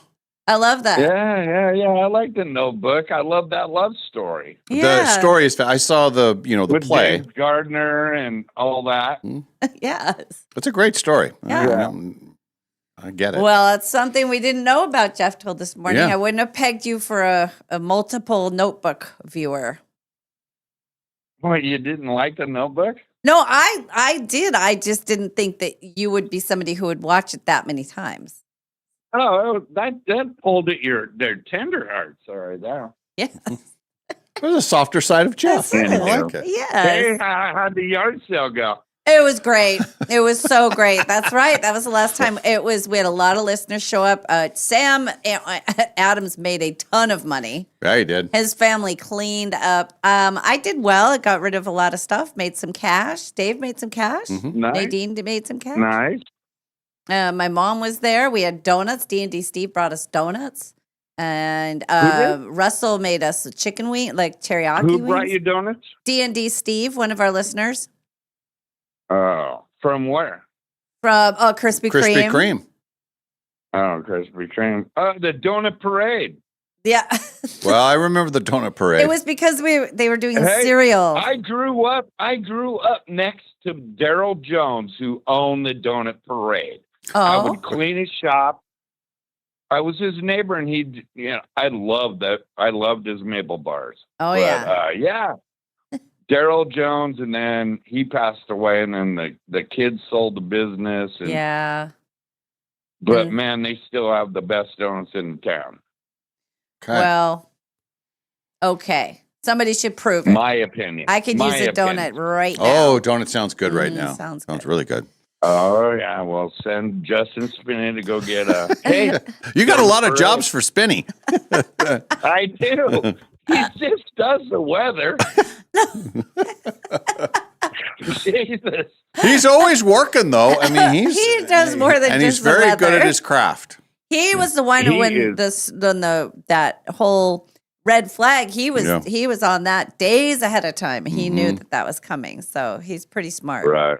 I love that. Yeah. I like The Notebook. I love that love story. The story is. I saw the With play. James Gardner and all that. Yes. It's a great story. Yeah. I get it. Well, it's something we didn't know about Jeff till this morning. Yeah. I wouldn't have pegged you for a multiple Notebook viewer. What, you didn't like The Notebook? No, I did. I just didn't think that you would be somebody who would watch it that many times. Oh, that pulled at their tender hearts. Sorry, there. Yeah. There's a softer side of Jeff. I like it. Yes. Hey, how'd the yard sale go? It was great. It was so great. That's right. That was the last time. We had a lot of listeners show up. Sam Adams made a ton of money. Yeah, he did. His family cleaned up. I did well. I got rid of a lot of stuff, made some cash. Dave made some cash. Mm-hmm. Nice. Nadine made some cash. Nice. My mom was there. We had donuts. D&D Steve brought us donuts. And Russell made us a chicken wing, like teriyaki Who wings. brought you donuts? D&D Steve, one of our listeners. Oh, from where? From Krispy Kreme. Krispy Kreme. Oh, Krispy Kreme. Oh, the donut parade. Yeah. Well, I remember the donut parade. It was because they were doing Hey, cereal. I grew up next to Daryl Jones, who owned the donut parade. I Oh. would clean his shop. I was his neighbor, and I loved that. I loved his maple bars. Oh, But, yeah. Daryl Jones, and then he passed away, and then the kids sold the business. And, Yeah. But man, they still have the best donuts in town. Well, okay. Somebody should prove it. My opinion. I could use a donut right now. Oh, donut sounds good right now. Sounds really good. Oh yeah, well, send Justin Spinney to go get a. Hey, You got a lot of jobs for Spinny. I do. He just does the weather. Jesus. He's always working, though. I mean, he does more than and just he's very the good weather. at his craft. He was the one He when is. that whole red flag. He was Yeah. he was on that days ahead of time. He knew Mhm. that was coming, so he's pretty smart. Right.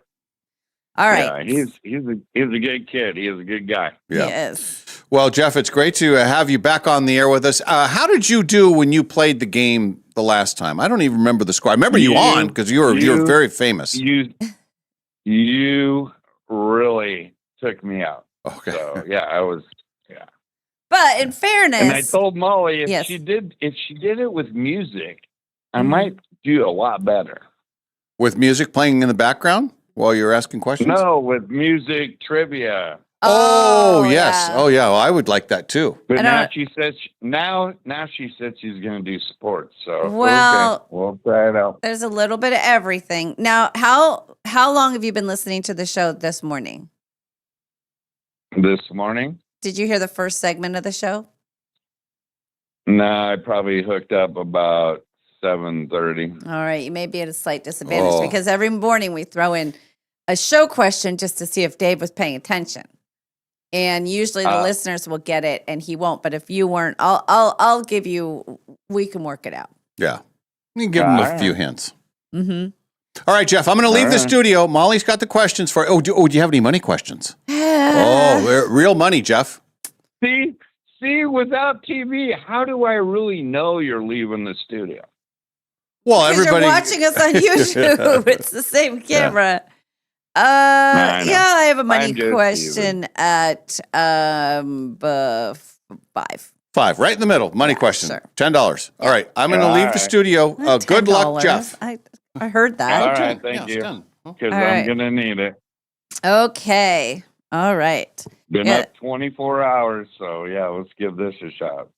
All right. Yeah, he's a good kid. He is a good guy. Yeah. He is. Well, Jeff, it's great to have you back on the air with us. How did you do when you played the game the last time? I don't even remember the score. I remember you on because you were very famous. You really took me out. Okay. So yeah, I was. Yeah. But in fairness, And I told Molly if Yes. she did it with music, I might do a lot better. With music playing in the background while you're asking questions? No, with music trivia. Oh, yes. Oh, yeah. Well, I would like that too. But now she says now she said she's going to do sports. So Well- okay, we'll try it out. there's a little bit of everything. Now, how long have you been listening to the show this morning? This morning? Did you hear the first segment of the show? No, I probably hooked up about 7:30. All right, you may be at a slight disadvantage Oh. because every morning we throw in a show question just to see if Dave was paying attention. And usually the listeners will get it and he won't. But if you weren't, I'll give you, we can work it out. Yeah. You can give him a All few right. hints. Mm-hmm. All right, Jeff, I'm going to leave All the right. studio. Molly's got the questions for you. Do you have any money questions? Oh, real money, Jeff. See, without TV, how do I really know you're leaving the studio? Well, Because everybody. you're watching us on YouTube. It's the same camera. I know. Yeah, I have a money I'm just question at 5. 5, right in the middle. Money question. sure. $10. All right. I'm going to All leave the right. studio. Good luck, $10. Jeff. I heard that. All right, thank you. Because All right. I'm going to need it. Okay. All right. Been Yeah. up 24 hours, so yeah, let's give this a shot.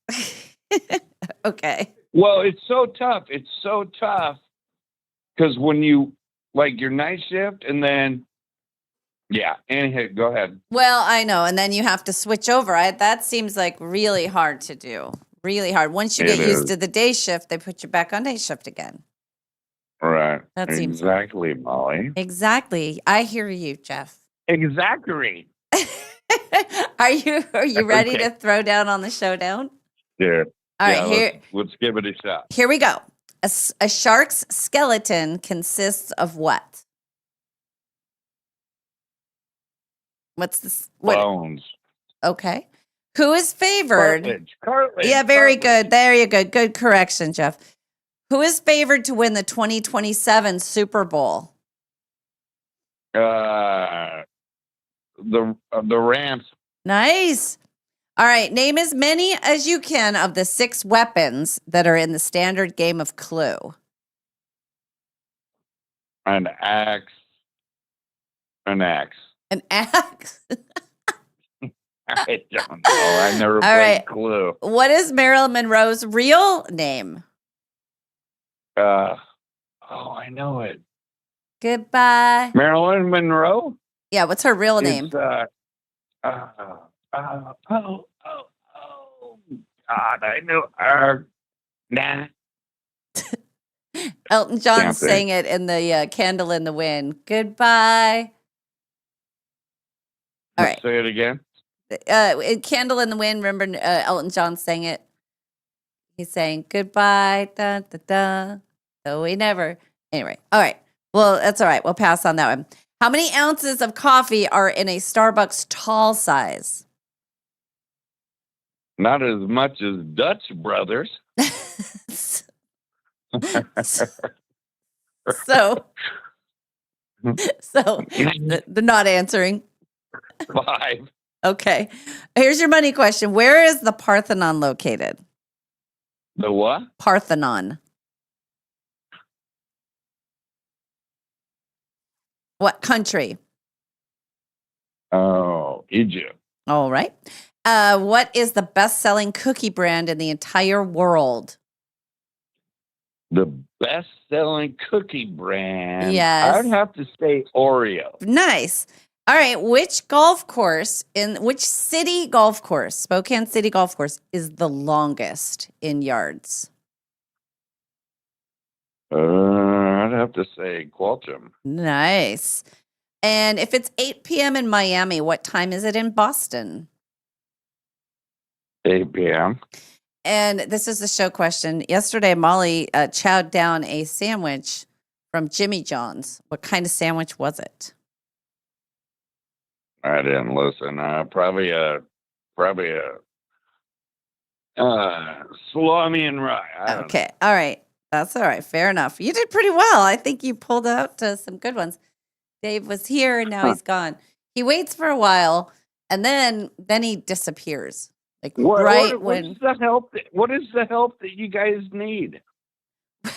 Okay. Well, it's so tough. It's so tough because when you like your night shift and then, yeah. Anyhow, go ahead. Well, I know. And then you have to switch over. That seems like really hard to do. Really hard. Once you It get used is. to the day shift, they put you back on day shift again. Right. That seems- exactly, Molly. Exactly. I hear you, Jeff. Exactly. Are you ready Okay. to throw down on the showdown? Yeah. All right, Yeah, here- let's give it a shot. Here we go. A shark's skeleton consists of what? What's this? What? Bones. Okay. Who is favored? Cartilage. Yeah, very good. There you go. Good correction, Jeff. Who is favored to win the 2027 Super Bowl? The Rams. Nice. All right. Name as many as you can of the 6 weapons that are in the standard game of Clue. An axe. An axe. An axe. I don't know. I never All played right. Clue. What is Marilyn Monroe's real name? I know it. Goodbye. Marilyn Monroe. Yeah, what's her real name? It's, God, I know. Nah. Elton John Can't sang it in the Candle in the Wind. Goodbye. All right. Say it again. In Candle in the Wind, remember Elton John sang it? He's saying goodbye, da da da. So we never. Anyway, all right. Well, that's all right. We'll pass on that one. How many ounces of coffee are in a Starbucks tall size? Not as much as Dutch Brothers. So they're not answering. 5. Okay. Here's your money question. Where is the Parthenon located? The what? Parthenon. What country? Oh, Egypt. All right. What is the best-selling cookie brand in the entire world? The best-selling cookie brand. Yes. I'd have to say Oreo. Nice. All right. Which city golf course, Spokane City Golf Course, is the longest in yards? I'd have to say Qualcomm. Nice. And if it's 8 p.m. in Miami, what time is it in Boston? 8 p.m. And this is the show question. Yesterday, Molly chowed down a sandwich from Jimmy John's. What kind of sandwich was it? I didn't listen. Probably a salami and rye. I don't Okay. All right. That's all right. Fair enough. You did pretty well. I think you pulled out some good ones. Dave was here and now he's gone. He waits for a while and then he disappears. Like What when is the help? What is the help that you guys need?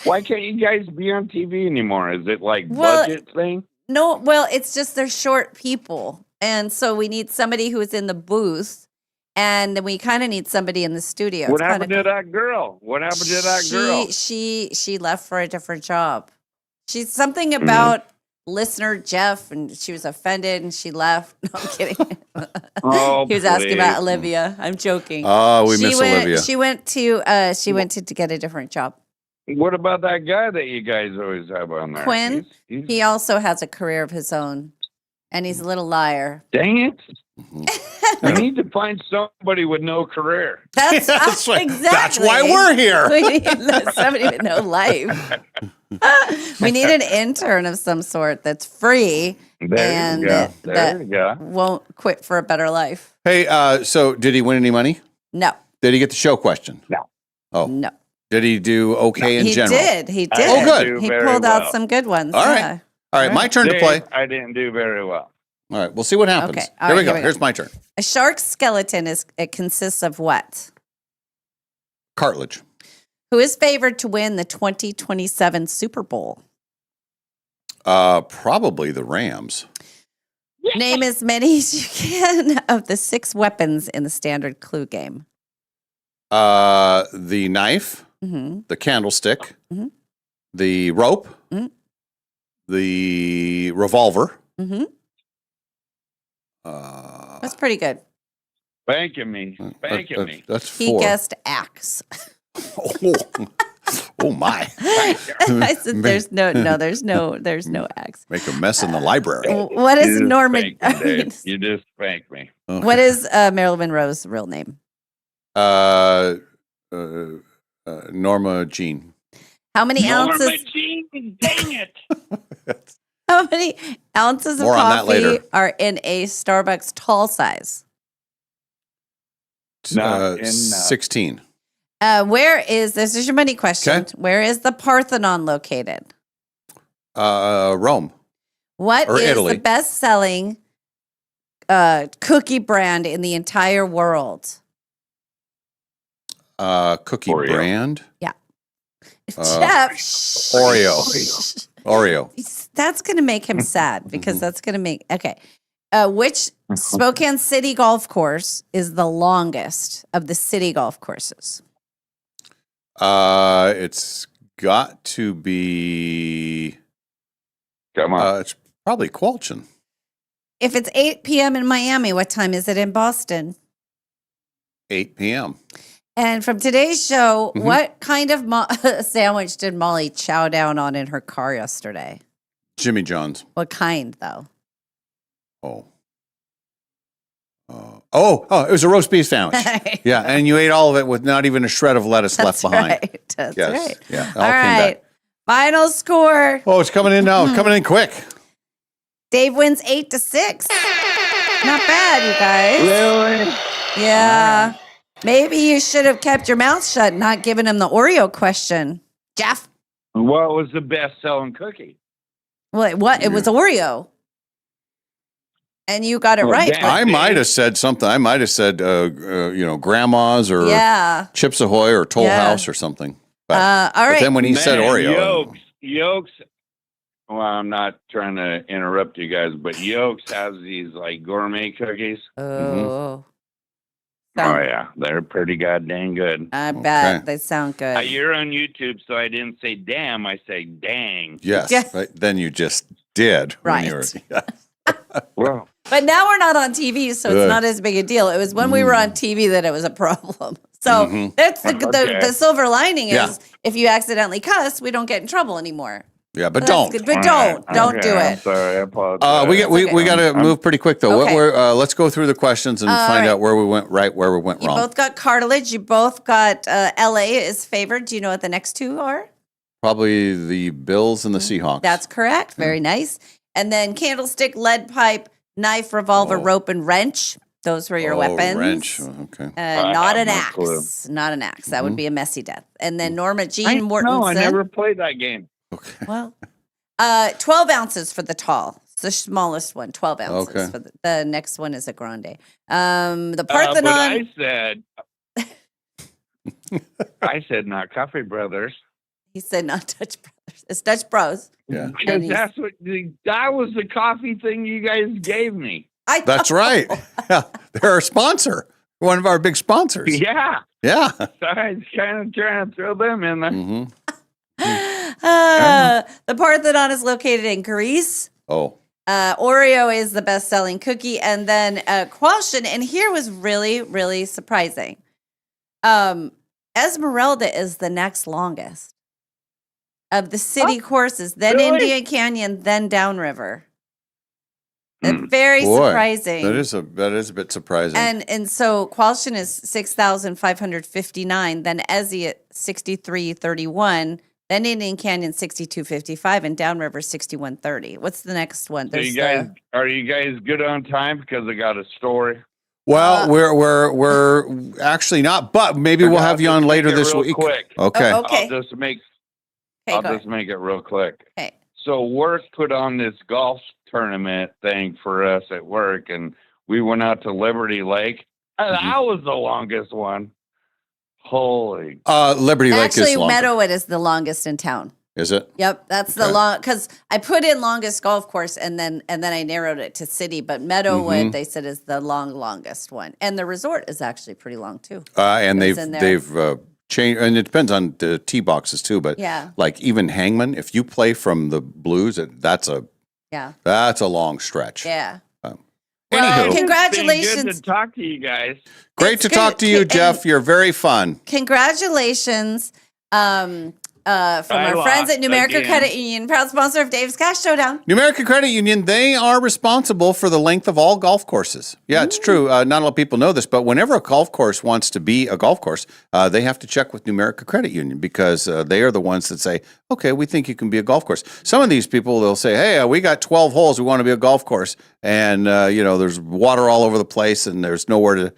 Why can't you guys be on TV anymore? Is it like budget thing? No, well, it's just they're short people. And so we need somebody who is in the booth and then we kind of need somebody in the studio. What It's happened to that girl? What happened to that girl? She left for a different job. She's something Mm-hmm. about listener Jeff, and she was offended, and she left. No, I'm kidding. Oh, He was asking about please. Olivia. I'm joking. Oh, we miss went, Olivia. She went to get a different job. What about that guy that you guys always have on there? Quinn. He's- He also has a career of his own, and he's a little liar. Dang it. We need to find somebody with no career. That's, exactly. That's why we're here. We need somebody with no life. We need an intern of some sort that's free There you go. There you go. won't quit for a better life. Hey, so did he win any money? No. Did he get the show question? No. Oh. No. Did he do okay in He general? did. He did. Oh, good. He very pulled out well. some good ones. All right. yeah. All right, my turn to Dave, play. I didn't do very well. All right, we'll see what happens. Okay, all Here right, we go. here we go. Here's my turn. A shark's skeleton consists of what? Cartilage. Who is favored to win the 2027 Super Bowl? Probably the Rams. Name as many as you can of the 6 weapons in the standard clue game. The knife, Mm-hmm. the candlestick, Mhm. the rope, Mhm. the revolver. Mm-hmm. Uh, That's pretty good. Spanking me. Spanking me. That's He 4. guessed axe. Oh my! I said, there's no axe. Make a mess in the library. What is You just Norman? spanked me, Dave. You just spanked me. Okay. What is Marilyn Monroe's real name? Norma Jean. How many ounces? Jean, dang it. How many ounces of More on that coffee later. are in a Starbucks tall size? Not in, 16. Where is this? Is your money question? Okay. Where is the Parthenon located? Rome. What Or is Italy. the best-selling cookie brand in the entire world? Cookie Oreo. brand. Yeah. Uh, Jeff. Oreo. Oreo. That's going to make him sad because that's going to make. Okay. Which Spokane City Golf Course is the longest of the city golf courses? It's got to be. Come on. It's probably Qualchin. If it's 8 p.m. in Miami, what time is it in Boston? 8 p.m. And from today's show, Mhm. what kind of sandwich did Molly chow down on in her car yesterday? Jimmy John's. What kind, though? Oh. It was a roast beef sandwich. Yeah, and you ate all of it with not even a shred of lettuce left behind. Right. That's Yes. right. Yeah. All right. Final score. Oh, it's coming in now. It's coming in quick. Dave wins 8-6. Not bad, you guys. Really? Yeah. Maybe you should have kept your mouth shut and not given him the Oreo question. Jeff? What was the best selling cookie? What? It was Oreo. And you got it right. I might have said something. I might have said, grandma's or Chips Ahoy or Toll House or something. But, all right. But then when he said Oreo. Yolks. Well, I'm not trying to interrupt you guys, but Yolks has these like gourmet cookies. Oh. Oh yeah, they're pretty goddamn good. I bet they sound good. You're on YouTube, so I didn't say damn. I say dang. Yes. Right? Then you just did. Right. Well, but now we're not on TV, so it's not as big a deal. It was when we were on TV that it was a problem. So that's the silver lining is if you accidentally cuss, we don't get in trouble anymore. Yeah, but So don't. that's good. But don't do I'm it. sorry, I apologize. We got to move pretty quick though. Okay. Let's go through the questions and find out where we went right, where we went You wrong. both got cartilage. You both got LA is favored. Do you know what the next two are? Probably the Bills and the Seahawks. That's correct. Very nice. And then candlestick, lead pipe, knife, revolver, rope, and wrench. Those were your weapons. Wrench. Okay. Not an axe. Not an axe. That would be a messy death. And then Norma Jean Mortensen. No, I never played that game. Well, 12 ounces for the tall. It's the smallest one, 12 ounces. Okay. For the next one is a grande. The But Parthenon. I said not Coffee Brothers. He said not Dutch Brothers. It's Dutch Bros. Yeah. Because that was the coffee thing you guys gave me. That's right. Yeah, they're our sponsor. One of our big sponsors. Yeah. Yeah. So I was kind of trying to throw them in there. The Parthenon is located in Greece. Oh. Oreo is the best-selling cookie, and then Qualshin. And here was really, really surprising. Esmeralda is the next longest of the city courses, then really? Indian Canyon, then Downriver. Very surprising. That is a bit surprising. And so Qualshin is 6,559, then Ezzy at 6,331, then Indian Canyon 6,255, and Downriver 6,130. What's the next one? So are you guys good on time? Because I got a story. Well, we're actually not, but maybe we'll have you on later this week. Quick. Okay. Okay. I'll just make go make it real quick. Okay. So work put on this golf tournament thing for us at work, and we went out to Liberty Lake. That was the longest one. Holy. Liberty Lake Actually, is longer. Meadowood is the longest in town. Is it? Yep, that's the long, because I put in longest golf course and then I narrowed it to city, but Meadowood they said is the longest one, and the resort is actually pretty long too. And It's in there. they've changed, and it depends on the tee boxes too. But like even Hangman, if you play from the blues, that's a long stretch. Yeah. Anywho. It's Congratulations. been good to talk to you guys. Great to talk to you, Jeff. You're very fun. Congratulations. From our friends at Numerica Credit Union, proud sponsor of Dave's Cash Showdown. Numerica Credit Union, they are responsible for the length of all golf courses. Yeah, it's true. Not a lot of people know this, but whenever a golf course wants to be a golf course, they have to check with Numerica Credit Union because they are the ones that say, okay, we think you can be a golf course. Some of these people, they'll say, hey, we got 12 holes. We want to be a golf course. And, there's water all over the place and there's nowhere to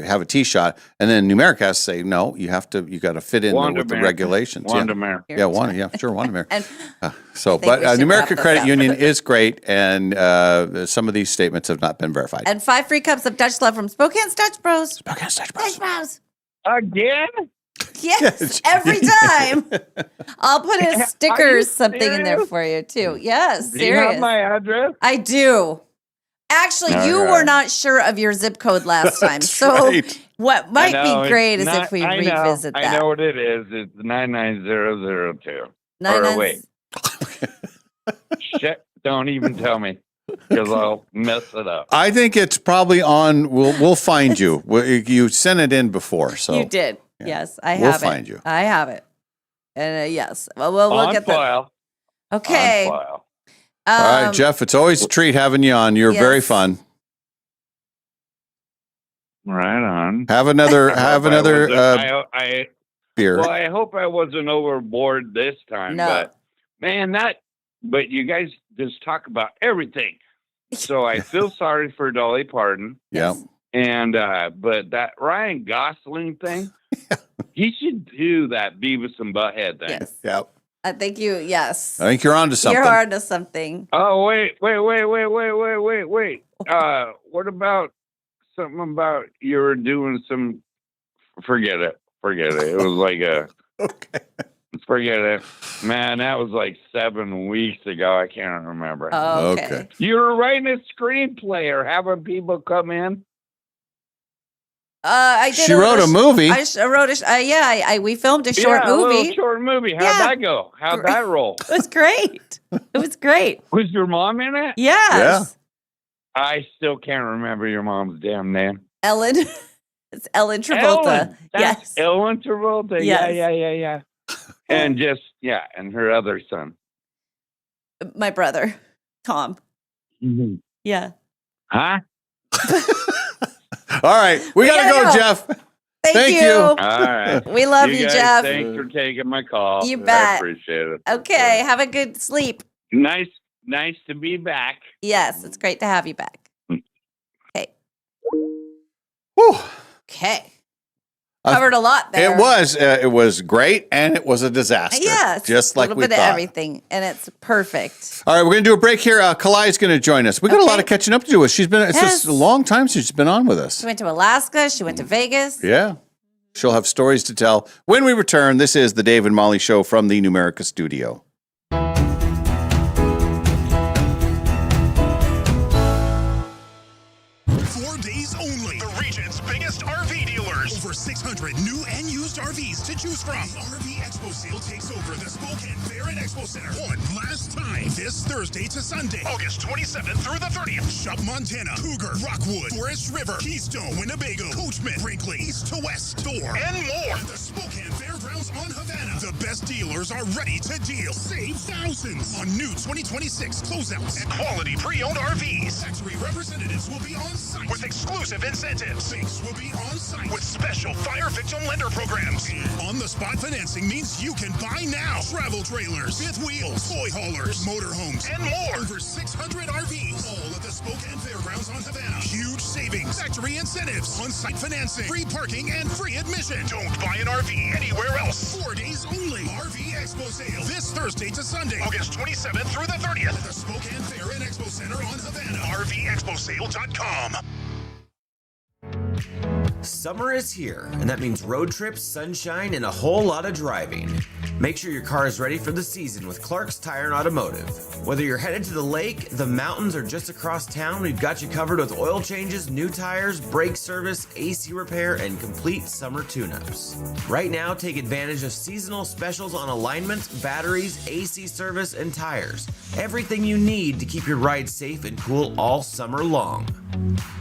have a tee shot. And then Numerica has to say, no, you got to fit in with the regulations. Wandamere. Yeah, Wandamere. And But we should wrap Numerica this Credit up. Union is great, and some of these statements have not been verified. And 5 free cups of Dutch Love from Spokane's Dutch Bros. Spokane's Dutch Bros. Dutch Bros. Again? Yes, every time. I'll put a sticker Are or you something in there serious? for you, too. Yes, Do you have serious. my address? I do. Actually, you Okay. were not sure of your zip code last time. That's So right. what might I know, be great it's is not- if we I know, revisit that. I know what it is. It's 99002. 99 Or wait. Shit, don't even tell me because I'll mess it up. I think it's probably on. We'll find you. You sent it in before, so You did. Yes, I We'll have it. find you. I have it. And yes, well, we'll On get that. file. Okay. On file. all right, Jeff. It's always a treat having you on. You're very Yes. fun. Right on. Have another. Have another beer. Well, I hope I wasn't overboard this time. No. But man, but you guys just talk about everything. So I feel sorry for Dolly Parton. Yeah. And but that Ryan Gosling thing, he should do that Beavis and Butthead thing. Yes. Yep. I think yes. I think you're onto something. You're onto something. Oh, wait. What about something about you were doing some, forget it. It was like okay. Forget it. Man, that was like 7 weeks ago. I can't remember. Oh, okay. You were writing a screenplay or having people come in? I did. She wrote a movie. I wrote we filmed a short A movie. little short movie. How'd that go? How'd that roll? It was great. Was your mom in it? Yes. I still can't remember your mom's damn name. Ellen. It's Ellen Travolta. Yes. Ellen Travolta. Yes. Yeah. And and her other son. My brother, Tom. Mm-hmm. Yeah. Huh? All right. We got to go, Jeff. Thank you. All right. We love you, guys, Jeff. Thanks for taking my call. You bet. I appreciate it. Okay. Have a good sleep. Nice to be back. Yes. It's great to have you back. Okay. Whew. Okay. Covered a lot there. It was great, and it was a disaster. Yes. Just like we a little bit thought. of everything, and it's perfect. All right, we're going to do a break here. Kalai's going to join us. We got a lot of catching up to do with. It's just a long time since she's been on with us. She went to Alaska. She went to Vegas. Yeah. She'll have stories to tell. When we return, this is the Dave and Molly Show from the Numerica studio. 4 days only. The region's biggest RV dealers. Over 600 new and used RVs to choose from. The RV Expo sale takes over the Spokane Fair and Expo Center one last time this Thursday to Sunday, August 27th through the 30th. Shop Montana, Cougar, Rockwood, Forest River, Keystone, Winnebago, Coachman, Brinkley, East to West, Door, and more. At the Spokane Fairgrounds on Havana. The best dealers are ready to deal. Save thousands on new 2026 closeouts and quality pre-owned RVs. Factory representatives will be on site with exclusive incentives. Banks will be on site with special fire victim lender programs. And on-the-spot financing means you can buy now. Travel trailers, fifth wheels, toy haulers, motorhomes, and more. Over 600 RVs, all at the Spokane Fairgrounds on Havana. Huge savings, factory incentives, on-site financing, free parking, and free admission. Don't buy an RV anywhere else. 4 days only. RV Expo sale this Thursday to Sunday, August 27th through the 30th at the Spokane Fair and Expo Center on Havana. RVExpoSale.com. Summer is here, and that means road trips, sunshine, and a whole lot of driving. Make sure your car is ready for the season with Clark's Tire and Automotive. Whether you're headed to the lake, the mountains, or just across town, we've got you covered with oil changes, new tires, brake service, AC repair, and complete summer tune-ups. Right now, take advantage of seasonal specials on alignments, batteries, AC service, and tires. Everything you need to keep your ride safe and cool all summer long.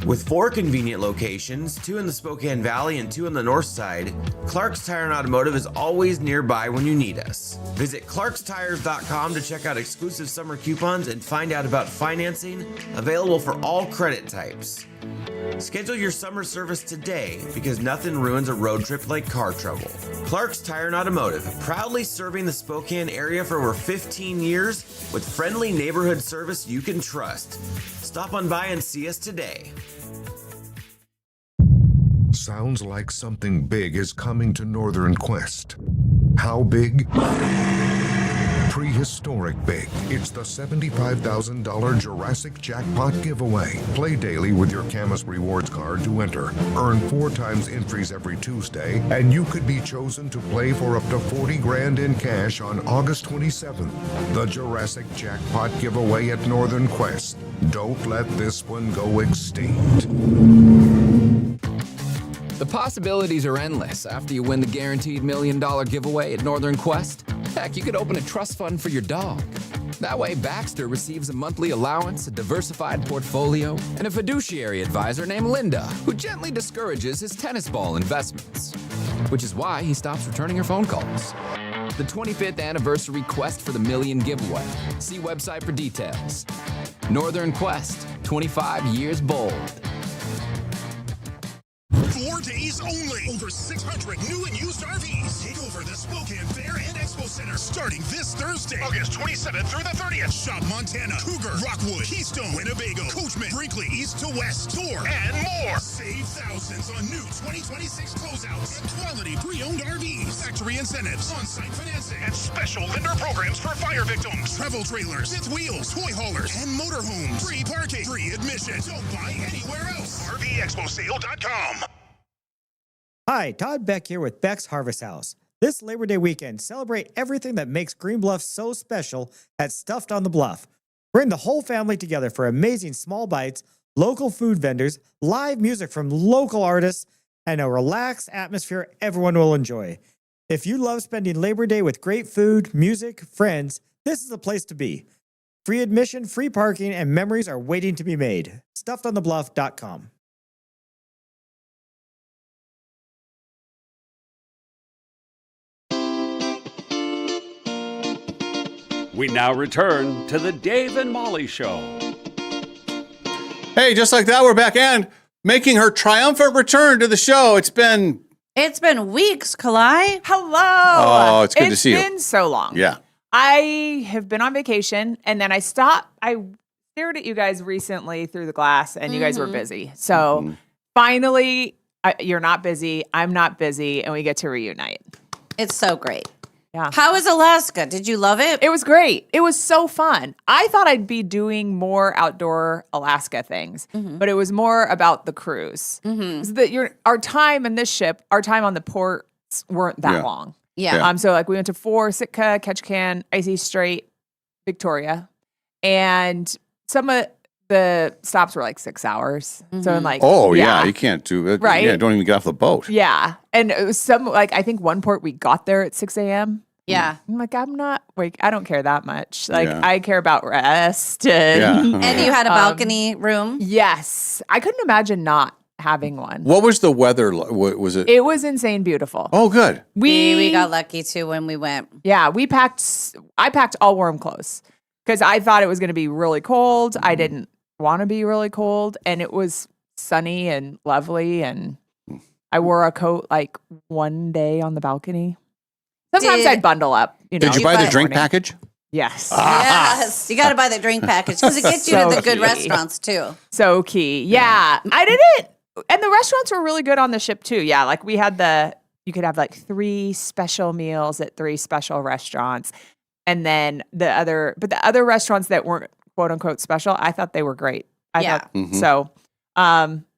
With 4 convenient locations, 2 in the Spokane Valley and 2 on the north side, Clark's Tire and Automotive is always nearby when you need us. Visit clarkstires.com to check out exclusive summer coupons and find out about financing available for all credit types. Schedule your summer service today because nothing ruins a road trip like car trouble. Clark's Tire and Automotive, proudly serving the Spokane area for over 15 years with friendly neighborhood service you can trust. Stop on by and see us today. Sounds like something big is coming to Northern Quest. How big? Prehistoric big. It's the $75,000 Jurassic Jackpot giveaway. Play daily with your Camus Rewards card to enter. Earn 4 times entries every Tuesday, and you could be chosen to play for up to 40 grand in cash on August 27th. The Jurassic Jackpot giveaway at Northern Quest. Don't let this one go extinct. The possibilities are endless after you win the guaranteed $1 million giveaway at Northern Quest. Heck, you could open a trust fund for your dog. That way, Baxter receives a monthly allowance, a diversified portfolio, and a fiduciary advisor named Linda, who gently discourages his tennis ball investments, which is why he stops returning her phone calls. The 25th anniversary Quest for the $1 million giveaway. See website for details. Northern Quest, 25 years bold. 4 4 days only. Over 600 new and used RVs take over the Spokane Fair and Expo Center starting this Thursday, August 27th through the 30th. Shop Montana, Cougar, Rockwood, Keystone, Winnebago, Coachman, Brinkley, east to west, Thor, and more. Save thousands on new 2026 closeouts and quality pre-owned RVs, factory incentives, on-site financing, and special lender programs for fire victims. Travel trailers, fifth wheels, toy haulers, and motorhomes. Free parking, free admission. Don't buy anywhere else. RVExpoSale.com. Hi, Todd Beck here with Beck's Harvest House. This Labor Day weekend, celebrate everything that makes Green Bluff so special at Stuffed on the Bluff. Bring the whole family together for amazing small bites, local food vendors, live music from local artists, and a relaxed atmosphere everyone will enjoy. If you love spending Labor Day with great food, music, friends, this is the place to be. Free admission, free parking, and memories are waiting to be made. StuffedOnTheBluff.com. We now return to the Dave and Molly Show. Hey, just like that, we're back and making her triumphant return to the show. It's been weeks, Kalai. Hello. Oh, it's good to see you. It's been so long. Yeah. I have been on vacation and then I stopped. I stared at you guys recently through the glass and you guys were busy. So finally, you're not busy. I'm not busy. And we get to reunite. It's so great. Yeah. How was Alaska? Did you love it? It was great. It was so fun. I thought I'd be doing more outdoor Alaska things, but it was more about the cruise. Our time in this ship, our time on the ports weren't that long. Yeah. So like we went to Four, Sitka, Ketchikan, Icy Strait, Victoria, and some of the stops were like 6 hours. So I'm like, you can't do it. Right. Yeah, don't even get off the boat. Yeah. And it was I think one port we got there at 6 a.m. Yeah. I'm like, I don't care that much. Like, Yeah. I care about rest. And, And you had a balcony room? Yes. I couldn't imagine not having one. What was the weather? Was it? It was insane beautiful. Oh, good. We got lucky too when we went. Yeah, I packed all warm clothes because I thought it was going to be really cold. I didn't want to be really cold, and it was sunny and lovely, and I wore a coat like one day on the balcony. Sometimes I'd bundle up. Did you buy the drink package? Yes. Yes. You got to buy the drink package because it gets you to the good restaurants too. So key. Yeah. I did it. And the restaurants were really good on the ship too. Yeah. Like we had you could have like 3 special meals at 3 special restaurants. And then the other restaurants that weren't quote unquote special, I thought they were great. So,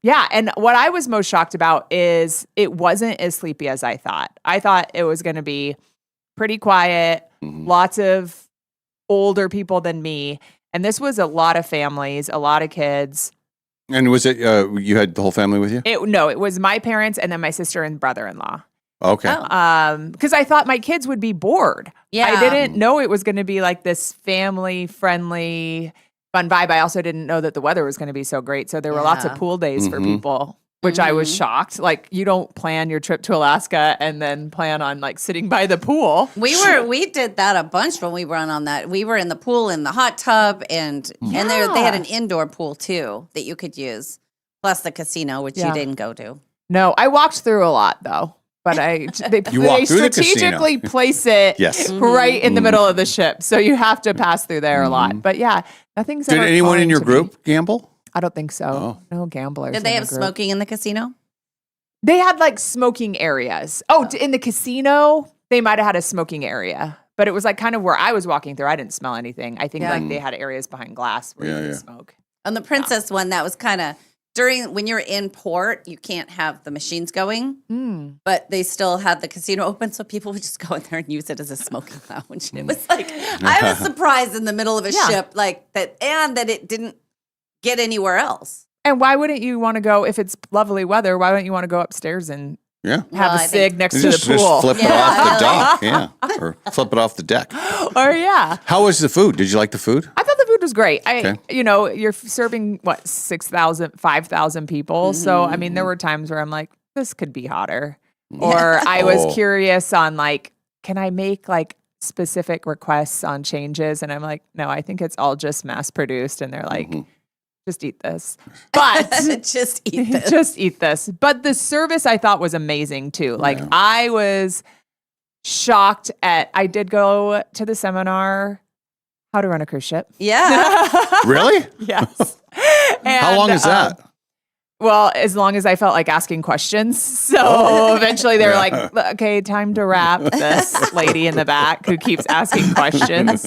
yeah. And what I was most shocked about is it wasn't as sleepy as I thought. I thought it was going to be pretty quiet, lots of older people than me. And this was a lot of families, a lot of kids. And was it, you had the whole family with you? No, it was my parents and then my sister and brother-in-law. Okay. Because I thought my kids would be bored. Yeah. I didn't know it was going to be like this family-friendly, fun vibe. I also didn't know that the weather was going to be so great. So there were lots of pool days for people, which I was shocked. Like you don't plan your trip to Alaska and then plan on like sitting by the pool. We did that a bunch when we were on that. We were in the pool, in the hot tub, and they had an indoor pool too that you could use, plus the casino, which you didn't go to. No, I walked through a lot though. But they strategically place it right in the middle of the ship. So you have to pass through there a lot. But yeah, nothing's Did ever anyone in fun your to group me. gamble? I don't think so. No gamblers. Did they in have the group. smoking in the casino? They had like smoking areas. In the casino, they might have had a smoking area. But it was like kind of where I was walking through. I didn't smell anything. I think like they had areas behind glass where you could smoke. On the Princess one, that was kind of when you're in port, you can't have the machines going, but they still had the casino open, so people would just go in there and use it as a smoking lounge. It was like I was surprised in the middle of a ship like that, and that it didn't get anywhere else. And why wouldn't you want to go if it's lovely weather? Why wouldn't you want to go upstairs and have a cig next to the pool? Just flip it off the dock, or flip it off the deck. Or How was the food? Did you like the food? I thought the food was great. You're serving 5,000 people. So I mean, there were times where I'm like, this could be hotter. Or I was curious on like, can I make like specific requests on changes? And I'm like, no, I think it's all just mass produced. And they're like, just eat this. But just eat this. just eat this. But the service I thought was amazing too. Like I was shocked I did go to the seminar, How to Run a Cruise Ship. Yeah. Really? Yes. How long is that? Well, as long as I felt like asking questions. So eventually they were like, okay, time to wrap this lady in the back who keeps asking questions.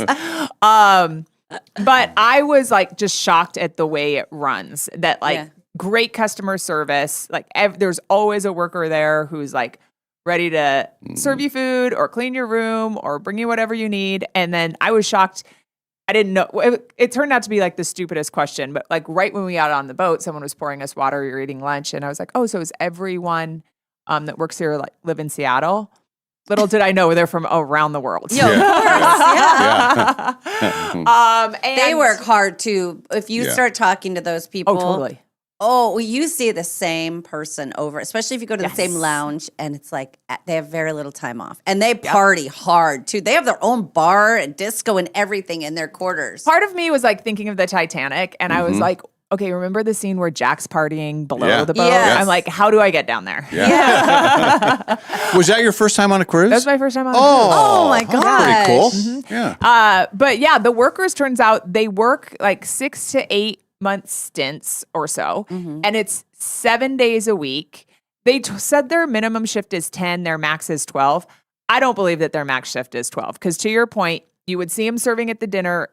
But I was like just shocked at the way it runs. That like great customer service. Like there's always a worker there who's like ready to serve you food or clean your room or bring you whatever you need. And then I was shocked. I didn't know. It turned out to be like the stupidest question, but like right when we got on the boat, someone was pouring us water. We were eating lunch, and I was like, "Oh, so is everyone that works here like live in Seattle?" Little did I know they're from around the world. Yo, of course, and they work hard too. If you start talking to those people, totally. Oh, well, you see the same person over, especially if you go to the same lounge and it's like they have very little time off and they party hard too. They have their own bar and disco and everything in their quarters. Part of me was like thinking of the Titanic and I was like, okay, remember the scene where Jack's partying below the boat? Yes. I'm like, how do I get down there? Was that your first time on a cruise? That was my first time on a cruise. Oh my gosh. Pretty cool. Yeah. But yeah, the workers, turns out they work like 6 to 8 month stints or so, and it's 7 days a week. They said their minimum shift is 10, their max is 12. I don't believe that their max shift is 12 because to your point, you would see them serving at dinner.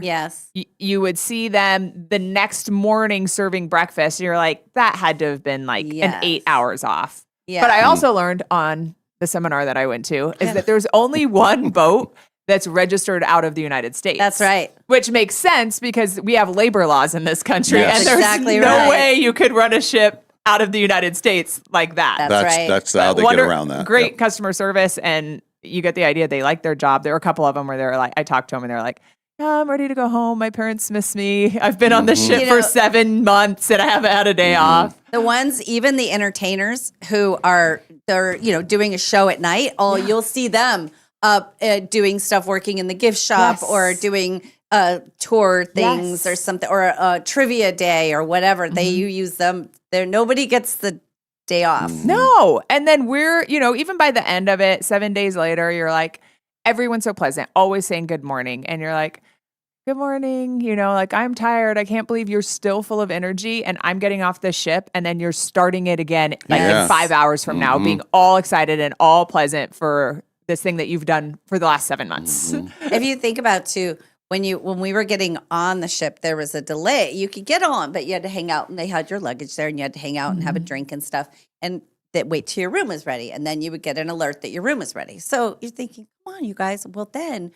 Yes. You would see them the next morning serving breakfast, and you're like, that had to have been like an 8 hours off. Yeah. But I also learned on the seminar that I went to is that there's only one boat that's registered out of the United States. That's right. Which makes sense because we have labor laws in this country, Yes. and there's Exactly no right. way you could run a ship out of the United States like that. That's right. That's how they get around that. Great customer service, and you get the idea they like their job. There were a couple of them where they were like, I talked to them and they're like, oh, I'm ready to go home. My parents miss me. I've been on the ship for 7 months and I haven't had a day off. The ones, even the entertainers who are doing a show at night, you'll see them up doing stuff, working in the gift shop or doing tour things or something, or a trivia day or whatever. You use them there. Nobody gets the day off. No. And then we're, even by the end of it, 7 days later, you're like, everyone's so pleasant, always saying good morning. And you're like, good morning, like I'm tired. I can't believe you're still full of energy and I'm getting off the ship. And then you're starting it again in 5 hours from now, being all excited and all pleasant for this thing that you've done for the last 7 months. If you think about too, when we were getting on the ship, there was a delay. You could get on, but you had to hang out, and they had your luggage there, and you had to hang out and have a drink and stuff, and that wait till your room was ready, and then you would get an alert that your room was ready. So you're thinking, come on, you guys. Well, then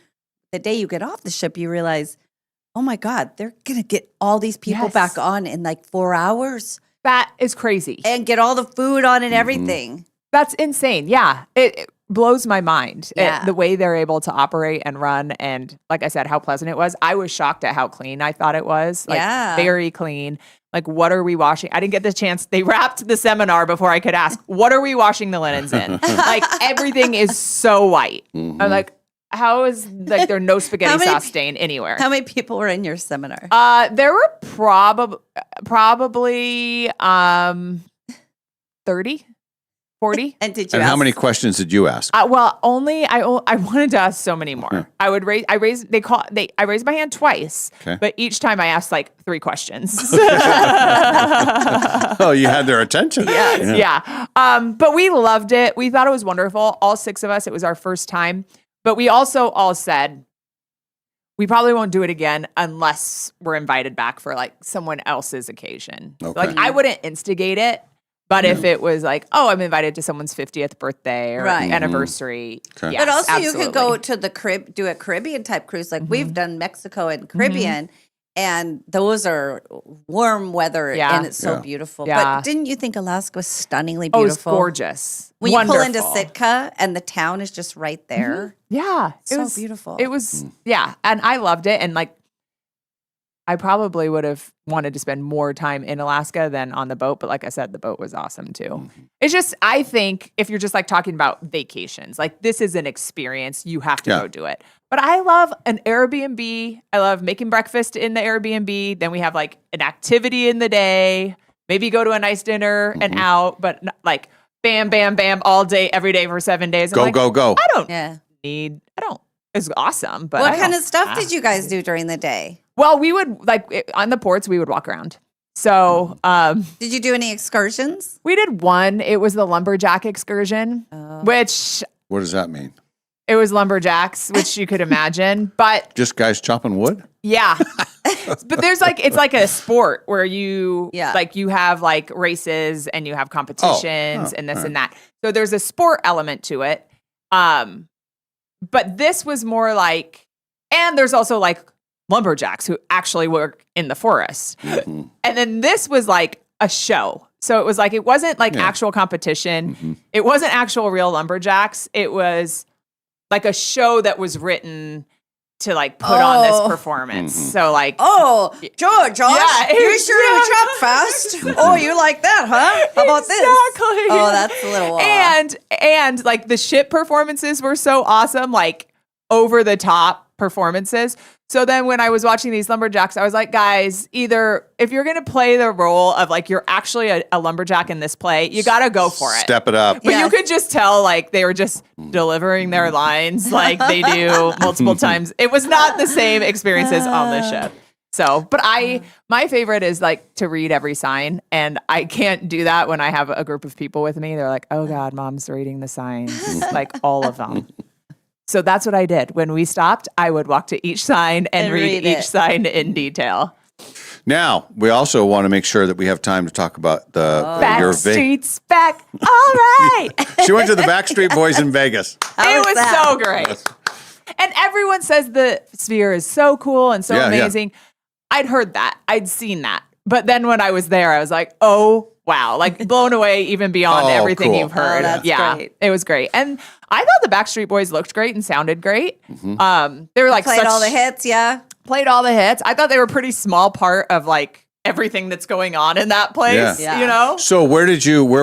the day you get off the ship, you realize, oh my God, they're gonna get all these people back on in like 4 hours. That is crazy, and get all the food on and everything. That's insane. Yeah, it blows my mind the way they're able to operate and run. And like I said, how pleasant it was. I was shocked at how clean I thought it was. Like very clean. Like, what are we washing? I didn't get the chance. They wrapped the seminar before I could ask, what are we washing the linens in? Like, everything is so white. I'm like, how is like there no spaghetti sauce stain anywhere? How many people were in your seminar? There were probably 30. 40. And did you And how many questions did you ask? Well, only I wanted to ask so many more. I raised my hand twice, but each time I asked like 3 questions. Oh, you had their attention. Yes, yeah. But we loved it. We thought it was wonderful. All 6 of us. It was our first time. But we also all said we probably won't do it again unless we're invited back for like someone else's occasion. Okay. Like I wouldn't instigate it. But if it was like, oh, I'm invited to someone's 50th birthday or anniversary. Yes, but also absolutely. you could go to the do a Caribbean type cruise. Like we've done Mexico and Caribbean, and those are warm weather and it's so beautiful. Yeah. But didn't you think Alaska was stunningly Oh, it's beautiful? gorgeous. When you pull into Wonderful. Sitka and the town is just right there. Yeah. So beautiful. It was, and I loved it. And like, I probably would have wanted to spend more time in Alaska than on the boat. But like I said, the boat was awesome too. It's just, I think if you're just like talking about vacations, like this is an experience, you have to go do it. But I love an Airbnb. I love making breakfast in the Airbnb. Then we have like an activity in the day, maybe go to a nice dinner and out, but like bam, bam, bam, all day, every day for 7 days. Go. I don't need, it's awesome. But what kind of stuff did you guys do during the day? Well, we would on the ports, we would walk around. So, did you do any excursions? We did one. It was the lumberjack excursion, which What does that mean? it was lumberjacks, which you could imagine. But Just guys chopping wood? yeah, but there's like, it's like a sport where you, like you have like races and you have competitions and this and that. So there's a sport element to it. But this was more like, and there's also like lumberjacks who actually work in the forest. And then this was like a show. So it was like, it wasn't like actual competition. It wasn't actual real lumberjacks. It was like a show that was written to like put on this performance. So like, Josh, Yeah, you sure you chop fast? Oh, you like that, huh? How about this? Oh, that's a little and like the ship performances were so awesome, like over the top performances. So then when I was watching these lumberjacks, I was like, guys, either if you're going to play the role of like, you're actually a lumberjack in this play, you got to go for it. Step it up. But you could just tell like they were just delivering their lines like they do multiple times. It was not the same experiences on the ship. So, but my favorite is like to read every sign, and I can't do that when I have a group of people with me. They're like, oh God, Mom's reading the signs, like all of them. So that's what I did. When we stopped, I would walk to each sign and read each sign in detail. Now, we also want to make sure that we have time to talk about Backstreet's back. All right. She went to the Backstreet Boys in Vegas. It was so great. And everyone says the Sphere is so cool and so amazing. I'd heard that. I'd seen that. But then when I was there, I was like, oh, wow. Like blown away even beyond everything you've heard. That's great. It was great. And I thought the Backstreet Boys looked great and sounded great. They were like Played all the hits, Played all the hits. I thought they were a pretty small part of like everything that's going on in that place, you know? So where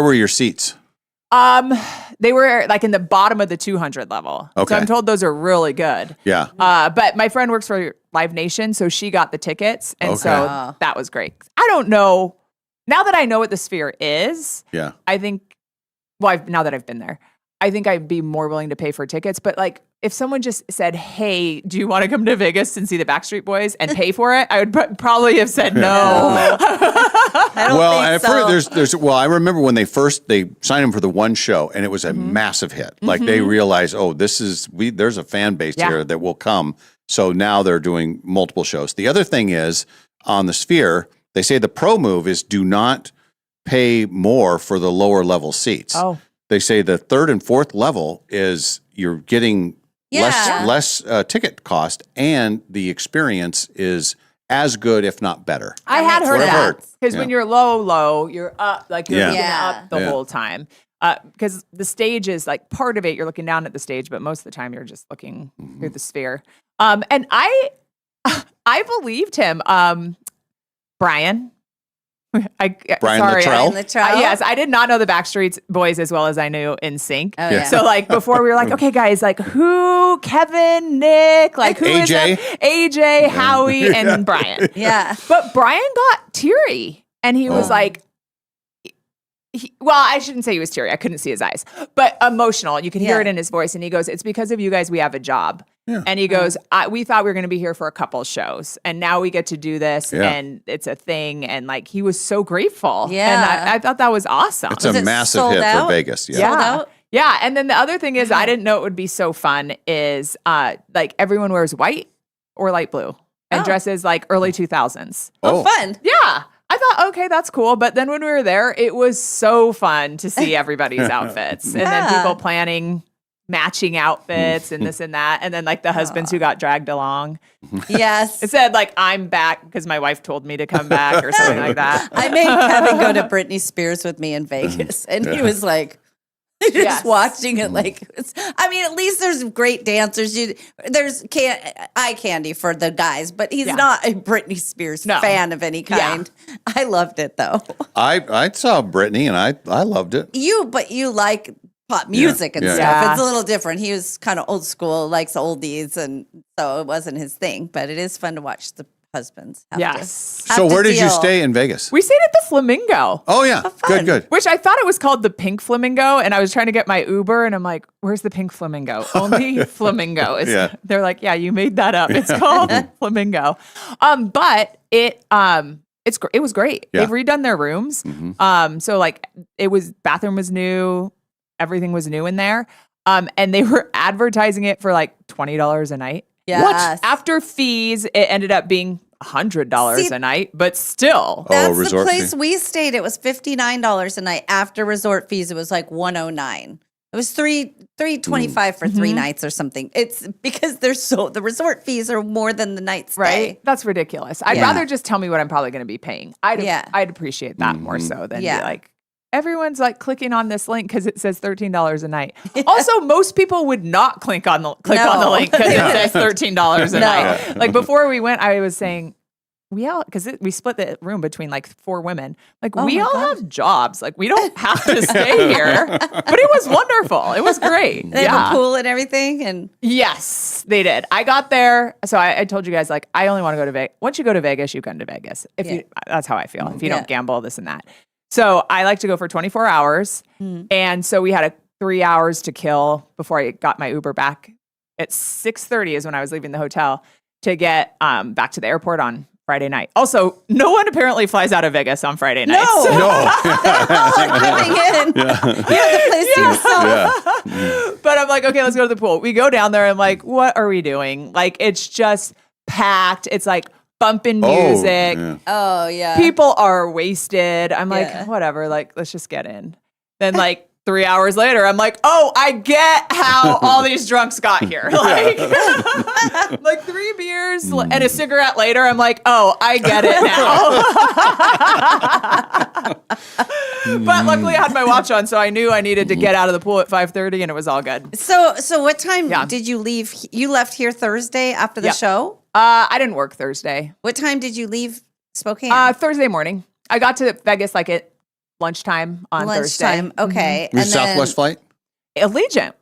were your seats? They were like in the bottom of the 200 level. Okay. So I'm told those are really good. Yeah. But my friend works for Live Nation, so she got the tickets. And so that was great. I don't know. Now that I know what the Sphere is, I think, now that I've been there, I think I'd be more willing to pay for tickets. But like, if someone just said, hey, do you want to come to Vegas and see the Backstreet Boys and pay for it? I would probably have said no. I don't think so. I remember when they signed him for the one show, and it was a massive hit. Like they realized, there's a fan base here that will come. So now they're doing multiple shows. The other thing is on the Sphere, they say the pro move is do not pay more for the lower level seats. Oh. They say the third and fourth level is you're getting less ticket cost, and the experience is as good, if not better. I had heard that because when you're low, you're up, like you're looking up the whole time. Because the stage is like part of it, you're looking down at the stage, but most of the time you're just looking through the Sphere. And I believed him, Brian. Luttrell? Yes, I did not know the Backstreet Boys as well as I knew NSYNC. Oh, yeah. So like before we were like, okay, guys, like who? Kevin, Nick, like who is AJ? AJ, Howie, and Brian. Yeah. But Brian got teary, and he was like, I shouldn't say he was teary. I couldn't see his eyes, but emotional. You could hear it in his voice. And he goes, it's because of you guys we have a job. Yeah. And he goes, we thought we were going to be here for a couple shows, and now we get to do this, and it's a thing. And like, he was so grateful. Yeah. And I thought that was awesome. It's a massive hit for Vegas. Sold out? Yeah. And then the other thing is, I didn't know it would be so fun is like everyone wears white or light blue and dresses like early 2000s. Oh, fun. Yeah. I thought, okay, that's cool. But then when we were there, it was so fun to see everybody's outfits. And then people planning matching outfits and this and that. And then like the husbands who got dragged along. Yes. It said like, I'm back because my wife told me to come back or something like that. I made Kevin go to Britney Spears with me in Vegas. And he was like, You're Yes. just watching it like, I mean, at least there's great dancers. There's eye candy for the guys, but he's not a Britney Spears fan of any kind. I loved it though. I saw Britney and I loved it. But you like pop music and Yeah. stuff. Yeah. It's a little different. He was kind of old school, likes oldies, and so it wasn't his thing. But it is fun to watch the husbands. Have So to where did you deal. stay in Vegas? We stayed at the Flamingo. Oh yeah, good. Which I thought it was called the Pink Flamingo, and I was trying to get my Uber, and I'm like, "Where's the Pink Flamingo? Only Flamingo." Yeah. They're like, "Yeah, you made that up. It's called Flamingo." But it was great. Yeah. They've redone their rooms. So like bathroom was new, everything was new in there. And they were advertising it for like $20 a night. Yes. After fees, it ended up being $100 a night, but still. That's the resort place fee. we stayed. It was $59 a night. After resort fees, it was like $109. It was $325 for 3 nights or something. It's because the resort fees are more than the night stay. Right? That's ridiculous. I'd Yeah. rather just tell me what I'm probably going to be paying. I'd appreciate that more so than be like, everyone's like clicking on this link because it says $13 a night. Also, most people would not click on the link because it says $13 a night. Like before we went, I was saying, because we split the room between like 4 women. Like Oh we my all God. have jobs. Like we don't have to stay here. But it was wonderful. It was great. They have a pool and everything. And Yes, they did. I got there. So I told you guys, like, I only want to go to Vegas. Once you go to Vegas, you come to Vegas. That's how I feel. If you don't gamble, this and that. So I like to go for 24 hours. And so we had 3 hours to kill before I got my Uber back. At 6:30 is when I was leaving the hotel to get back to the airport on Friday night. Also, no one apparently flies out of Vegas on Friday night. They're all like living in. You have the place to yourself. But I'm like, okay, let's go to the pool. We go down there. I'm like, what are we doing? Like, it's just packed. It's like bumping music. Oh, yeah. People are wasted. I'm like, whatever. Like, let's just get in. Then like 3 hours later, I'm like, oh, I get how all these drunks got here. Like, like 3 beers and a cigarette later, I'm like, oh, I get it now. But luckily I had my watch on, so I knew I needed to get out of the pool at 5:30 and it was all good. So what time did you leave? You left here Thursday after the show? I didn't work Thursday. What time did you leave Spokane? Thursday morning. I got to Vegas like at lunchtime on Thursday. Okay. Your Southwest flight? Allegiant.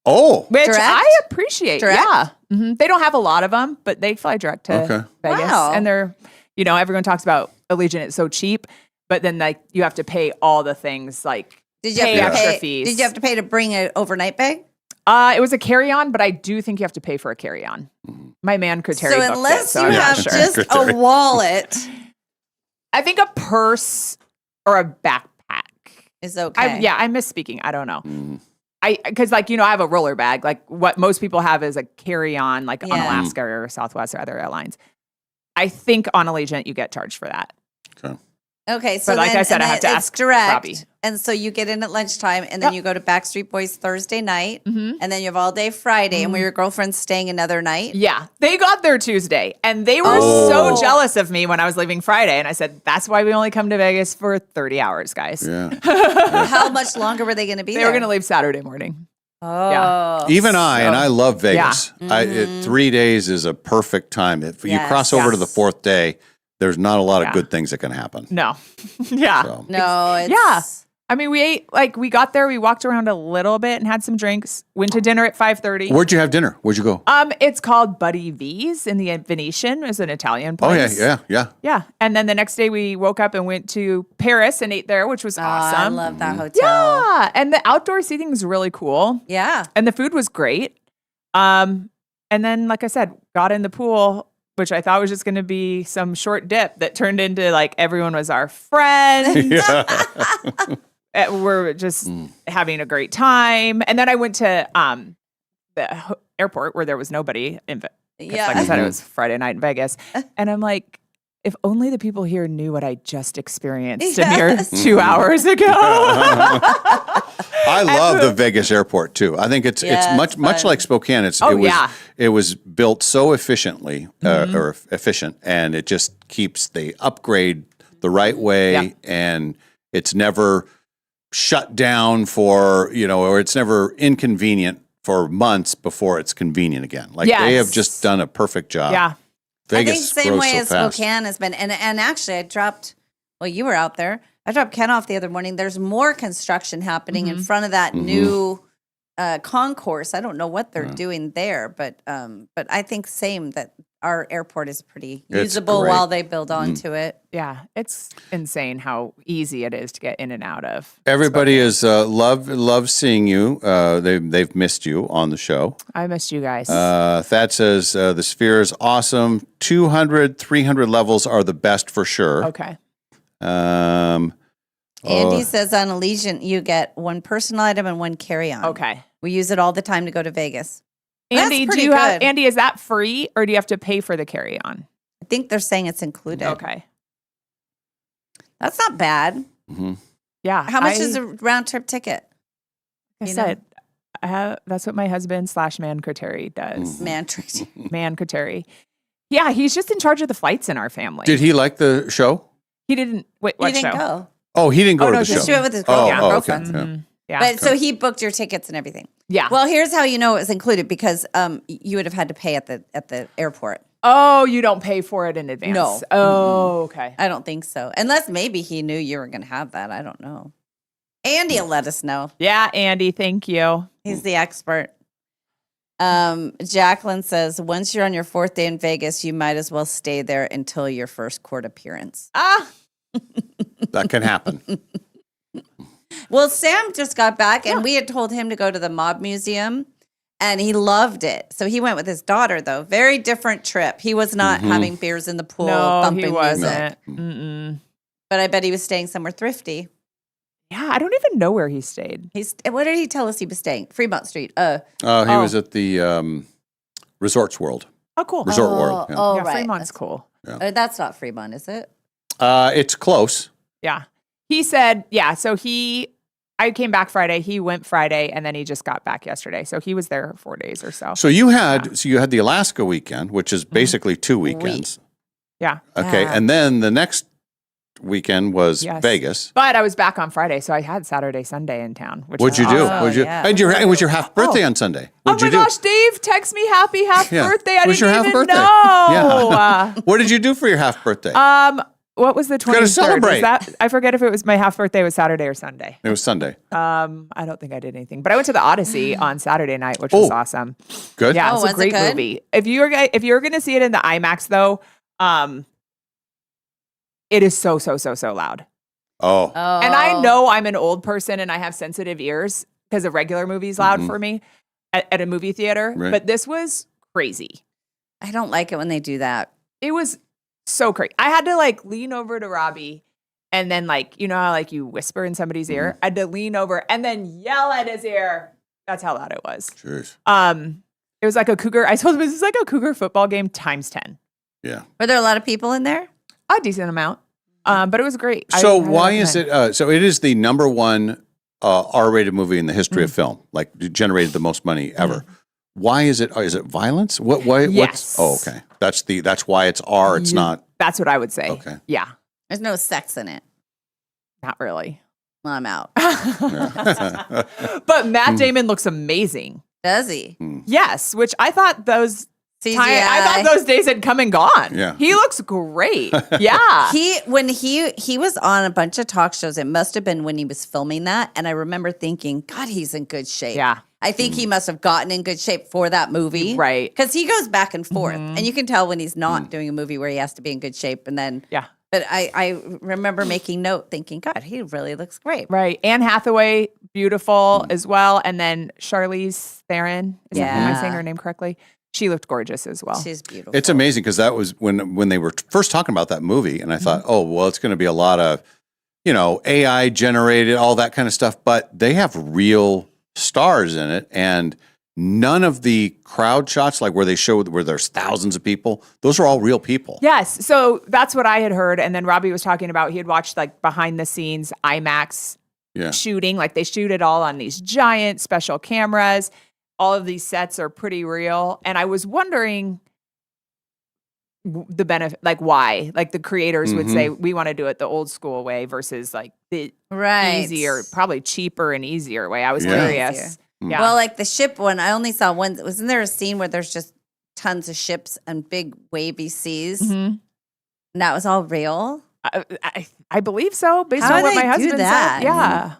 Oh. Which Direct? I appreciate. Direct? Yeah. They don't have a lot of them, but they fly direct to Vegas. Wow. And they're, everyone talks about Allegiant, it's so cheap, but then like you have to pay all the things like Did you have to extra pay? fees. Did you have to pay to bring an overnight bag? It was a carry-on, but I do think you have to pay for a carry-on. My man could So unless you I'm not have sure. just a wallet, I think a purse or a backpack is okay. I'm misspeaking. I don't know. Because I have a roller bag. Like what most people have is a carry-on, like on Alaska or Southwest or other airlines. I think on Allegiant you get charged for that. Okay, so But like then, I said, and I then have to it's ask direct, Robbie. and so you get in at lunchtime, and then you go to Backstreet Boys Thursday night, and then you have all day Friday, and were your girlfriends staying another night? Yeah, they got there Tuesday, and they were so jealous of me when I was leaving Friday. And I said, "That's why we only come to Vegas for 30 hours, guys." Yeah. How much longer were they going to be They there? were going to leave Saturday morning. Oh, Even I love Vegas. Yeah. 3 days is a perfect time. If you cross over to the 4th day, there's not a lot of good things that can happen. No. Yeah. So. No, it's... Yeah. I mean, we ate, we got there, we walked around a little bit and had some drinks, went to dinner at 5:30. Where'd you have dinner? Where'd you go? It's called Buddy V's in the Venetian. It's an Italian place. Oh, yeah. Yeah. And then the next day we woke up and went to Paris and ate there, which was awesome. I love that hotel. Yeah. And the outdoor seating is really cool. Yeah. And the food was great. And then, like I said, got in the pool, which I thought was just going to be some short dip that turned into like everyone was our friend. We're just having a great time. And then I went to the airport where there was nobody. Like I said, it was Friday night in Vegas. And I'm like, if only the people here knew what I just experienced a mere 2 hours ago. I love the Vegas airport too. I think it's much like Spokane. It was built so efficiently or efficient, and it just keeps the upgrade the right way, and it's never shut down for, or it's never inconvenient for months before it's convenient again. Like they have just done a perfect job. Yeah. Vegas I think same grows way so as fast. Spokane has been. And actually, I dropped, well, you were out there. I dropped Ken off the other morning. There's more construction happening in front of that new concourse. I don't know what they're doing there, but I think same that our airport is pretty It's usable great. while they build onto it. Yeah, it's insane how easy it is to get in and out of. Everybody is love seeing you. They've missed you on the show. I missed you guys. Thad says the Sphere is awesome. 200, 300 levels are the best for sure. Okay. Andy oh, says on Allegiant, you get one personal item and one carry-on. Okay. We use it all the time to go to Vegas. Andy, That's do you pretty have good. Andy? Is that free or do you have to pay for the carry-on? I think they're saying it's included. Okay. That's not bad. Yeah. How much is a round trip ticket? I You said, that's what my husband / man Crateri does. Man tricked you. Man Crateri. Yeah, he's just in charge of the flights in our family. did he like the show? He didn't. Wait, You what didn't show? go. Oh, he didn't go Oh, to no, the just show. He went with his Oh, girlfriend. okay. Yeah. But so he booked your tickets and everything. Yeah. Well, here's how you know it was included because you would have had to pay at the airport. Oh, you don't pay for it in advance. No. Oh, okay. I don't think so. Unless maybe he knew you were going to have that. I don't know. Andy will let us know. Yeah, Andy, thank you. He's the expert. Jacqueline says, once you're on your 4th day in Vegas, you might as well stay there until your first court appearance. That can happen. Well, Sam just got back and we had told him to go to the Mob Museum and he loved it. So he went with his daughter, though. Very different trip. He was not having beers in the pool, No, thumping he wasn't. music. Mm-mm. But I bet he was staying somewhere thrifty. Yeah, I don't even know where he stayed. What did he tell us he was staying? Fremont Street. He was at the Resorts World. Oh, cool. Resort World. Yeah. Oh, Yeah, right. Fremont's cool. That's not Fremont, is it? It's close. Yeah. He said, so I came back Friday. He went Friday and then he just got back yesterday. So he was there 4 days or so. So you had the Alaska weekend, which is basically 2 weekends. Yeah. Okay, and then the next weekend was Yes. Vegas. But I was back on Friday, so I had Saturday, Sunday in town. Which What'd you was do? awesome. What'd you? And it was your half birthday on Sunday. What'd Oh you my do? gosh, Dave, text me happy half Yeah. birthday. I Was didn't your half even birthday? know. Yeah. What did you do for your half birthday? What was the 23rd? Gotta celebrate. I forget if it was my half birthday was Saturday or Sunday. It was Sunday. I don't think I did anything, but I went to the Odyssey on Saturday night, which was awesome. Good. Yeah, Oh, it's was a it great good? movie. If you're going to see it in the IMAX though, it is so loud. Oh. And I know I'm an old person and I have sensitive ears because a regular movie's loud for me at a movie theater, Right. but this was crazy. I don't like it when they do that. It was so crazy. I had to lean over to Robbie and then how you whisper in somebody's ear. I had to lean over and then yell at his ear. That's how loud it was. Jeez. It was like a Cougar. I told him this is like a Cougar football game times 10. Yeah. Were there a lot of people in there? A decent amount. But it was great. So I why is recommend. it? So it is the number one R-rated movie in the history of film. Like it generated the most money ever. Why is it? Is it violence? What? Why? Yes. What's? Oh, okay. That's why it's R. It's not. That's what I would say. Okay. Yeah. There's no sex in it. Not really. Well, I'm out. But Matt Damon looks amazing. Does he? Yes, which I thought those CGI. I thought those days had come and gone. Yeah. He looks great. Yeah. When he was on a bunch of talk shows, it must have been when he was filming that. And I remember thinking, God, he's in good shape. Yeah. I think he must have gotten in good shape for that movie. Right. Because he goes back and forth. And you can tell when he's not doing a movie where he has to be in good shape. And then, Yeah. But I remember making note thinking, God, he really looks great. Right. Anne Hathaway, beautiful as well. And then Charlize Theron. Am I saying her name correctly? She looked gorgeous as well. She's beautiful. It's amazing because that was when they were first talking about that movie, and I thought, oh well, it's going to be a lot of, AI generated, all that kind of stuff. But they have real stars in it, and none of the crowd shots, like where they show where there's thousands of people, those are all real people. Yes. So that's what I had heard. And then Robbie was talking about he had watched behind the scenes IMAX shooting. Like they shoot it all on these giant special cameras. All of these sets are pretty real. And I was wondering, the benefit, like why, like the creators would Mhm. say, we want to do it the old school way versus like the Right. easier, probably cheaper and easier way. I was Yeah. curious. Yeah. Well, like the ship one, I only saw one. Wasn't there a scene where there's just tons of ships and big wavy seas? Mhm. And that was all real? I believe so, based How on what do my they do husband that? said. Yeah.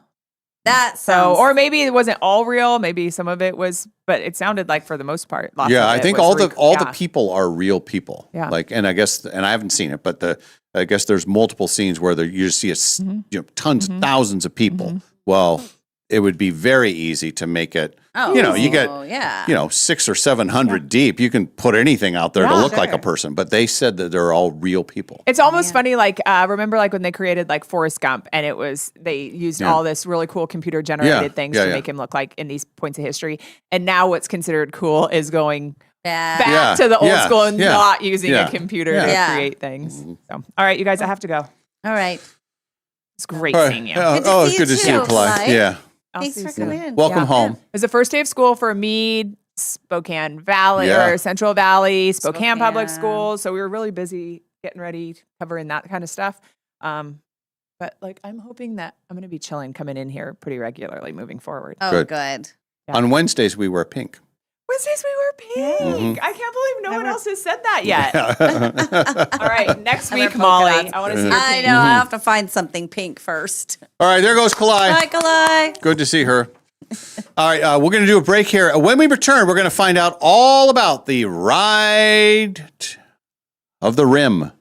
That So, sounds. or maybe it wasn't all real. Maybe some of it was, but it sounded like for the most part. Lots Yeah, of I it think was all yeah. the people are real people. Yeah. Like, and I guess, and I haven't seen it, but I guess there's multiple scenes where you just see Mm-hmm. tons, thousands of people. Well, it would be very easy to make it. Oh, you get yeah. 600 or 700 deep. You can put anything out there to Yeah, look like a sure. person, but they said that they're all real people. It's almost funny, like remember, like when they created like Forrest Gump, and they used Yeah. all this really cool computer generated Yeah, things yeah, to yeah. make him look like in these points of history. And now what's considered cool is going back Yeah, to the old yeah, school and yeah, not using yeah, a computer yeah. to Yeah. create things. So, all right, you guys, I have to go. All right. It's great All right. seeing you. Oh, it's good to see you, Kalai. Yeah. I'll Thanks see you for soon. coming in. Welcome home. It was the first day of school for Meade, Spokane Valley, Yeah. or Central Valley, Spokane Public Spokane. Schools. So we were really busy getting ready, covering that kind of stuff. But like, I'm hoping that I'm going to be chilling, coming in here pretty regularly moving forward. Oh, Good. good. On Wednesdays, we wear pink. Wednesdays we were pink. Mhm. I can't believe no one else has said that yet. All All right, next I wear week, polka Molly. dots. I want to see your I pink. know. I have to find something pink first. right, there goes Kalai. Bye, Kalai. Good to see her. All right, we're going to do a break here. When we return, we're going to find out all about the Ride of the Rim.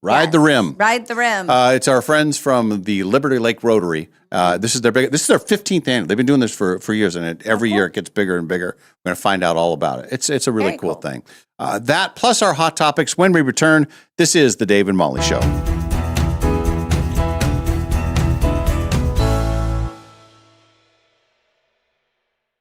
Ride the Rim. Ride the rim. It's our friends from the Liberty Lake Rotary. This is their 15th annual. They've been doing this for years, and every year it gets bigger and bigger. We're going to find out all about it. It's a really Very cool cool. thing. That plus our hot topics when we return. This is the Dave and Molly Show.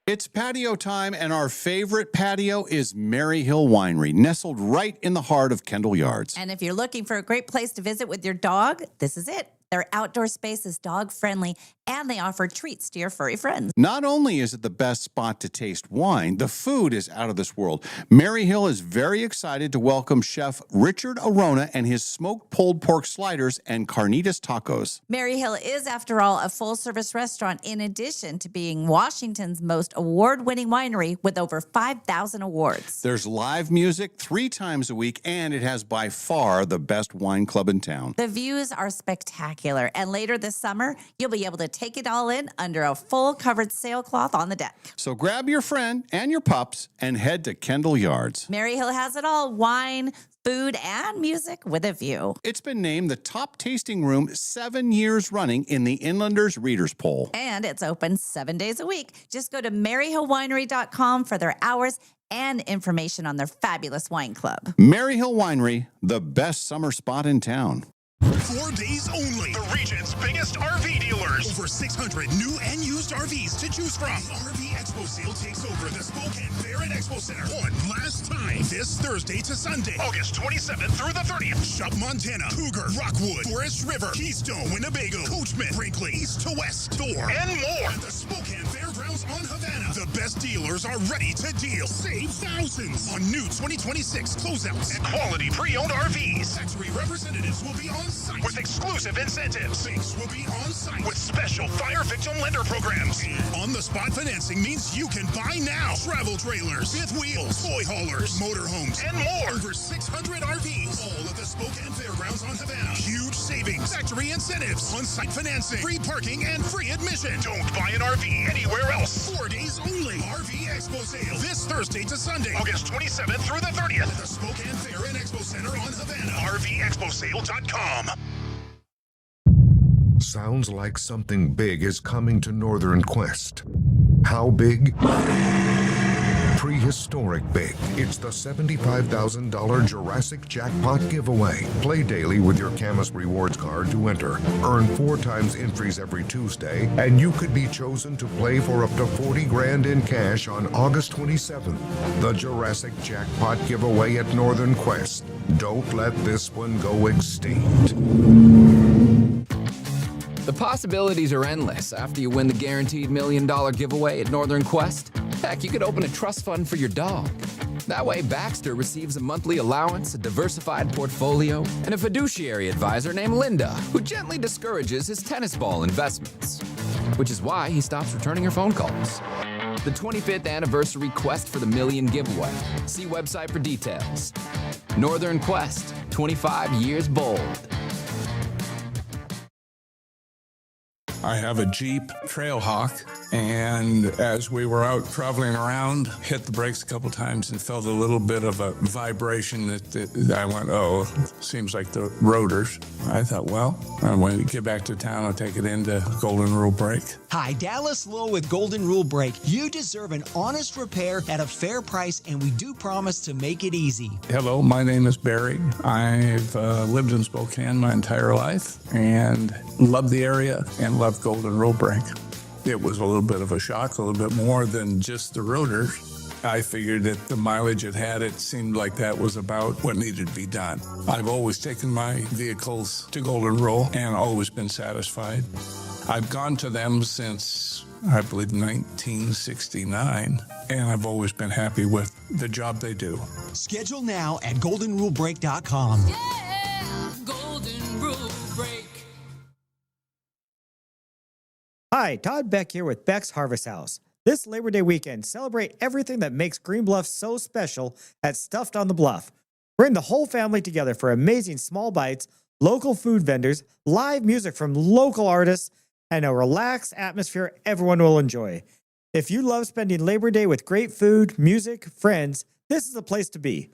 It's patio time, and our favorite patio is Mary Hill Winery, nestled right in the heart of Kendall Yards. And if you're looking for a great place to visit with your dog, this is it. Their outdoor space is dog friendly and they offer treats to your furry friends. Not only is it the best spot to taste wine, the food is out of this world. Mary Hill is very excited to welcome Chef Richard Arona and his smoked pulled pork sliders and carnitas tacos. Mary Hill is, after all, a full service restaurant in addition to being Washington's most award winning winery with over 5,000 awards. There's live music 3 times a week, and it has by far the best wine club in town. The views are spectacular, and later this summer, you'll be able to take it all in under a full covered sailcloth on the deck. So grab your friend and your pups and head to Kendall Yards. Mary Hill has it all: wine, food, and music with a view. It's been named the top tasting room 7 years running in the Inlanders Readers Poll. And it's open 7 days a week. Just go to maryhillwinery.com for their hours and information on their fabulous wine club. Mary Hill Winery, the best summer spot in town. 4 days only. The region's biggest RV dealers. Over 600 new and used RVs to choose from. The RV Expo sale takes over the Spokane Fair and Expo Center one last time this Thursday to Sunday, August 27th through the 30th. Shop Montana, Cougar, Rockwood, Forest River, Keystone, Winnebago, Coachman, Brinkley, East to West, Thor, and more at the Spokane Fairgrounds on Havana. The best dealers are ready to deal. Save thousands on new 2026 closeouts and quality pre-owned RVs. Factory representatives will be on site with exclusive incentives. Banks will be on site with special fire victim lender programs. And on-the-spot financing means you can buy now. Travel trailers, fifth wheels, toy haulers, motorhomes, and more. Over 600 RVs, all at the Spokane Fairgrounds on Havana. Huge savings, factory incentives, on-site financing, free parking, and free admission. Don't buy an RV anywhere else. 4 days only. RV Expo sale this Thursday to Sunday, August 27th through the 30th at the Spokane Fair and Expo Center on Havana. RVExposale.com. Sounds like something big is coming to Northern Quest. How big? Prehistoric big. It's the $75,000 Jurassic Jackpot giveaway. Play daily with your Camus Rewards card to enter. Earn 4 times entries every Tuesday, and you could be chosen to play for up to 40 grand in cash on August 27th. The Jurassic Jackpot giveaway at Northern Quest. Don't let this one go extinct. The possibilities are endless after you win the guaranteed $1 million giveaway at Northern Quest. Heck, you could open a trust fund for your dog. That way, Baxter receives a monthly allowance, a diversified portfolio, and a fiduciary advisor named Linda, who gently discourages his tennis ball investments. Which is why he stops returning her phone calls. The 25th anniversary Quest for the Million giveaway. See website for details. Northern Quest, 25 years bold. I have a Jeep Trailhawk, and as we were out traveling around, hit the brakes a couple times and felt a little bit of a vibration that I went, oh, seems like the rotors. I thought, well, when we get back to town, I'll take it into Golden Rule Brake. Hi, Dallas Lowe with Golden Rule Brake. You deserve an honest repair at a fair price, and we do promise to make it easy. Hello, my name is Barry. I've lived in Spokane my entire life and love the area and love Golden Rule Brake. It was a little bit of a shock, a little bit more than just the rotors. I figured that the mileage it had, it seemed like that was about what needed to be done. I've always taken my vehicles to Golden Rule and always been satisfied. I've gone to them since, I believe, 1969, and I've always been happy with the job they do. Schedule now at goldenrulebrake.com. Yeah, Golden Rule Break. Hi, Todd Beck here with Beck's Harvest House. This Labor Day weekend, celebrate everything that makes Green Bluff so special at Stuffed on the Bluff. Bring the whole family together for amazing small bites, local food vendors, live music from local artists, and a relaxed atmosphere everyone will enjoy. If you love spending Labor Day with great food, music, friends, this is the place to be.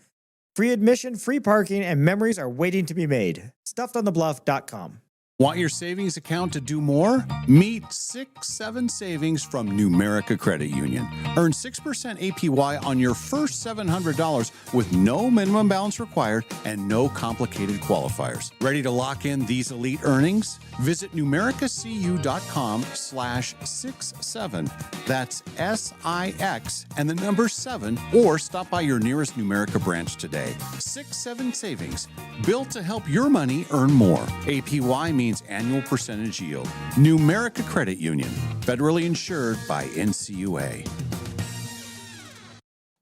Free admission, free parking, and memories are waiting to be made. StuffedOnTheBluff.com. Want your savings account to do more? Meet 6-7 Savings from Numerica Credit Union. Earn 6% APY on your first $700 with no minimum balance required and no complicated qualifiers. Ready to lock in these elite earnings? Visit numericacu.com/67. That's SIX and the number 7, or stop by your nearest Numerica branch today. 6-7 Savings, built to help your money earn more. APY means annual percentage yield. Numerica Credit Union, federally insured by NCUA.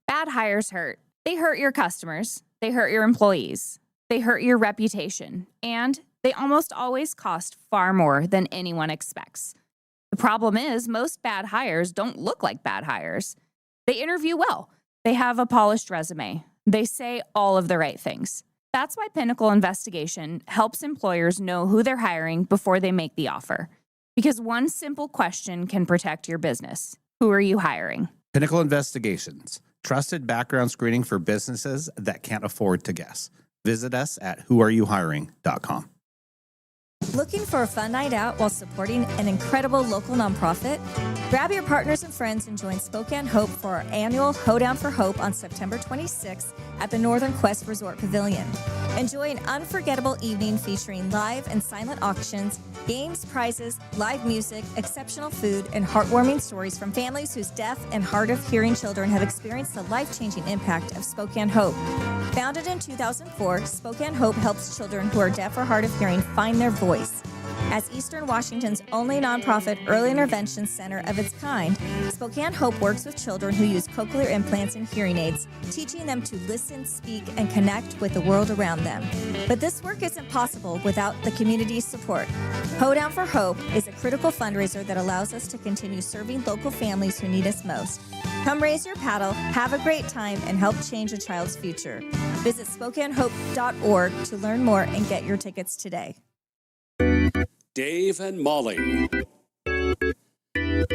Bad hires hurt. They hurt your customers. They hurt your employees. They hurt your reputation. And they almost always cost far more than anyone expects. The problem is, most bad hires don't look like bad hires. They interview well. They have a polished resume. They say all of the right things. That's why Pinnacle Investigation helps employers know who they're hiring before they make the offer. Because one simple question can protect your business. Who are you hiring? Pinnacle Investigations, trusted background screening for businesses that can't afford to guess. Visit us at whoareyouhiring.com. Looking for a fun night out while supporting an incredible local nonprofit? Grab your partners and friends and join Spokane Hope for our annual Hoedown for Hope on September 26th at the Northern Quest Resort Pavilion. Enjoy an unforgettable evening featuring live and silent auctions, games, prizes, live music, exceptional food, and heartwarming stories from families whose deaf and hard of hearing children have experienced the life-changing impact of Spokane Hope. Founded in 2004, Spokane Hope helps children who are deaf or hard of hearing find their voice. As Eastern Washington's only nonprofit early intervention center of its kind, Spokane Hope works with children who use cochlear implants and hearing aids, teaching them to listen, speak, and connect with the world around them. But this work isn't possible without the community's support. Hoedown for Hope is a critical fundraiser that allows us to continue serving local families who need us most. Come raise your paddle, have a great time, and help change a child's future. Visit SpokaneHope.org to learn more and get your tickets today. Dave and Molly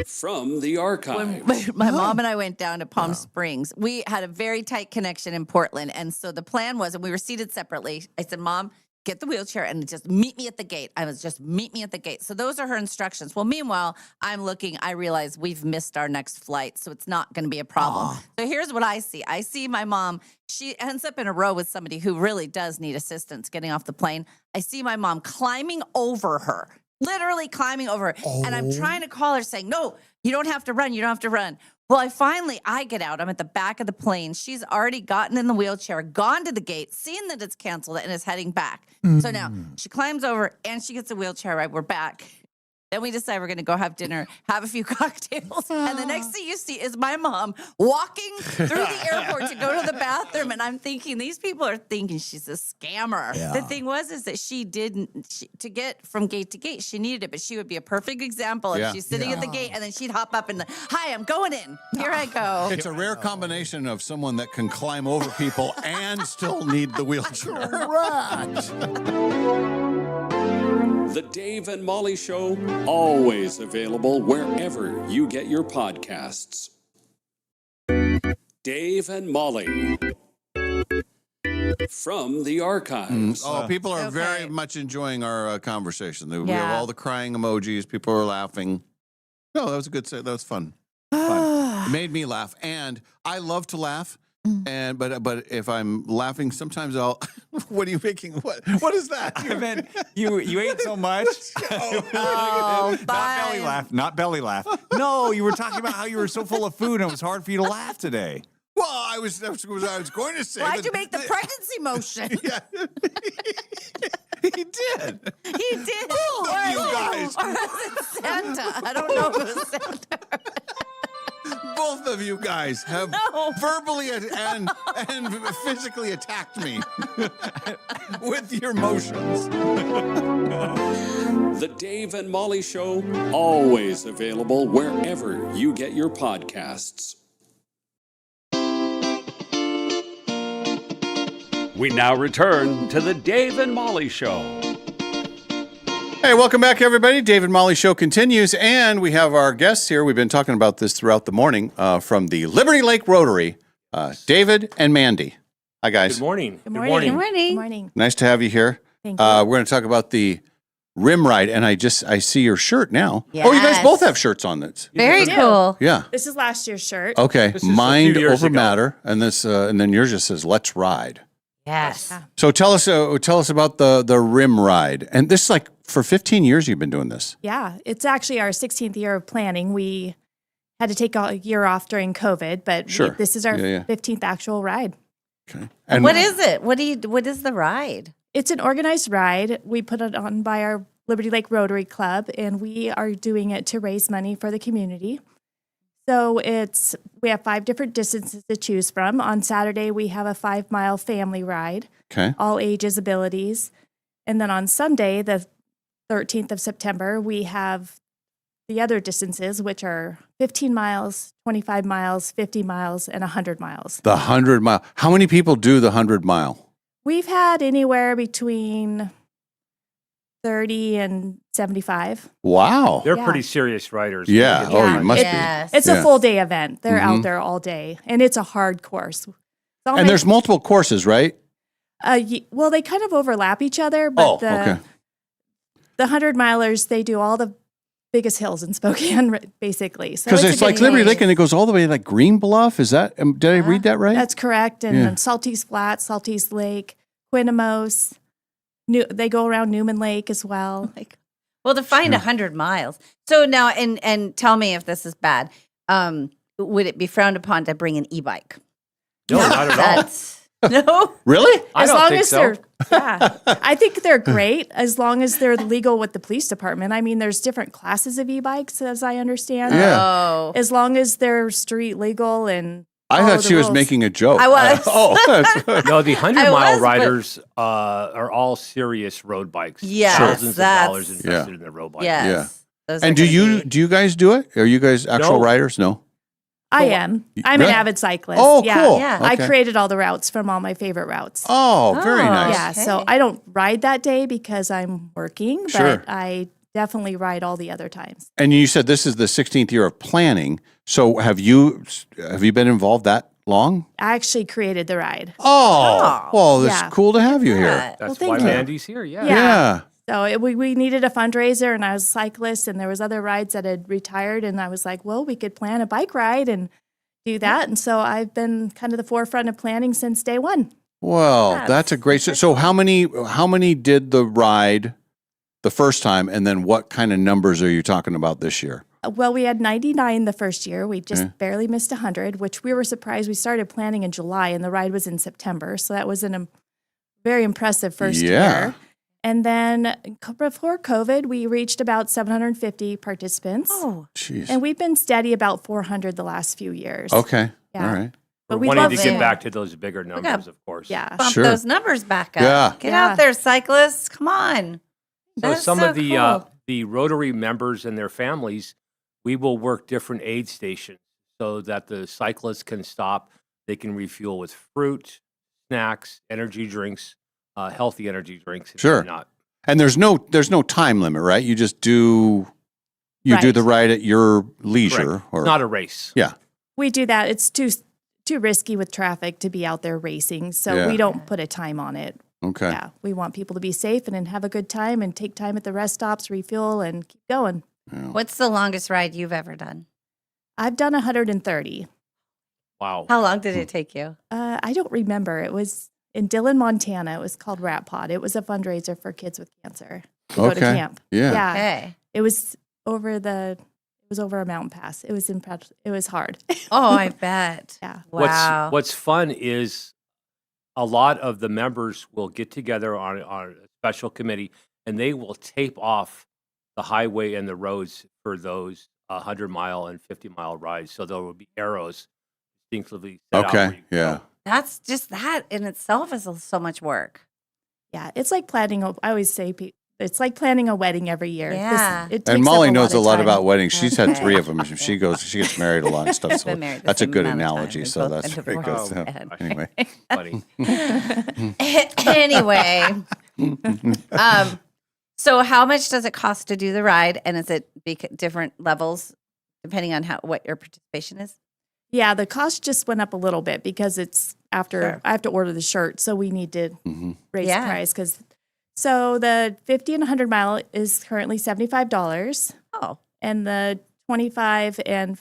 from the archive. When my mom and I went down to Palm Springs, we had a very tight connection in Portland. And so the plan was, and we were seated separately. I said, Mom, get the wheelchair and just meet me at the gate. Meet me at the gate. So those are her instructions. Well, meanwhile, I'm looking, I realize we've missed our next flight, so it's not going to be a problem. So here's what I see. I see my mom. She ends up in a row with somebody who really does need assistance getting off the plane. I see my mom climbing over her, literally climbing over her. And I'm trying to call her saying, no, you don't have to run. You don't have to run. Well, I get out. I'm at the back of the plane. She's already gotten in the wheelchair, gone to the gate, seen that it's canceled, and is heading back. So now she climbs over and she gets a wheelchair ride. We're back. Then we decide we're going to go have dinner, have a few cocktails. And the next thing you see is my mom walking through the airport to go to the bathroom. And I'm thinking, these people are thinking she's a scammer. Yeah. The thing is that to get from gate to gate, she needed it. But she would be a perfect example if she's sitting at the gate and then she'd hop up and, hi, I'm going in. Here I go. It's a rare combination of someone that can climb over people and still need the wheelchair. The Dave and Molly Show, always available wherever you get your podcasts. Dave and Molly from the archives. People are very much enjoying our conversation. We have all the crying emojis. People are laughing. No, that was a good set. That was fun. It made me laugh, and I love to laugh. And but if I'm laughing, sometimes I'll. What are you making? What is that? I meant you ate so much. Not belly laugh. Not belly laugh. No, you were talking about how you were so full of food and it was hard for you to laugh today. Well, I was going to say. Why'd you make the pregnancy motion? He did. He did. Both of you guys. Or was it Santa? I don't know if it was Santa. Both of you guys have verbally and physically attacked me with your motions. The Dave and Molly Show, always available wherever you get your podcasts. We now return to the Dave and Molly Show. Hey, welcome back, everybody. Dave and Molly Show continues, and we have our guests here. We've been talking about this throughout the morning from the Liberty Lake Rotary, David and Mandy. Hi, guys. Good morning. Good morning. Good morning. Good morning. Nice to have you here. Thank you. We're going to talk about the Rim Ride, and I see your shirt now. Yes. Oh, you guys both have shirts on this. Very cool. Yeah. This is last year's shirt. Okay. This is a Mind few years over ago. matter, and this, and then yours just says "Let's Ride." Yes. So tell us about the Rim Ride, and this is like for 15 years you've been doing this. Yeah, it's actually our 16th year of planning. We had to take a year off during COVID, but this is our 15th actual ride. Okay. And what is it? What is the ride? It's an organized ride. We put it on by our Liberty Lake Rotary Club, and we are doing it to raise money for the community. So we have 5 different distances to choose from. On Saturday, we have a 5-mile family ride, all ages, abilities. And then on Sunday, the 13th of September, we have the other distances, which are 15 miles, 25 miles, 50 miles, and 100 miles. The 100-mile. How many people do the 100-mile? We've had anywhere between 30 and 75. Wow. They're pretty serious riders. Yeah. Oh, you must be. It's a full day event. They're out there all day, and it's a hard course. And there's multiple courses, right? Well, they kind of overlap each other, but the 100-milers, they do all the biggest hills in Spokane, basically. Because it's like Liberty Lake, and it goes all the way to like Green Bluff. Is that, did I read that right? That's correct. And then Saltese Flat, Saltese Lake, Quinamos. They go around Newman Lake as well. Well, to find 100 miles. So now, and tell me if this is bad. Would it be frowned upon to bring an e-bike? No, not at all. No? Really? As long as they're, I think they're great as long as they're legal with the police department. I mean, there's different classes of e-bikes, as I understand. Yeah. Oh. As long as they're street legal and I thought she was making a joke. I was. No, the 100-mile was, riders are all serious road bikes. Yes, Thousands of dollars invested in their road bikes. Yes. Yeah. And do you guys do it? Are you guys actual riders? No. I am. I'm an avid cyclist. Oh, yeah. cool. Yeah. Okay. I created all the routes from all my favorite routes. Oh, very nice. Yeah. So I don't ride that day because I'm working, but Sure. I definitely ride all the other times. And you said this is the 16th year of planning. So have you been involved that long? I actually created the ride. Oh, well, it's cool to have you here. That's thank why you. Mandy's here. Yeah. Yeah. So we needed a fundraiser, and I was a cyclist, and there was other rides that had retired, and I was like, well, we could plan a bike ride and do that. And so I've been kind of the forefront of planning since day one. Well, that's a great. So how many did the ride the first time, and then what kind of numbers are you talking about this year? Well, we had 99 the first year. We just barely missed 100, which we were surprised. We started planning in July, and the ride was in September. So that was a very impressive first year. And then before COVID, we reached about 750 participants. Oh, jeez. And we've been steady about 400 the last few years. Okay. Yeah. All right. We're But we wanting love to get seeing- back to those bigger numbers, gotta- of course. Yeah. Bump Sure. those numbers back up. Yeah. Get Yeah. out there, cyclists. Come on. So That's some so of the cool. the Rotary members and their families, we will work different aid stations so that the cyclists can stop. They can refuel with fruit, snacks, energy drinks, healthy energy drinks. if Sure. Not. And there's no time limit, right? You just do do Right. the ride at your leisure, Correct. or It's not a race. yeah. We do that. It's too risky with traffic to be out there racing. So Yeah. we don't put a time on it. Okay. Yeah. We want people to be safe and then have a good time and take time at the rest stops, refuel, and keep going. What's the longest ride you've ever done? I've done 130. Wow. How long did it take you? I don't remember. It was in Dillon, Montana. It was called Rat Pod. It was a fundraiser for kids with cancer to go to Okay. camp. Yeah. Yeah. Okay. It was over a mountain pass. It was hard. Oh, I bet. Yeah. Wow. What's fun is a lot of the members will get together on a special committee, and they will tape off the highway and the roads for those 100-mile and 50-mile rides. So there will be arrows distinctly set out where Okay. you Yeah. That's just that in itself is so much work. Yeah. It's like planning. I always say it's like planning a wedding every year. Yeah. It takes And up Molly a knows a of lot time. about weddings. She's had Okay. 3 of them. She gets married a lot and stuff. So Been married the that's a same good amount of time. analogy. We've So both that's been very good. divorced. So, Bad. anyway. Funny. Anyway, so how much does it cost to do the ride, and is it different levels depending on what your participation is? Yeah, the cost just went up a little bit because it's after Sure. I have to order the shirt, so we need to raise Yeah. the price so the 50 and 100 mile is currently $75. Oh, And the 25 and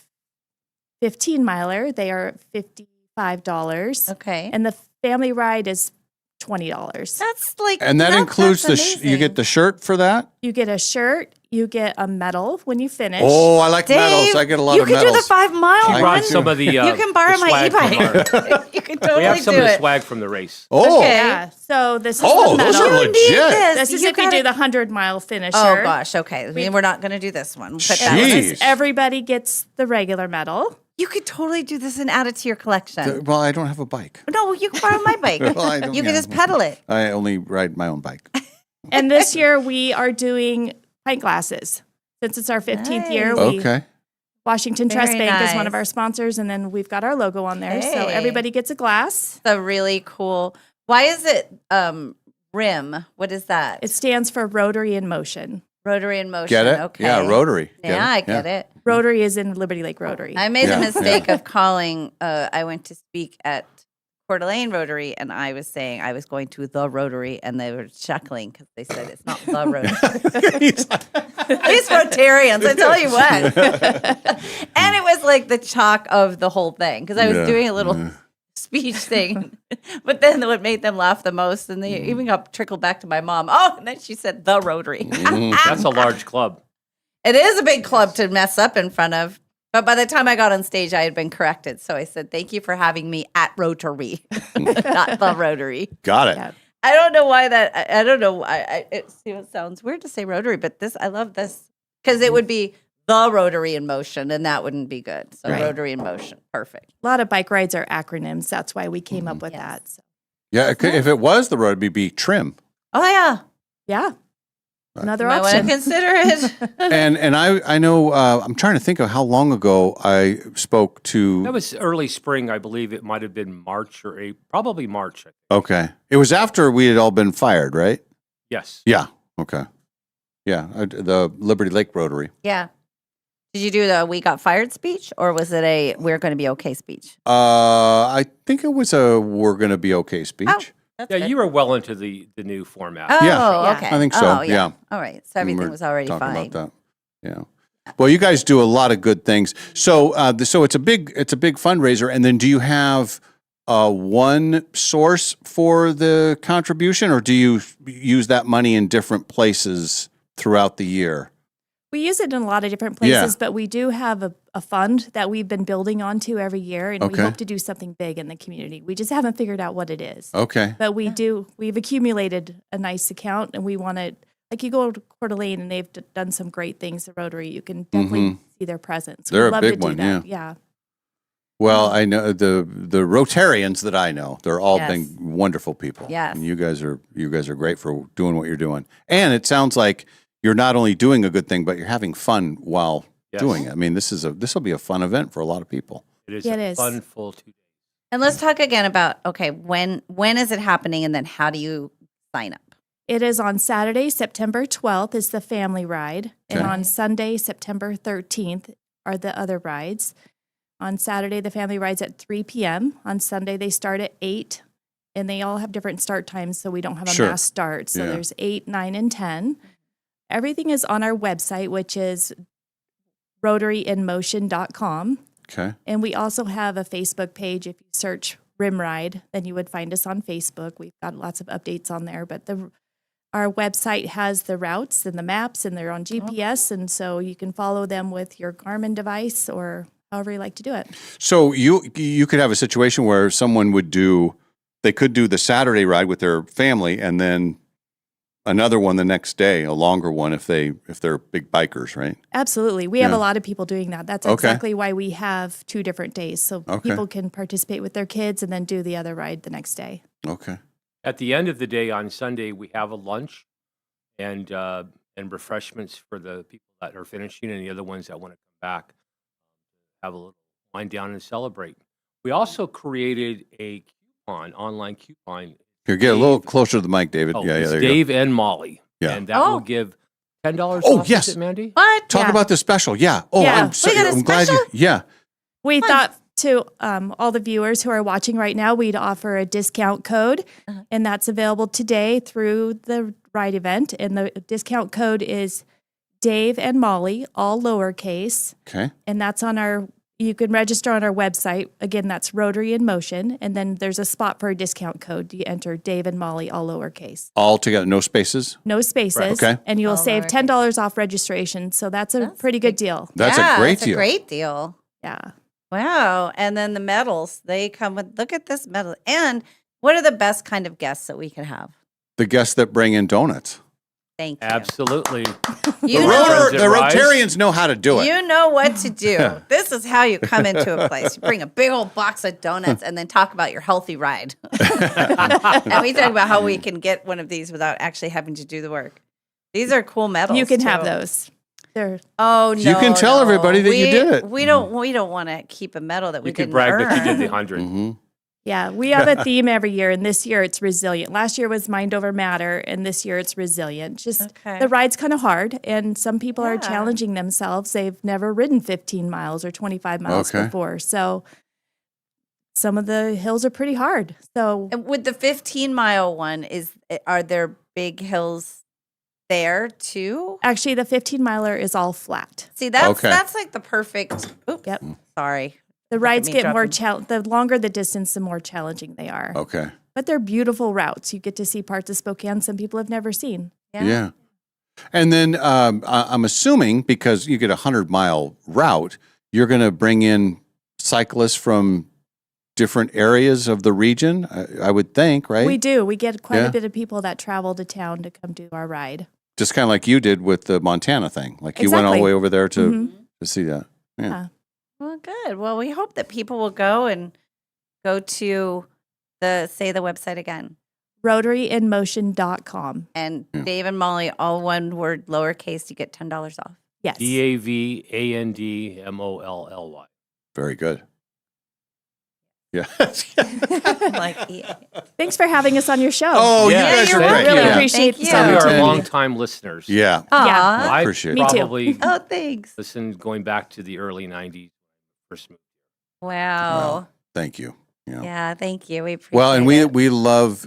15 miler, they are $55. okay. And the family ride is $20. That's like, And that includes that's you get the shirt for that? You get a shirt, you get a medal when you finish. Oh, I like medals. I get a lot you of can medals. do the 5 mile She I brought can one. do- some of the You can borrow the my swag from e-bike. our- You can we totally have some do of the it. swag from the race. Oh, Okay. Yeah. So this is Oh, the those medal. are You need legit. This is You if you gotta- do the 100 mile finisher. Oh gosh, okay. I mean, we're not going to do this one. Put that Jeez. one. Everybody gets the regular medal. You could totally do this and add it to your collection. Well, I don't have a bike. No, you can borrow my bike. Well, I don't- You can yeah. just pedal it. I only ride my own bike. And this year we are doing pint glasses. Since it's our 15th year, we Okay. Washington Trust Very Bank is one of nice. our sponsors, and then we've got our logo on there. So Hey. everybody gets a glass. It's a really cool. Why is it RIM? What is that? It stands for Rotary in Motion. Rotary in Motion. Get it? Okay. Yeah, Rotary. Get Yeah, I it? get it. Rotary is in Liberty Lake Rotary. I made Yeah, the mistake of calling. I went to speak at Coeur d'Alene Rotary, and I was saying I was going to the Rotary, and they were chuckling because they said it's not the Rotary. These Rotarians, I tell you what. And it was like the chalk of the whole thing because I was Yeah, doing a little speech thing. But then what made them laugh the most, and they even got trickled back to my mom. Oh, and then she said the Rotary. That's a large club. It is a big club to mess up in front of. But by the time I got on stage, I had been corrected. So I said, thank you for having me at Rotary, not the Rotary. Got it. Yeah. I don't know why that, I don't know. It sounds weird to say Rotary, but I love this because it would be the Rotary in Motion, and that wouldn't be good. So Right. Rotary in Motion. Perfect. A lot of bike rides are acronyms. That's why we came up with that. So. Yeah, if it was the road, it'd be trim. Oh, yeah. Yeah. Another You might want option. to consider it. And I know I'm trying to think of how long ago I spoke to. That was early spring, I believe. It might have been March or April, probably March. Okay, it was after we had all been fired, right? Yes. Yeah. Okay. Yeah, the Liberty Lake Rotary. Yeah. Did you do the "We Got Fired" speech, or was it a "We're going to be okay" speech? I think it was a "We're gonna be okay" speech. Oh, that's Yeah, good. you were well into the new format. Oh, Yeah, okay. I think so, Oh, yeah. All right. So everything We're was already talking fine. about that. Yeah. Well, you guys do a lot of good things. So, so it's a big fundraiser. And then, do you have one source for the contribution, or do you use that money in different places throughout the year? We use it in a lot of different Yeah. places, but we do have a fund that we've been building onto every year, and we Okay. hope to do something big in the community. We just haven't figured out what it is. Okay. But we've accumulated a nice account, and we want to, like you go to Coeur d'Alene, and they've done some great things at Rotary. You can definitely see their presence. They're We'd a love big to do one, that. yeah. Well, I know the Rotarians that I know, they're all Yes. been wonderful people. Yes. And you guys are great for doing what you're doing. And it sounds like you're not only doing a good thing, but you're having fun while Yes. doing it. I mean, this will be a fun event for a lot of people. It is Yeah, it a is. fun full 2 days. And let's talk again about, okay, when is it happening, and then how do you sign up? It is on Saturday, September 12th is the family ride. And Okay. on Sunday, September 13th are the other rides. On Saturday, the family rides at 3 p.m. On Sunday, they start at 8. And they all have different start times, so we don't have a Sure. mass start. So Yeah. there's 8, 9, and 10. Everything is on our website, which is rotaryinmotion.com. Okay. And we also have a Facebook page. If you search Rimride, then you would find us on Facebook. We've got lots of updates on there. But our website has the routes and the maps, and they're on GPS. And so you can follow them with your Garmin device or however you like to do it. So you could have a situation where someone they could do the Saturday ride with their family and then another one the next day, a longer one if they're big bikers, right? Absolutely. We have Yeah. a lot of people doing that. That's Okay. exactly why we have 2 different days. So Okay. people can participate with their kids and then do the other ride the next day. Okay. At the end of the day on Sunday, we have a lunch and refreshments for the people that are finishing and the other ones that want to come back. Have a little wind down and celebrate. We also created a online coupon. Here, get a little closer to the mic, David. Oh, yeah, it's there you Dave and Molly. Yeah. And that will give $10 Oh, off. yes. Is it, Mandy? What? go. Talk about the special. Yeah. Oh, Yeah. I'm so, We got a I'm glad you. Yeah. We thought to all the viewers who are watching right now, we'd offer a discount code, and that's available today through the ride event. And the discount code is Dave and Molly, all lowercase. Okay. And that's you can register on our website. Again, that's Rotary in Motion. And then there's a spot for a discount code. You enter Dave and Molly, all lowercase. All together, no spaces. No spaces. Right. Okay. And you'll All save lowercase. $10 off registration. So that's a pretty good deal. That's Yeah, a great that's deal. a great deal. Yeah. Wow. And then the medals, they come with, look at this medal. And what are the best kind of guests that we can have? The guests that bring in donuts. Thank you. Absolutely. You the know, the Rotarians know how to do it. You know what to do. This is how you come into a place. You bring a big old box of donuts and then talk about your healthy ride. And we talk about how we can get one of these without actually having to do the work. These are cool medals. You can have too. those. They're Oh no! You can tell everybody that you did it. We don't want to keep a medal that we You can didn't brag earn. that you did the 100. Mm-hmm. Yeah, we have a theme every year, and this year it's resilient. Last year was Mind Over Matter, and this year it's resilient. Just Okay. the ride's kind of hard, and some people are Yeah. challenging themselves. They've never ridden 15 miles or 25 miles Okay. before, so some of the hills are pretty hard. So And with the 15-mile one, are there big hills there too? actually, the 15 miler is all flat. See, that's Okay. that's like the perfect. Oops, Yep. sorry. The rides me get more dropping. the longer the distance, the more challenging they are. Okay. But they're beautiful routes. You get to see parts of Spokane some people have never seen. Yeah. And then I'm assuming because you get a 100-mile route, you're going to bring in cyclists from different areas of the region, I would think, right? We do. We get quite Yeah. a bit of people that travel to town to come do our ride. Just kind of like you did with the Montana thing. Like you went all the Exactly. way over there to Mhm. see that. Yeah. Well, good. Well, we hope that people will go to the website again. RotaryInMotion.com. And Dave and Molly, all one word, lowercase, you get $10 off. Yes. DAVANDMOLLY. Very good. Yeah. Thanks for having us on your show. Oh, Yeah. you guys are I great. really Yeah. appreciate Thank the you. We are opportunity. longtime listeners. Yeah. Yeah. I appreciate it. Me too. probably Oh, thanks. listened going back to the early 90s. First movie. Wow. Thank you. Yeah. Yeah, thank you. We appreciate Well, and it. we love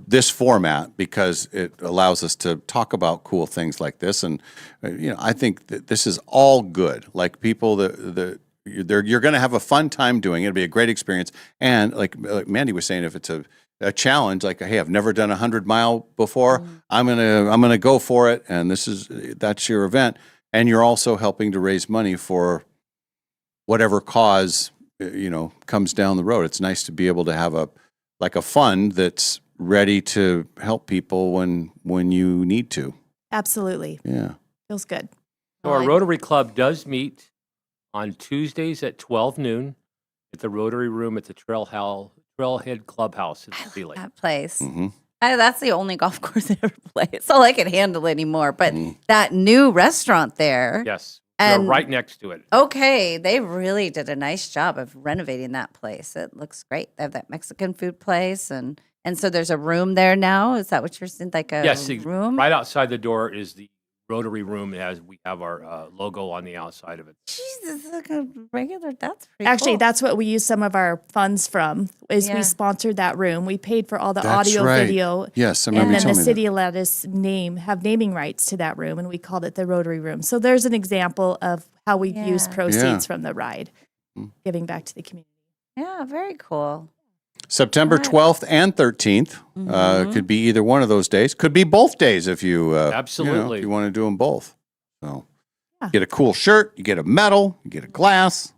this format because it allows us to talk about cool things like this, and I think that this is all good. Like people you're going to have a fun time doing it. It'll be a great experience, and like Mandy was saying, if it's a challenge, like, hey, I've never done 100-mile before. I'm gonna go for it, and that's your event, and you're also helping to raise money for whatever cause comes down the road. It's nice to be able to have a fund that's ready to help people when you need to. Absolutely. Yeah. Feels good. So our Rotary Club does meet on Tuesdays at 12 noon at the Rotary Room at the Trailhead Clubhouse in Sea Lake. That place. Mm-hmm. That's the only golf course I ever play. It's all I can handle anymore. But that new restaurant there. Yes. And We're right next to it. Okay, they really did a nice job of renovating that place. It looks great. They have that Mexican food place, and so there's a room there now. Is that what you're saying? Like a Yes, room? right outside the door is the Rotary Room. We have our logo on the outside of it. Jesus, like a regular. That's pretty Actually, cool. that's what we use some of our funds from. Is Yeah. we sponsored that room. We paid for all the That's audio, right. video. Yes, I remember and you then telling the me city let us have naming rights to that room, and we called it the Rotary Room. So there's an example of how we use Yeah. proceeds Yeah. from the ride, giving back to the community. Yeah, very cool. September 12th and 13th. Could be either one of those days. Could be both days if you Absolutely. if you want to do them both. So get a cool shirt, you get a medal, you get a glass,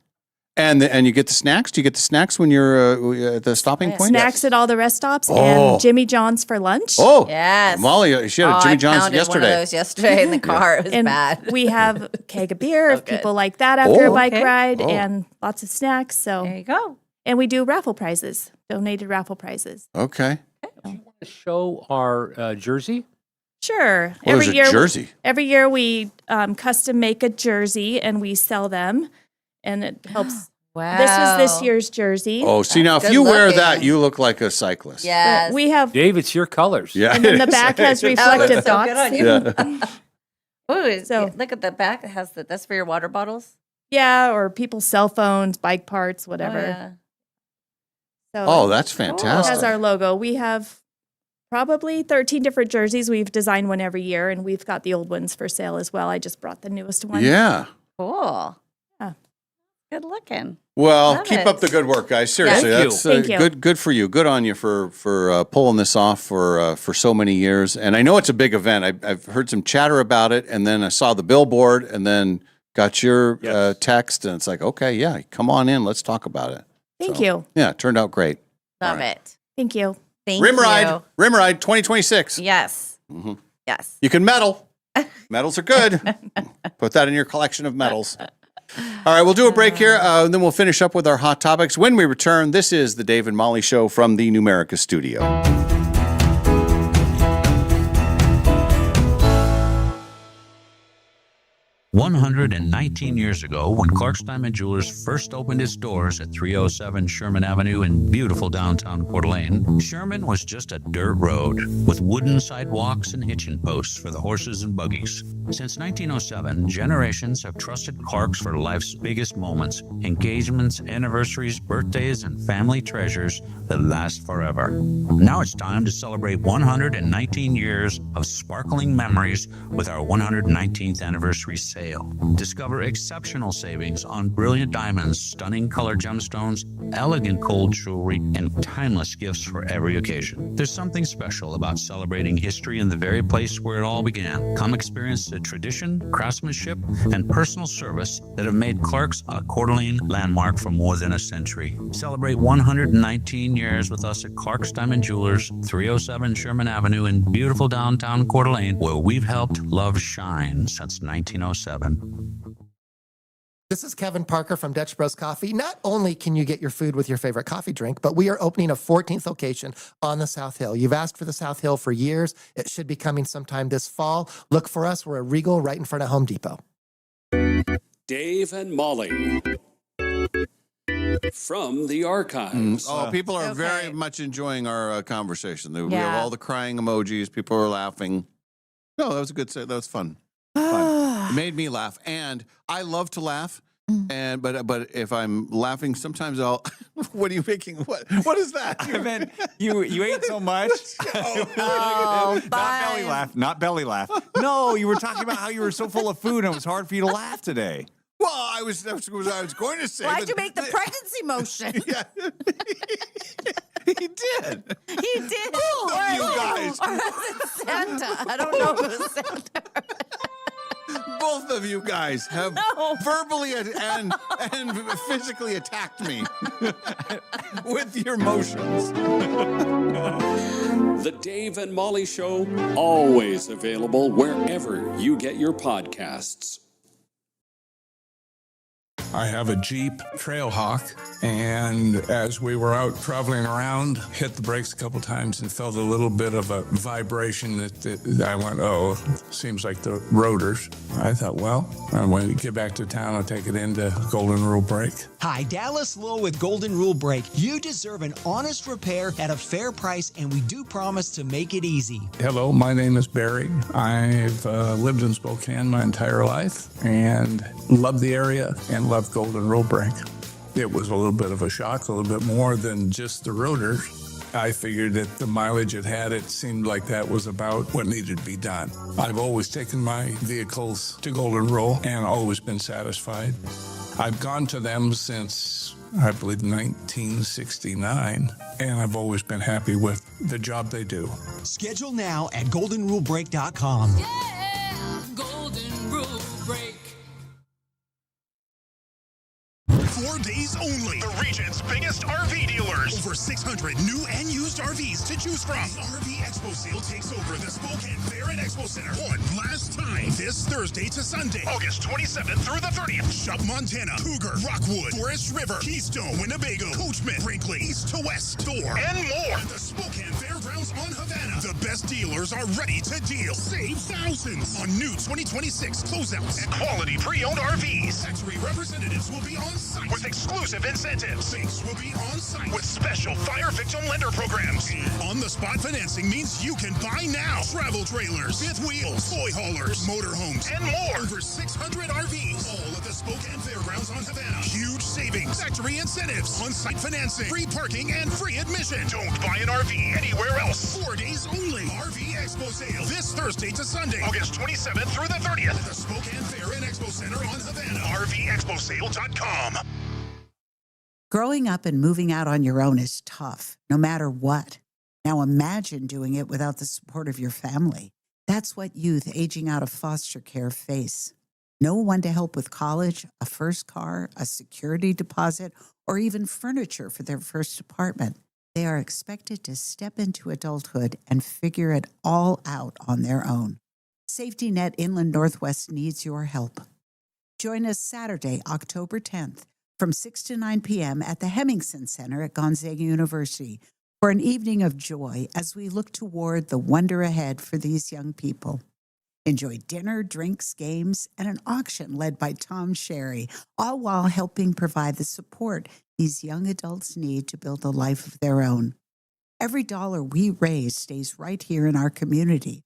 and you get the snacks. Do you get the snacks when you're at the stopping point? Snacks at all the rest stops Oh. and Jimmy John's for lunch. Oh, Yes. Molly, she had a Jimmy I John's pounded yesterday. one of those yesterday in the car. It was and bad. we have a keg of beer if good. people like that after a Oh. bike Okay. ride, Oh. and lots of snacks. So There you go. and we do raffle prizes, donated raffle prizes. Okay. To show our jersey. Sure. What is a jersey? Every year we custom make a jersey and we sell them, and it helps. Wow. This was this year's jersey. Oh, see now, if good you wear that, looking. you look like a cyclist. Yes. We have, Dave, it's your colors. Yeah. and then the it is. back has Oh, reflective it's so good dots. on you. Yeah. Ooh, So- look at the back. It has that's for your water bottles. Yeah, or people's cell phones, bike parts, whatever. Oh, yeah. So Oh, that's it fantastic. has our logo. We have probably 13 different jerseys. We've designed one every year, and we've got the old ones for sale as well. I just brought the newest one. Yeah. Cool. Yeah. Good looking. Well, Love keep it. up the good work, guys. Seriously, Thank you. that's Thank you. good for you. Good on you for pulling this off for so many years. And I know it's a big event. I've heard some chatter about it, and then I saw the billboard, and then got your Yes. text, and it's like, okay, yeah, come on in, let's talk about it. Thank So, you. Yeah, it turned out great. Love it. Thank you. Thank Rim you. Ride 2026. Yes. Mhm. Yes. You can medal. Medals are good. Put that in your collection of medals. All right, we'll do a break here, and then we'll finish up with our hot topics. When we return, this is the Dave and Molly Show from the Numerica studio. 119 years ago, when Clark's Diamond Jewelers first opened its doors at 307 Sherman Avenue in beautiful downtown Coeur d'Alene, Sherman was just a dirt road with wooden sidewalks and hitching posts for the horses and buggies. Since 1907, generations have trusted Clark's for life's biggest moments, engagements, anniversaries, birthdays, and family treasures that last forever. Now it's time to celebrate 119 years of sparkling memories with our 119th anniversary sale. Discover exceptional savings on brilliant diamonds, stunning color gemstones, elegant gold jewelry, and timeless gifts for every occasion. There's something special about celebrating history in the very place where it all began. Come experience the tradition, craftsmanship, and personal service that have made Clark's a Coeur d'Alene landmark for more than a century. Celebrate 119 years with us at Clark's Diamond Jewelers, 307 Sherman Avenue in beautiful downtown Coeur d'Alene, where we've helped love shine since 1907. This is Kevin Parker from Dutch Bros Coffee. Not only can you get your food with your favorite coffee drink, but we are opening a 14th location on the South Hill. You've asked for the South Hill for years. It should be coming sometime this fall. Look for us. We're at Regal right in front of Home Depot. Dave and Molly from the archives. Oh, people are very much enjoying our conversation. We have Yeah. all the crying emojis. People are laughing. No, that was a good set. That was fun. It made me laugh, and I love to laugh. And but if I'm laughing, sometimes I'll. What are you making? What is that? I meant you ate so much. Not belly laugh. Not belly laugh. No, you were talking about how you were so full of food and it was hard for you to laugh today. Well, I was going to say. Why'd but- you make the pregnancy motion? He did. He did. Both of you guys. Or was it Santa? I don't know if it was Santa. Both of you guys have verbally and physically attacked me with your motions. The Dave and Molly Show, always available wherever you get your podcasts. I have a Jeep Trailhawk, and as we were out traveling around, hit the brakes a couple times and felt a little bit of a vibration that I went, oh, seems like the rotors. I thought, well, when we get back to town, I'll take it into Golden Rule Brake. Hi, Dallas Lowe with Golden Rule Brake. You deserve an honest repair at a fair price, and we do promise to make it easy. Hello, my name is Barry. I've lived in Spokane my entire life and love the area and love Golden Rule Brake. It was a little bit of a shock, a little bit more than just the rotors. I figured that the mileage it had, it seemed like that was about what needed to be done. I've always taken my vehicles to Golden Rule and always been satisfied. I've gone to them since, I believe, 1969, and I've always been happy with the job they do. Schedule now at goldenrulebrake.com. Yeah, Golden Rule Break. 4 days only. The region's biggest RV dealers. Over 600 new and used RVs to choose from. The RV Expo sale takes over the Spokane Fair and Expo Center one last time this Thursday to Sunday, August 27th through the 30th. Shop Montana, Cougar, Rockwood, Forest River, Keystone, Winnebago, Coachman, Brinkley, East to West, Thor, and more. At the Spokane Fairgrounds on Havana. The best dealers are ready to deal. Save thousands on new 2026 closeouts and quality pre-owned RVs. Factory representatives will be on site with exclusive incentives. Banks will be on site with special fire victim lender programs. And on-the-spot financing means you can buy now. Travel trailers, fifth wheels, toy haulers, motorhomes, and more. Over 600 RVs, all at the Spokane Fairgrounds on Havana. Huge savings, factory incentives, on-site financing, free parking, and free admission. Don't buy an RV anywhere else. 4 days only. RV Expo sale this Thursday to Sunday, August 27th through the 30th at the Spokane Fair and Expo Center on Havana. RVExpoSale.com. Growing up and moving out on your own is tough, no matter what. Now imagine doing it without the support of your family. That's what youth aging out of foster care face. No one to help with college, a first car, a security deposit, or even furniture for their first apartment. They are expected to step into adulthood and figure it all out on their own. Safety Net Inland Northwest needs your help. Join us Saturday, October 10th, from 6 to 9 p.m. at the Hemmingson Center at Gonzaga University for an evening of joy as we look toward the wonder ahead for these young people. Enjoy dinner, drinks, games, and an auction led by Tom Sherry, all while helping provide the support these young adults need to build a life of their own. Every dollar we raise stays right here in our community.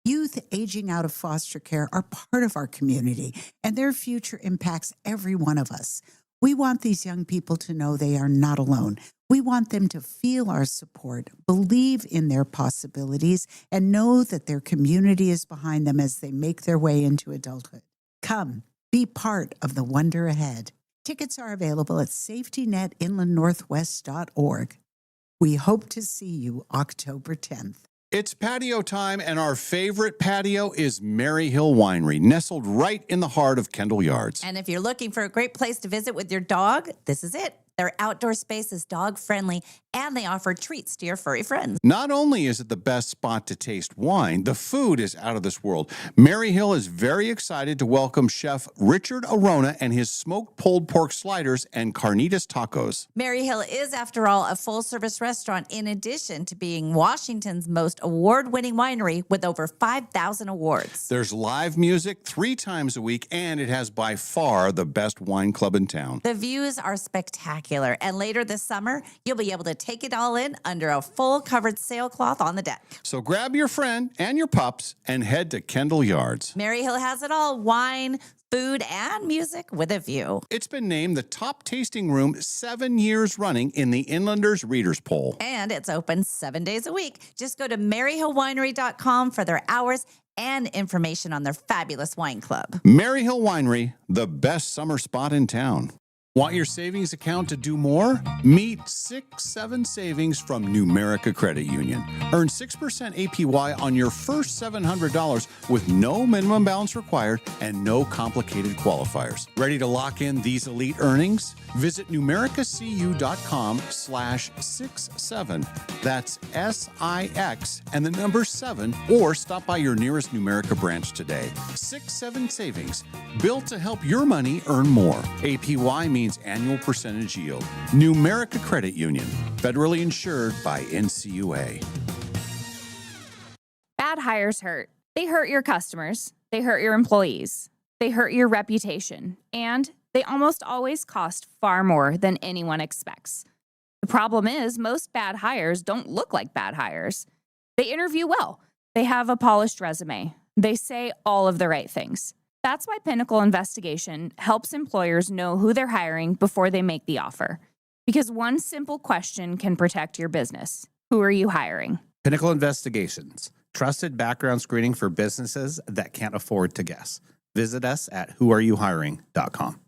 Youth aging out of foster care are part of our community, and their future impacts every one of us. We want these young people to know they are not alone. We want them to feel our support, believe in their possibilities, and know that their community is behind them as they make their way into adulthood. Come, be part of the wonder ahead. Tickets are available at safetynetinlandnorthwest.org. We hope to see you October 10th. It's patio time, and our favorite patio is Mary Hill Winery, nestled right in the heart of Kendall Yards. And if you're looking for a great place to visit with your dog, this is it. Their outdoor space is dog-friendly, and they offer treats to your furry friends. Not only is it the best spot to taste wine, the food is out of this world. Mary Hill is very excited to welcome Chef Richard Arona and his smoked pulled pork sliders and carnitas tacos. Mary Hill is, after all, a full-service restaurant in addition to being Washington's most award-winning winery with over 5,000 awards. There's live music 3 times a week, and it has by far the best wine club in town. The views are spectacular, and later this summer, you'll be able to take it all in under a full-covered sailcloth on the deck. So grab your friend and your pups and head to Kendall Yards. Mary Hill has it all: wine, food, and music with a view. It's been named the top tasting room 7 years running in the Inlanders Readers Poll. And it's open 7 days a week. Just go to maryhillwinery.com for their hours and information on their fabulous wine club. Mary Hill Winery, the best summer spot in town. Want your savings account to do more? Meet 6-7 Savings from Numerica Credit Union. Earn 6% APY on your first $700 with no minimum balance required and no complicated qualifiers. Ready to lock in these elite earnings? Visit numericacu.com/67. That's SIX and the number 7, or stop by your nearest Numerica branch today. 6-7 Savings, built to help your money earn more. APY means annual percentage yield. Numerica Credit Union, federally insured by NCUA. Bad hires hurt. They hurt your customers. They hurt your employees. They hurt your reputation. And they almost always cost far more than anyone expects. The problem is, most bad hires don't look like bad hires. They interview well. They have a polished resume. They say all of the right things. That's why Pinnacle Investigation helps employers know who they're hiring before they make the offer. Because one simple question can protect your business. Who are you hiring? Pinnacle Investigations, trusted background screening for businesses that can't afford to guess. Visit us at whoareyouhiring.com.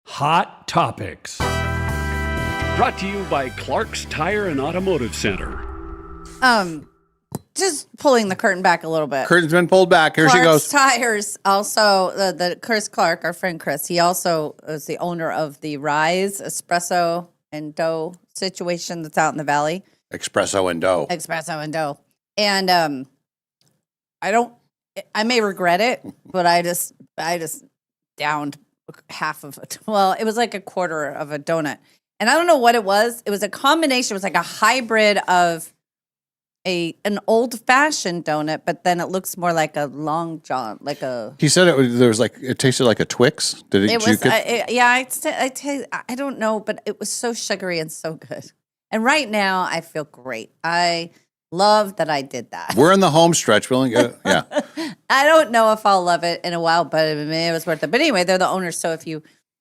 Hot Topics. Brought to you by Clark's Tire and Automotive Center. Just pulling the curtain back a little bit. Curtain's been pulled back. Here she Clark's goes. Tires, also, the Chris Clark, our friend Chris, he also is the owner of the Rise Espresso and Dough situation that's out in the valley. Espresso and dough. Espresso and Dough. And I may regret it, but I just downed half of it. Well, it was like a quarter of a donut. And I don't know what it was. It was a combination. It was like a hybrid of an old-fashioned donut, but then it looks more like a Long John, like a... He said it tasted like a Twix. Did it? I don't know, but it was so sugary and so good. And right now, I feel great. I love that I did that. We're in the home stretch. We only got, yeah. I don't know if I'll love it in a while, but it was worth it. But anyway, they're the owners, so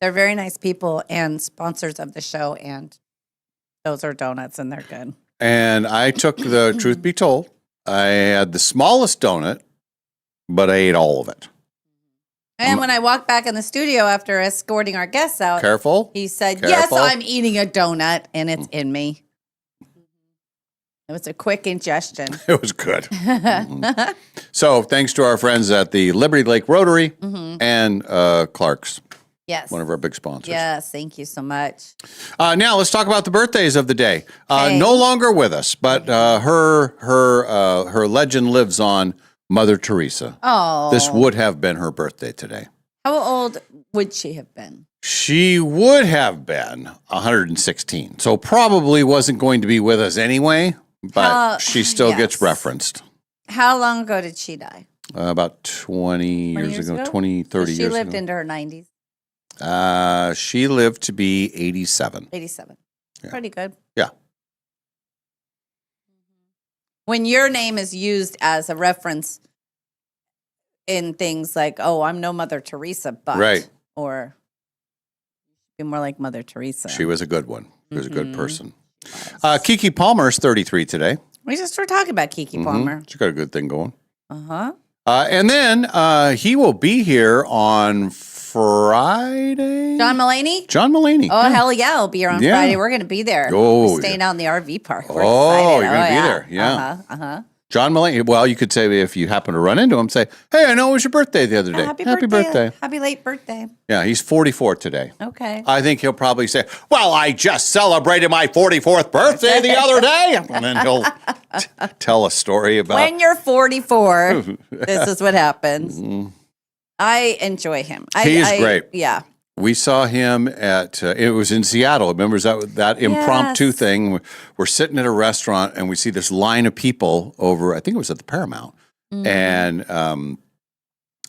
they're very nice people and sponsors of the show, and those are donuts, and they're good. And I took the truth be told, I had the smallest donut, but I ate all of it. And when I walked back in the studio after escorting our guests out, Careful. He said, Careful. "Yes, I'm eating a donut, and it's in me." It was a quick ingestion. It was good. So thanks to our friends at the Liberty Lake Rotary and Clark's. Yes. One of our big sponsors. Yes, thank you so much. Now let's talk about the birthdays of the day. No longer with us, but her legend lives on, Mother Teresa. Oh. This would have been her birthday today. How old would she have been? She would have been 116. So probably wasn't going to be with us anyway, but she still gets referenced. How long ago did she die? About 20 years ago, 20, 30 years ago. She lived into her 90s. She lived to be 87. 87. Yeah. Pretty good. Yeah. When your name is used as a reference in things like, "Oh, I'm no Mother Teresa, but," right, or be more like Mother Teresa. She was a good one. She was a good person. Kiki Palmer's 33 today. We just were talking about Kiki Palmer. She got a good thing going. Uh-huh. And then he will be here on Friday. John Mulaney? John Mulaney. Oh, hell yeah. I'll be here on Friday. We're going to be there. Oh, We're staying out in the RV park. We're excited. You're going to be yeah. there. Yeah. Uh-huh. Uh-huh. John Mulaney. Well, you could say if you happen to run into him, say, "Hey, I know it was your birthday the other day. Happy birthday. Happy late birthday. Yeah, he's 44 today. Okay. I think he'll probably say, "Well, I just celebrated my 44th birthday the other day." And then he'll tell a story about... When you're 44, this is what happens. I enjoy him. He's great. Yeah. We saw him at, it was in Seattle. Remember that impromptu thing? We're sitting at a restaurant and we see this line of people over, I think it was at the Paramount. And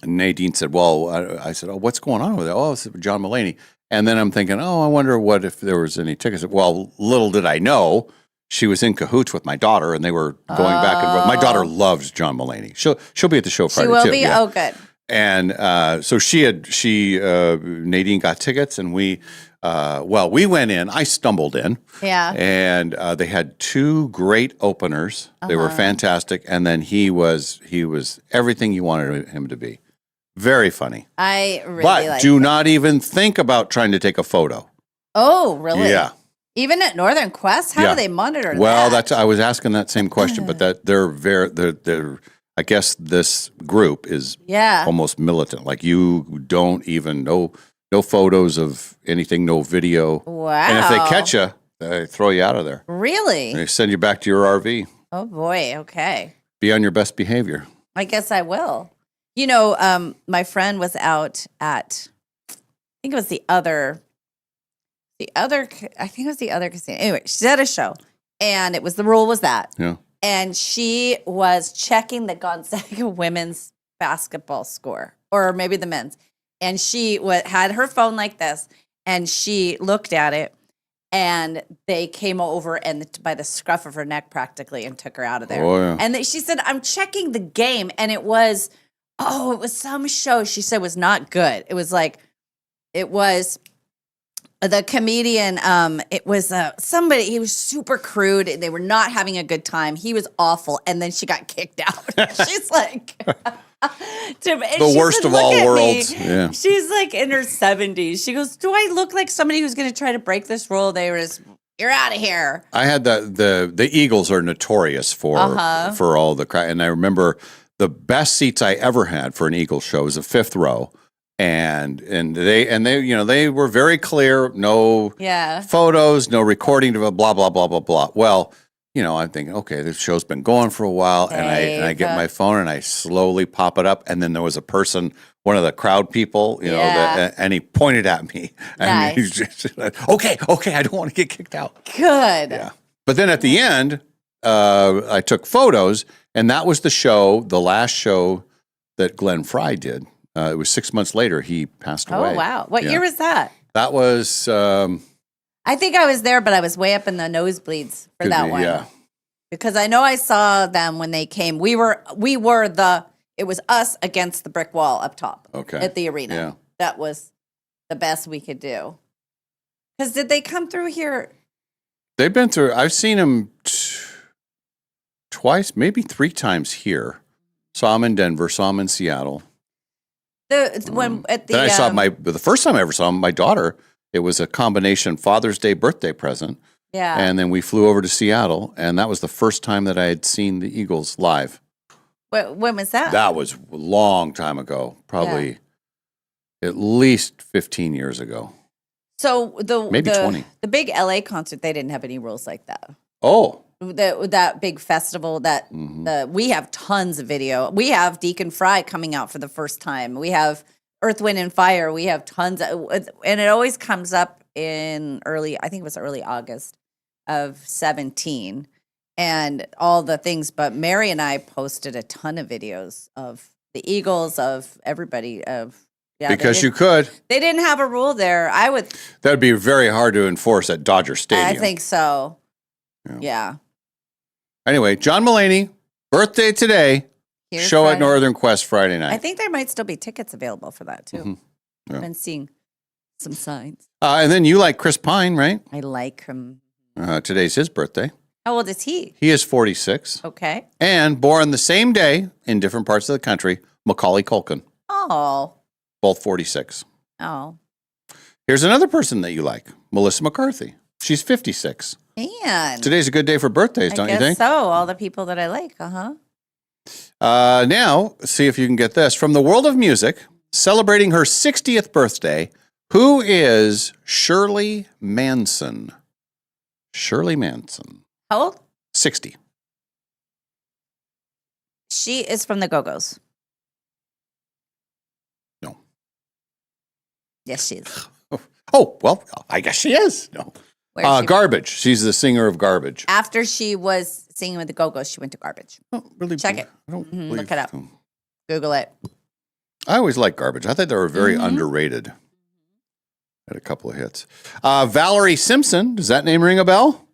Nadine said, well, I said, "Oh, what's going on over there?" "Oh, it's John Mulaney." And then I'm thinking, "Oh, I wonder if there was any tickets." Well, little did I know, she was in cahoots with my daughter and they were going back and forth. My daughter loves John Mulaney. She'll be at the show Friday too. She will be? Yeah. Oh, good. And so Nadine got tickets and we went in. I stumbled in. Yeah. And they had two great openers. They were fantastic. And then he was everything you wanted him to be. Very funny. I really But like do it. not even think about trying to take a photo. Oh, really? Yeah. Even at Northern Quest, how Yeah. do they monitor Well, that? I was asking that same question, but that they're I guess this group is Yeah. almost militant. Like you don't even know no photos of anything, no video. Wow. And if they catch you, they throw you out of there. Really? And they send you back to your RV. Oh boy. Okay. Be on your best behavior. I guess I will. You know, my friend was out at, I think it was the other casino. Anyway, she's at a show, and the rule was that. Yeah. And she was checking the Gonzaga women's basketball score, or maybe the men's. And she had her phone like this, and she looked at it, and they came over and by the scruff of her neck practically and took her out of there. Oh, yeah. And she said, I'm checking the game, and it was some show she said was not good. It was the comedian, it was somebody, he was super crude. They were not having a good time. He was awful. And then she got kicked out. She's like, The worst of all worlds. Yeah. She's like in her 70s. She goes, do I look like somebody who's going to try to break this rule? They were just, you're out of here. I had the Eagles are notorious for all the crap. And I remember the best seats I ever had for an Eagles show was the fifth row. And they were very clear, no photos, no recording of a blah, blah, blah, blah, blah. Well, I'm thinking, okay, this show's been going for a while, and I get my phone and I slowly pop it up, and then there was a person, one of the crowd people, and he pointed at me, and he's just like, okay, I don't want to get kicked out. Good. Yeah. But then at the end, I took photos, and that was the last show that Glenn Fry did. It was 6 months later he passed away. Oh, wow. What year was that? That was I think I was there, but I was way up in the nosebleeds for that one. Yeah. Because I know I saw them when they came. It was us against the brick wall up top at the arena. Yeah. That was the best we could do. Because did they come through here? They've been through, I've seen them twice, maybe 3 times here. Saw them in Denver, saw them in Seattle. Then I saw the first time I ever saw my daughter, it was a combination Father's Day birthday present. Yeah. And then we flew over to Seattle, and that was the first time that I had seen the Eagles live. When was that? That was a long time ago, probably at least 15 years ago. So Maybe 20. The big LA concert, they didn't have any rules like that. Oh. That big festival we have tons of video. We have Deacon Fry coming out for the first time. We have Earth, Wind, and Fire. We have tons and it always comes up in early August of 17 and all the things. But Mary and I posted a ton of videos of the Eagles, of everybody, because you could. They didn't have a rule there. That would be very hard to enforce at Dodger Stadium. I think so. Yeah. Anyway, John Mulaney, birthday today. Show at Northern Quest Friday night. I think there might still be tickets available for that too. Mm-hmm. Yeah. I've been seeing some signs. And then you like Chris Pine, right? I like him. Today's his birthday. How old is he? He is 46. Okay. And born the same day in different parts of the country, Macaulay Culkin. Oh. Both 46. Oh. Here's another person that you like, Melissa McCarthy. She's 56. Man. Today's a good day for birthdays, don't you think? So. All the people that I like. Uh-huh. Now, see if you can get this. From the world of music, celebrating her 60th birthday, who is Shirley Manson? Shirley Manson. How old? 60. She is from the Go-Go's. No. Yes, she is. Oh, well, I guess she is. No. Where is she? Garbage. She's the singer of Garbage. After she was singing with the Go-Go's, she went to Garbage. Oh, really? Check it. I don't Look it up. Google it. I always liked Garbage. I thought they were very underrated. Had a couple of hits. Valerie Simpson. Does that name ring a bell?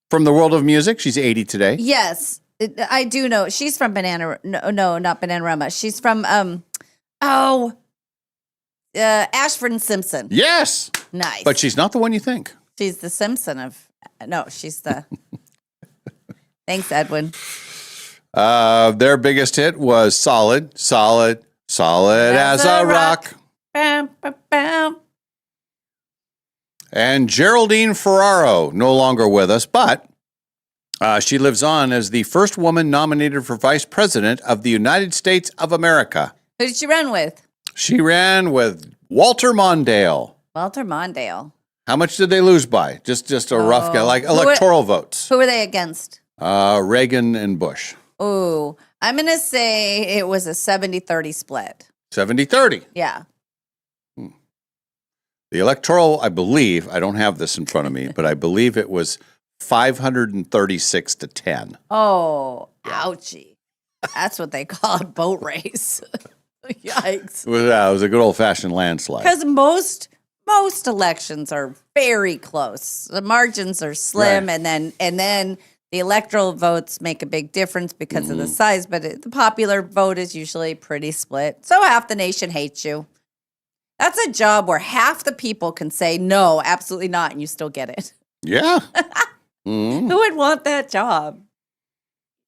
From the world of music. She's 80 today. Yes, I do know. She's from Banana. No, not Bananarama. She's from Ashford and Simpson. Yes. Nice. But she's not the one you think. She's the Simpson of. No, she's the. Thanks, Edwin. Their biggest hit was Solid, Solid, Solid as a rock. Bam, bam, bam. And Geraldine Ferraro, no longer with us, but she lives on as the first woman nominated for vice president of the United States of America. Who did she run with? She ran with Walter Mondale. Walter Mondale. How much did they lose by? Just a rough guy, like electoral votes. Who were they against? Reagan and Bush. Ooh, I'm going to say it was a 70-30 split. 70-30. Yeah. The electoral, I believe, I don't have this in front of me, but I believe it was 536 to 10. Oh, ouchie. That's what they call a boat race. Yikes. It was a good old-fashioned landslide. Because most elections are very close. The margins are slim, Right. and then the electoral votes make a big difference because of the size, but the popular vote is usually pretty split. So half the nation hates you. That's a job where half the people can say no, absolutely not, and you still get it. Yeah. Mhm. Who would want that job?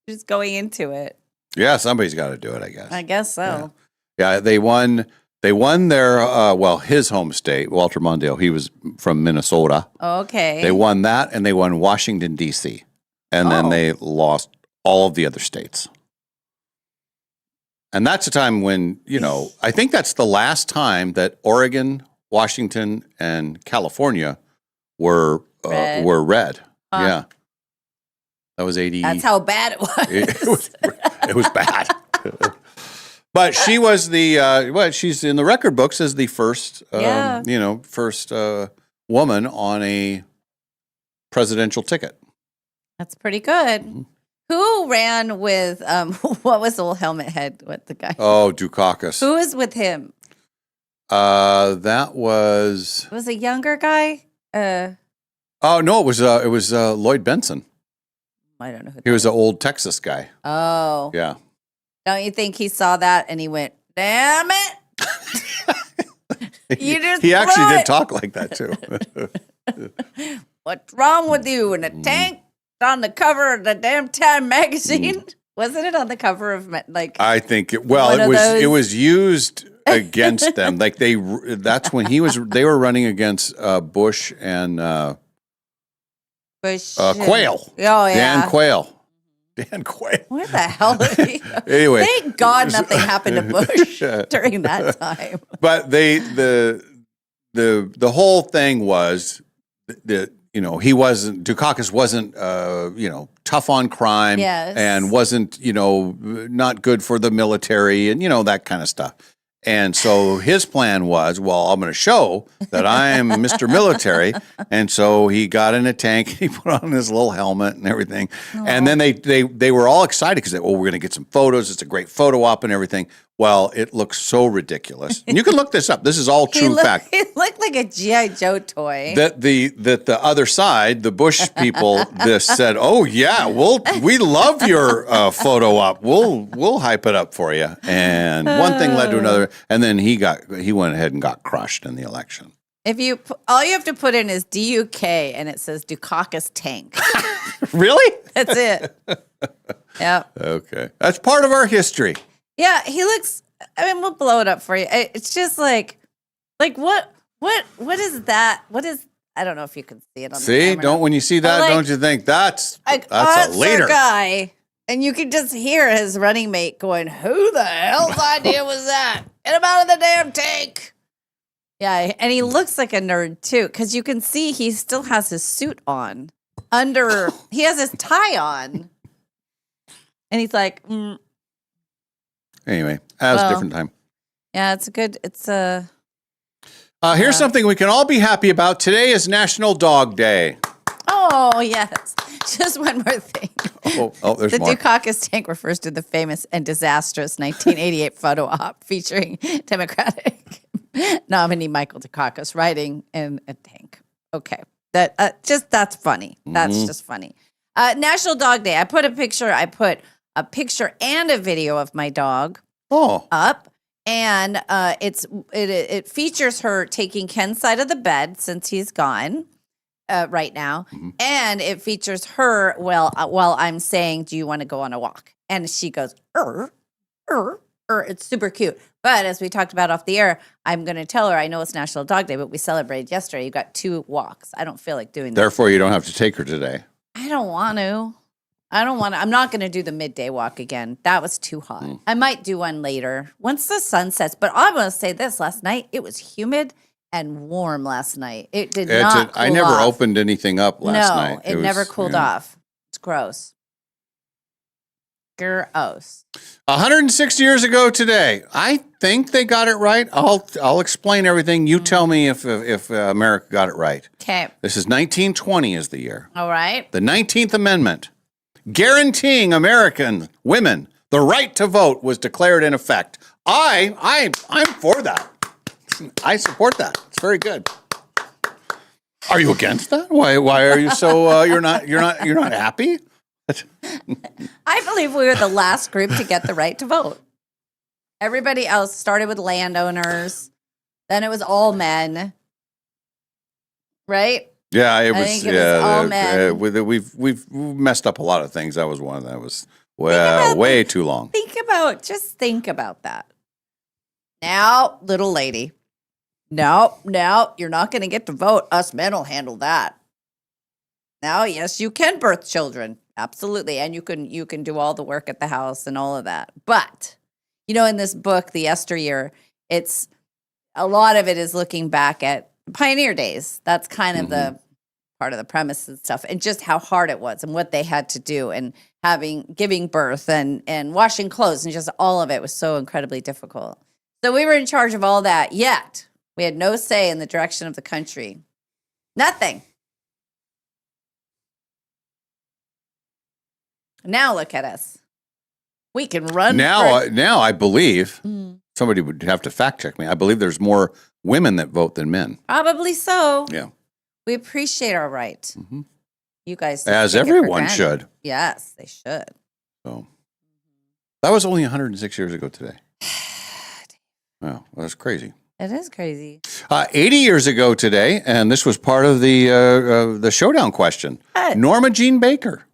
Just going into it. Yeah, somebody's got to do it, I guess. I guess so. Yeah, they won their, his home state, Walter Mondale. He was from Minnesota. Okay. They won that, and they won Washington, D.C. And then they lost all of the other states. And that's a time when, I think that's the last time that Oregon, Washington, and California were red. Huh. Yeah. That was 80. That's how bad it was. It was bad. But she was she's in the record books as the first, first woman on a presidential ticket. That's pretty good. Mm-hmm. Who ran with, what was the old helmet head? What the guy? Oh, Dukakis. Who was with him? That was. Was a younger guy? Oh no, it was Lloyd Benson. I don't know who. He was an old Texas guy. Oh. Yeah. Don't you think he saw that and he went, damn it? You just He actually blew did it. talk like that too. What's wrong with you? In a tank on the cover of the damn Time magazine? Wasn't it on the cover of I think One of it those- was used against them. Like that's when they were running against Bush and Bush Quayle. Oh yeah. Dan Quayle. Dan Quayle. Where the hell is he? Anyway. Thank God nothing happened to Bush during that time. But the whole thing was that Dukakis wasn't tough on crime Yes. and wasn't not good for the military and that kind of stuff. And so his plan was, well, I'm going to show that I'm Mr. Military. And so he got in a tank, he put on his little helmet and everything. And then they were all excited because we're going to get some photos. It's a great photo op and everything. Well, it looks so ridiculous. And you can look this up. This is all true fact. He looked like a G.I. Joe toy. That the other side, the Bush people, just said, "Oh yeah, we love your photo op. We'll hype it up for you." And one thing led to another, and then he went ahead and got crushed in the election. If all you have to put in is DUK and it says Dukakis tank. Really? That's it. Yep. Okay, that's part of our history. Yeah, he looks. I mean, we'll blow it up for you. It's just like what is that? What is? I don't know if you can see it on the See, camera. when you see that, don't you think that's a Officer leader? guy, and you can just hear his running mate going, "Who the hell's idea was that? Get him out of the damn tank!" Yeah, and he looks like a nerd too, because you can see he still has his suit on. He has his tie on, and he's like, Anyway, that was a different time. Yeah, it's a good. It's a. Here's something we can all be happy about. Today is National Dog Day. Oh yes, just one more thing. Oh, there's The more. Dukakis tank refers to the famous and disastrous 1988 photo op featuring Democratic nominee Michael Dukakis riding in a tank. Okay, that's funny. That's Mhm. just funny. National Dog Day. I put a picture and a video of my dog up, and it features her taking Ken's side of the bed since he's gone. Right now, and it features her while I'm saying, "Do you want to go on a walk?" And she goes, It's super cute. But as we talked about off the air, I'm going to tell her, I know it's National Dog Day, but we celebrated yesterday. You got 2 walks. I don't feel like doing that. Therefore, you don't have to take her today. I don't want to. I'm not going to do the midday walk again. That was too hot. I might do one later once the sun sets. But I'm going to say this: last night it was humid and warm. Last night it did not. I never opened anything up last night. No, it never cooled off. It's gross. Gross. 106 years ago today. I think they got it right. I'll explain everything. You tell me if America got it right. Okay. This is 1920 is the year. All right. The 19th Amendment, guaranteeing American women the right to vote, was declared in effect. I'm for that. I support that. It's very good. Are you against that? Why are you so you're not happy? I believe we were the last group to get the right to vote. Everybody else started with landowners. Then it was all men. Right? Yeah, I think it was all men. We've messed up a lot of things. That was one that was way too long. Just think about that. Now, little lady. No, you're not going to get to vote. Us men will handle that. Now, yes, you can birth children. Absolutely. And you can do all the work at the house and all of that. But, in this book, The Yesteryear, it's a lot of it is looking back at pioneer days. That's kind of the part of the premise and stuff, and just how hard it was and what they had to do, and giving birth and washing clothes, and just all of it was so incredibly difficult. So we were in charge of all that, yet we had no say in the direction of the country. Nothing. Now look at us. We can run. Now I believe somebody would have to fact check me. I believe there's more women that vote than men. Probably so. Yeah. We appreciate our right. You guys, as take it for everyone granted. should. Yes, they should. So that was only 106 years ago today. Wow, that's crazy. It is crazy. 80 years ago today, and this was part of the showdown question. Norma Jean Baker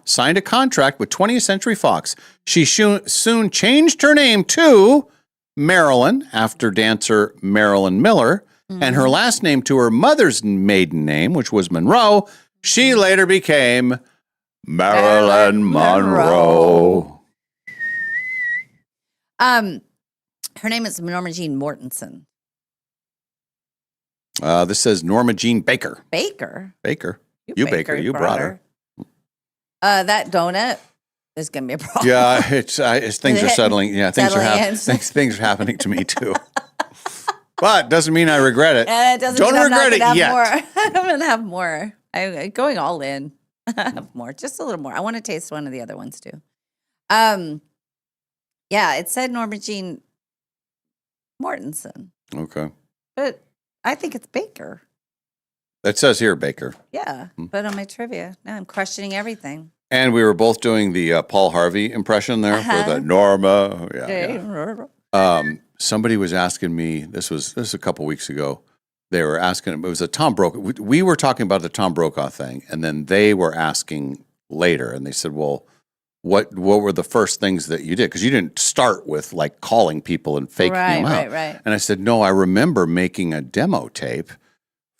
signed a contract with 20th Century Fox. She soon changed her name to Marilyn after dancer Marilyn Miller, and her last name to her mother's maiden name, which was Monroe. She later became Marilyn Monroe. Her name is Norma Jean Mortensen. This says Norma Jean Baker. Baker. You Baker. You brought her. That donut is going to be a problem. Yeah, it's things are settling. Yeah, things are happening to me too. But doesn't mean I regret it. And it doesn't Don't mean regret I'm it yet. More. I'm going to have more. I'm going all in. Have more, just a little more. I want to taste one of the other ones too. Yeah, it said Norma Jean Mortensen. Okay. But I think it's Baker. It says here Baker. Yeah, but on my trivia, now I'm questioning everything. And we were both doing the Paul Harvey impression there for the Norma. Yeah. Somebody was asking me, this was a couple weeks ago. They were asking, it was a Tom Brokaw. We were talking about the Tom Brokaw thing, and then they were asking later, and they said, well, what were the first things that you did? Because you didn't start with like calling people and faking them out. Right. And I said, no, I remember making a demo tape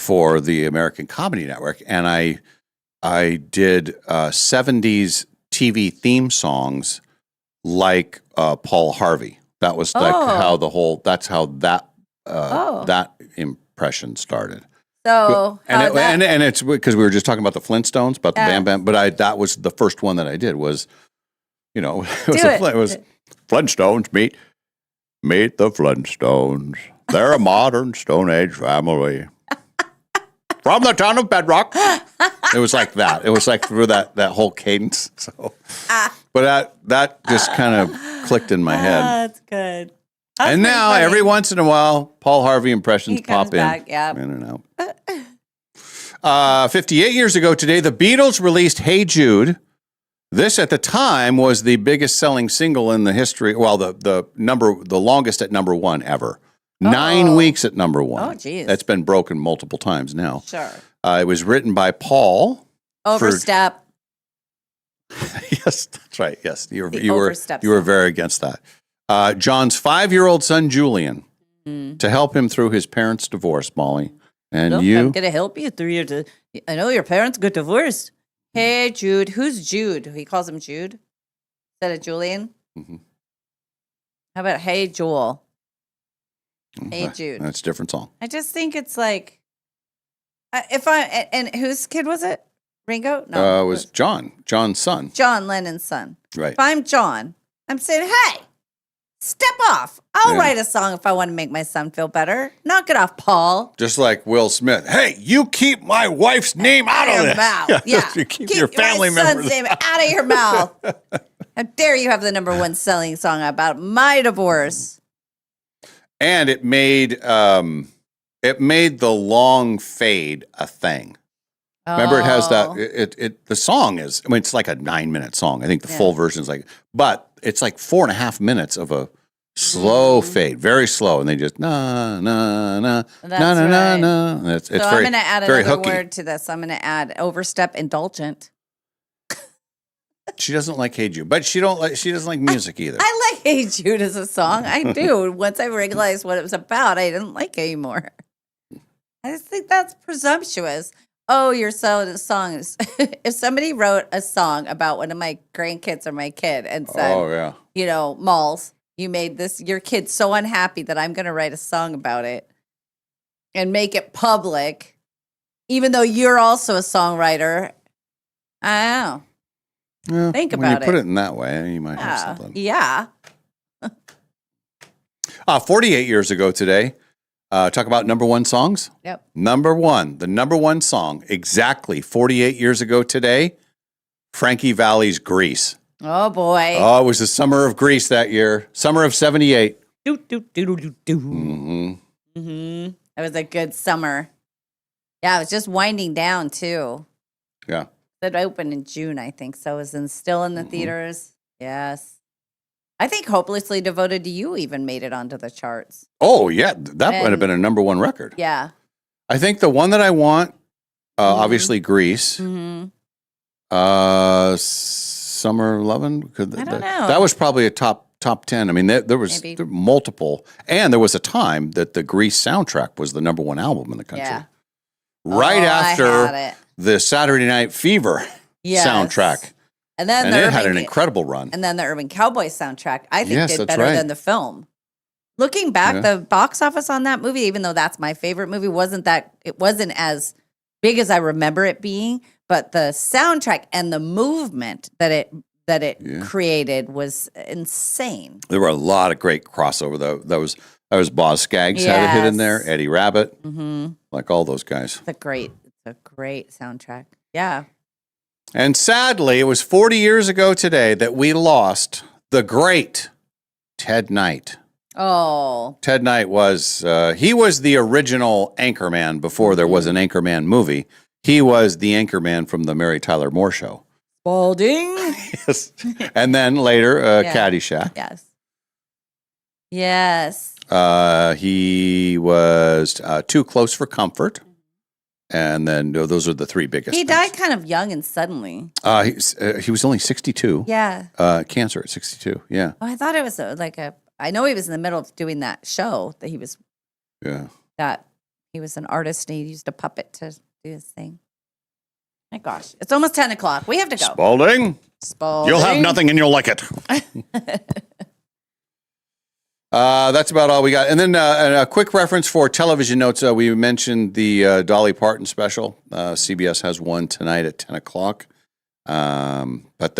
for the American Comedy Network, and I did 70s TV theme songs like Paul Harvey. That was like that's how that impression started. So and it's because we were just talking about the Flintstones, about the Bam Bam, but that was the first one that I did was, it was Flintstones meet the Flintstones. They're a modern Stone Age family. From the town of Bedrock. It was like that. It was like through that whole cadence. So, but that just kind of clicked in my head. That's good. And now every once in a while, Paul Harvey impressions pop back, in and out. 58 years ago today, the Beatles released "Hey Jude." This at the time was the biggest selling single in the history. Well, the longest at number one ever. 9 weeks at number one. Oh, geez. That's been broken multiple times now. Sure. It was written by Paul. Overstep. Yes, that's right. Yes, you were very against that. John's 5-year-old son, Julian, to help him through his parents' divorce, Molly. And Look, you? I'm gonna help you through your. I know your parents got divorced. Hey, Jude. Who's Jude? He calls him Jude instead of Julian. Mm-hmm. How about Hey, Joel? Hey, Jude. That's a different song. I just think it's like, and whose kid was it? Ringo? It was John's son. John Lennon's son. Right. If I'm John, I'm saying, hey, step off. I'll Yeah. write a song if I want to make my son feel better. Knock it off, Paul. Just like Will Smith. Hey, you keep my wife's name out of your this. mouth. Yeah. You keep your family my son's members. name out of your mouth. How dare you have the #1 selling song about my divorce? And it made the long fade a thing. Remember, it has that. The song is. I mean, it's like a 9-minute song. I think the full version is like, but it's like 4.5 minutes of a slow fade, very slow, and they just na na na That's na na right. na na. It's So very, I'm going to add very another hooky. word to this. I'm going to add overstep indulgent. She doesn't like Hey Jude, but she doesn't like music either. I like Hey Jude as a song. I do. Once I realized what it was about, I didn't like it anymore. I just think that's presumptuous. Oh, your song is. If somebody wrote a song about one of my grandkids or my kid and said, Oh yeah. you know, Malls, you made your kid so unhappy that I'm going to write a song about it and make it public, even though you're also a songwriter. I don't know. Yeah, Think when about you put it. it in that way, you might have something. Yeah. 48 years ago today, talk about #1 songs. Yep. The #1 song, exactly 48 years ago today, Frankie Valli's Grease. Oh, boy. Oh, it was the summer of Grease that year, summer of 78. Do, do, do, do, do, do. Mm-hmm. Mm-hmm. It was a good summer. Yeah, it was just winding down, too. Yeah. It opened in June, I think. So it was still in the theaters. Yes. I think Hopelessly Devoted to You even made it onto the charts. Oh, yeah. That would have been a #1 record. Yeah. I think the one that I want, obviously Grease. Mm-hmm. Summer Lovin'. I don't know. That was probably a top 10. I mean, there was multiple. And there was a time that the Grease soundtrack was the #1 album in the country. Yeah. Right Oh, I had after it. the Saturday Night Fever Yes. soundtrack. And then And the it had Urban- an incredible run. And then the Urban Cowboy soundtrack, I think, Yes, did that's better right. than the film. Looking back, Yeah. the box office on that movie, even though that's my favorite movie, wasn't as big as I remember it being. But the soundtrack and the movement that it created was insane. There were a lot of great crossover, though. That was Boz Scaggs had a hit in there, Yes. Eddie Rabbit, Mm-hmm. like all those guys. It's a great soundtrack. Yeah. And sadly, it was 40 years ago today that we lost the great Ted Knight. Oh. Ted Knight was he was the original Anchorman before there was an Anchorman movie. He was the Anchorman from the Mary Tyler Moore Show. Balding. Yes. And then later, Yeah. Caddyshack. Yes. Yes. He was Too Close for Comfort. And then those are the three biggest. He died kind of young and suddenly. He was only 62. Yeah. Cancer at 62. Yeah. Oh, I thought it was I know he was in the middle of doing that show that he was Yeah. an artist and he used a puppet to do his thing. My gosh, it's almost 10 o'clock. We have to go. Spalding. You'll have nothing and you'll like it. That's about all we got. And then a quick reference for television notes. We mentioned the Dolly Parton special. CBS has one tonight at 10 o'clock. But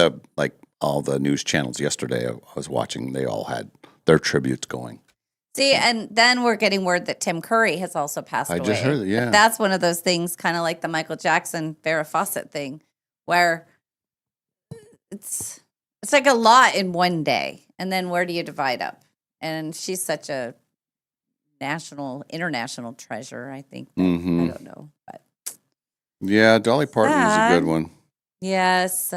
all the news channels yesterday I was watching, they all had their tributes going. See, and then we're getting word that Tim Curry has also passed away. I just heard it, yeah. That's one of those things, kind of like the Michael Jackson, Farrah Fawcett thing, where it's like a lot in one day. And then where do you divide up? And she's such a international treasure, I think. I don't know. But Yeah, Dolly Parton was a good one. yes.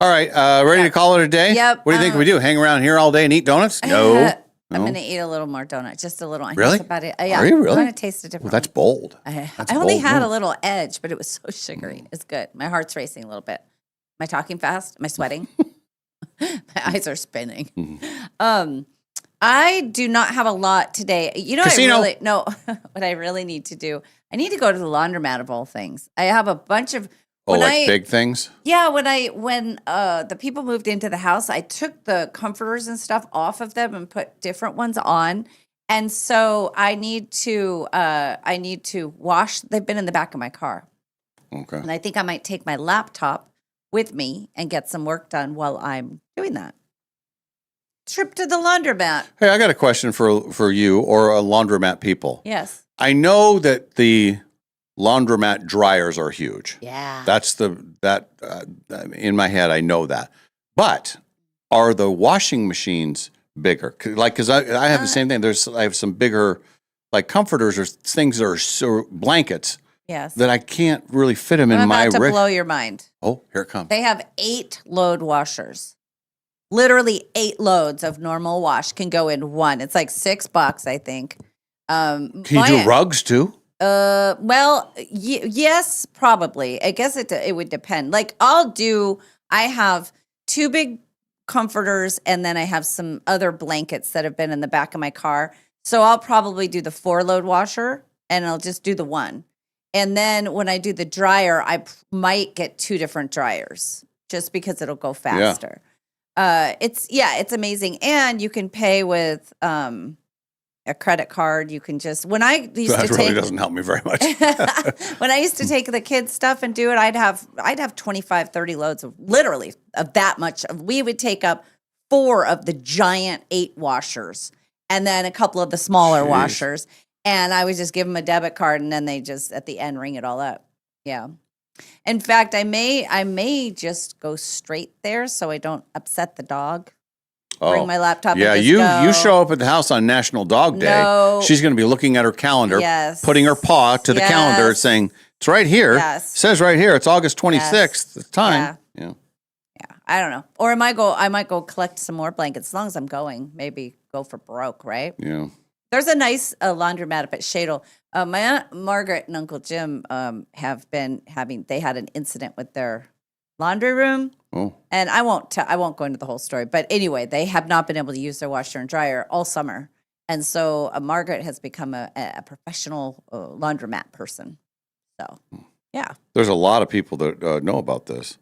All right, ready to call it a day? Yep, What do you think we do? Hang around here all day and eat donuts? No. I'm No? going to eat a little more donut, just a little. I think Really? That's about it. Yeah. Are you really? I want to taste it different. Well, that's bold. I That's a only bold had a move. little edge, but it was so sugary. It's good. My heart's racing a little bit. Am I talking fast? Am I sweating? My eyes are spinning. Mm-hmm. I do not have a lot today. You know, Casino. what I really need to do, I need to go to the laundromat of all things. I have a bunch of Big things? Yeah, when the people moved into the house, I took the comforters and stuff off of them and put different ones on. And so I need to wash. They've been in the back of my car. Okay. And I think I might take my laptop with me and get some work done while I'm doing that. Trip to the laundromat. Hey, I got a question for you or laundromat people. Yes. I know that the laundromat dryers are huge. Yeah. That's in my head, I know that. But are the washing machines bigger? Because I have the same thing. I have some bigger, like comforters or things that are so blankets. Yes. That I can't really fit them in I'm my about to rig. blow your mind. Oh, here it comes. They have 8 load washers. Literally 8 loads of normal wash can go in one. It's like $6, I think. Can you do rugs too? Well, yes, probably. I guess it would depend. Like I have 2 big comforters and then I have some other blankets that have been in the back of my car. So I'll probably do the 4 load washer and I'll just do the one. And then when I do the dryer, I might get 2 different dryers just because it'll go faster. It's amazing. And you can pay with a credit card. You can just that really doesn't help me very much. When I used to take the kids' stuff and do it, I'd have 25, 30 loads of that much. We would take up 4 of the giant 8 washers and then a couple of the smaller washers. And I would just give them a debit card and then they just at the end ring it all up. Yeah. In fact, I may just go straight there so I don't upset the dog. Bring my laptop. Yeah, and you show up at the house on National Dog Day. No. She's going to be looking at her calendar, Yes. putting her paw to the calendar, Yes. saying, "It's right here. Yes. It says right here. It's August 26th. It's time." Yeah. I don't know. Or I might go collect some more blankets as long as I'm going. Maybe go for broke, right? Yeah. There's a nice laundromat up at Shadle. My Aunt Margaret and Uncle Jim have been they had an incident with their laundry room. Oh. And I won't go into the whole story. But anyway, they have not been able to use their washer and dryer all summer. And so Margaret has become a professional laundromat person. So, yeah. There's a lot of people that know about this.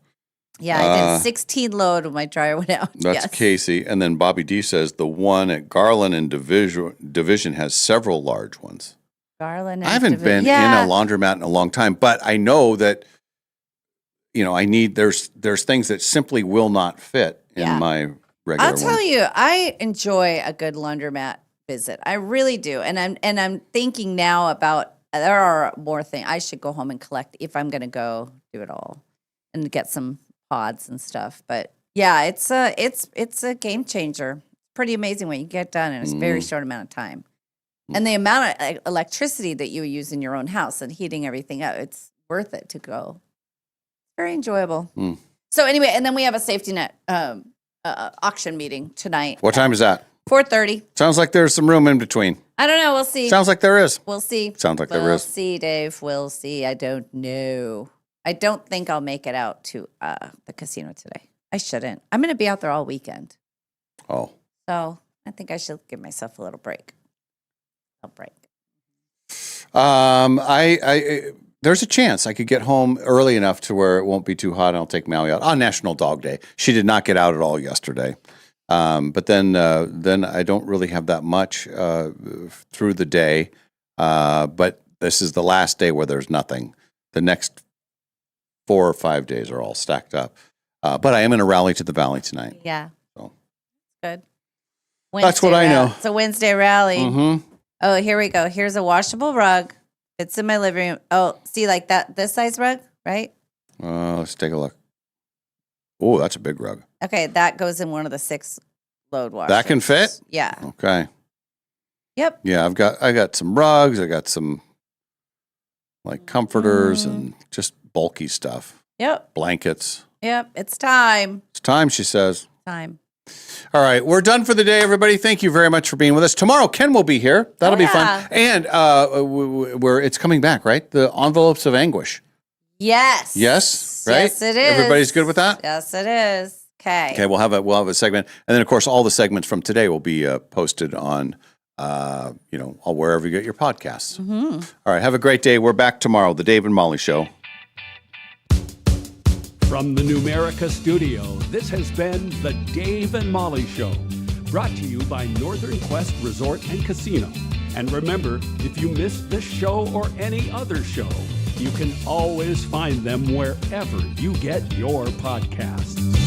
Yeah, I did 16 load when my dryer went out. That's Yes. Casey. And then Bobby D says the one at Garland and Division has several large ones. Garland. I haven't been in a laundromat in a long time, but I know that, there's things that simply will not fit in my regular I'll tell you, I enjoy a good laundromat visit. I really do. And I'm thinking now about there are more things I should go home and collect if I'm going to go do it all and get some pods and stuff. But yeah, it's a game changer. Pretty amazing what you get done in a very short amount of time. And the amount of electricity that you use in your own house and heating everything up, it's worth it to go. Very enjoyable. So anyway, and then we have a safety net auction meeting tonight. What time is that? 4:30. Sounds like there's some room in between. I don't know. We'll see. Sounds like there is. We'll see. Sounds like there We'll is. see, Dave. We'll see. I don't know. I don't think I'll make it out to the casino today. I shouldn't. I'm going to be out there all weekend. Oh. So I think I should give myself a little break. There's a chance I could get home early enough to where it won't be too hot and I'll take Maui out on National Dog Day. She did not get out at all yesterday. But then I don't really have that much through the day. But this is the last day where there's nothing. The next 4 or 5 days are all stacked up. But I am in a rally to the Valley tonight. Yeah. So. Good. That's what I know. It's a Wednesday rally. Mm-hmm. Oh, here we go. Here's a washable rug. It's in my living room. Oh, see, like this size rug, right? Let's take a look. Oh, that's a big rug. Okay, that goes in one of the 6 load washers. That can fit? Yeah. Okay. Yep. Yeah, I got some rugs. I got some like comforters and just bulky stuff. Yep. Blankets. Yep. It's time. It's time, she says. Time. All right, we're done for the day, everybody. Thank you very much for being with us. Tomorrow, Ken will be here. That'll be fun. And it's coming back, right? The Envelopes of Anguish. Yes. Yes, right? Yes, it is. Everybody's good with that? Yes, it is. Okay, we'll have a segment, and then of course all the segments from today will be posted on wherever you get your podcasts. Mm-hmm. All right, have a great day. We're back tomorrow. The Dave and Molly Show. From the Numerica studio, this has been the Dave and Molly Show, brought to you by Northern Quest Resort and Casino. And remember, if you missed this show or any other show, you can always find them wherever you get your podcasts.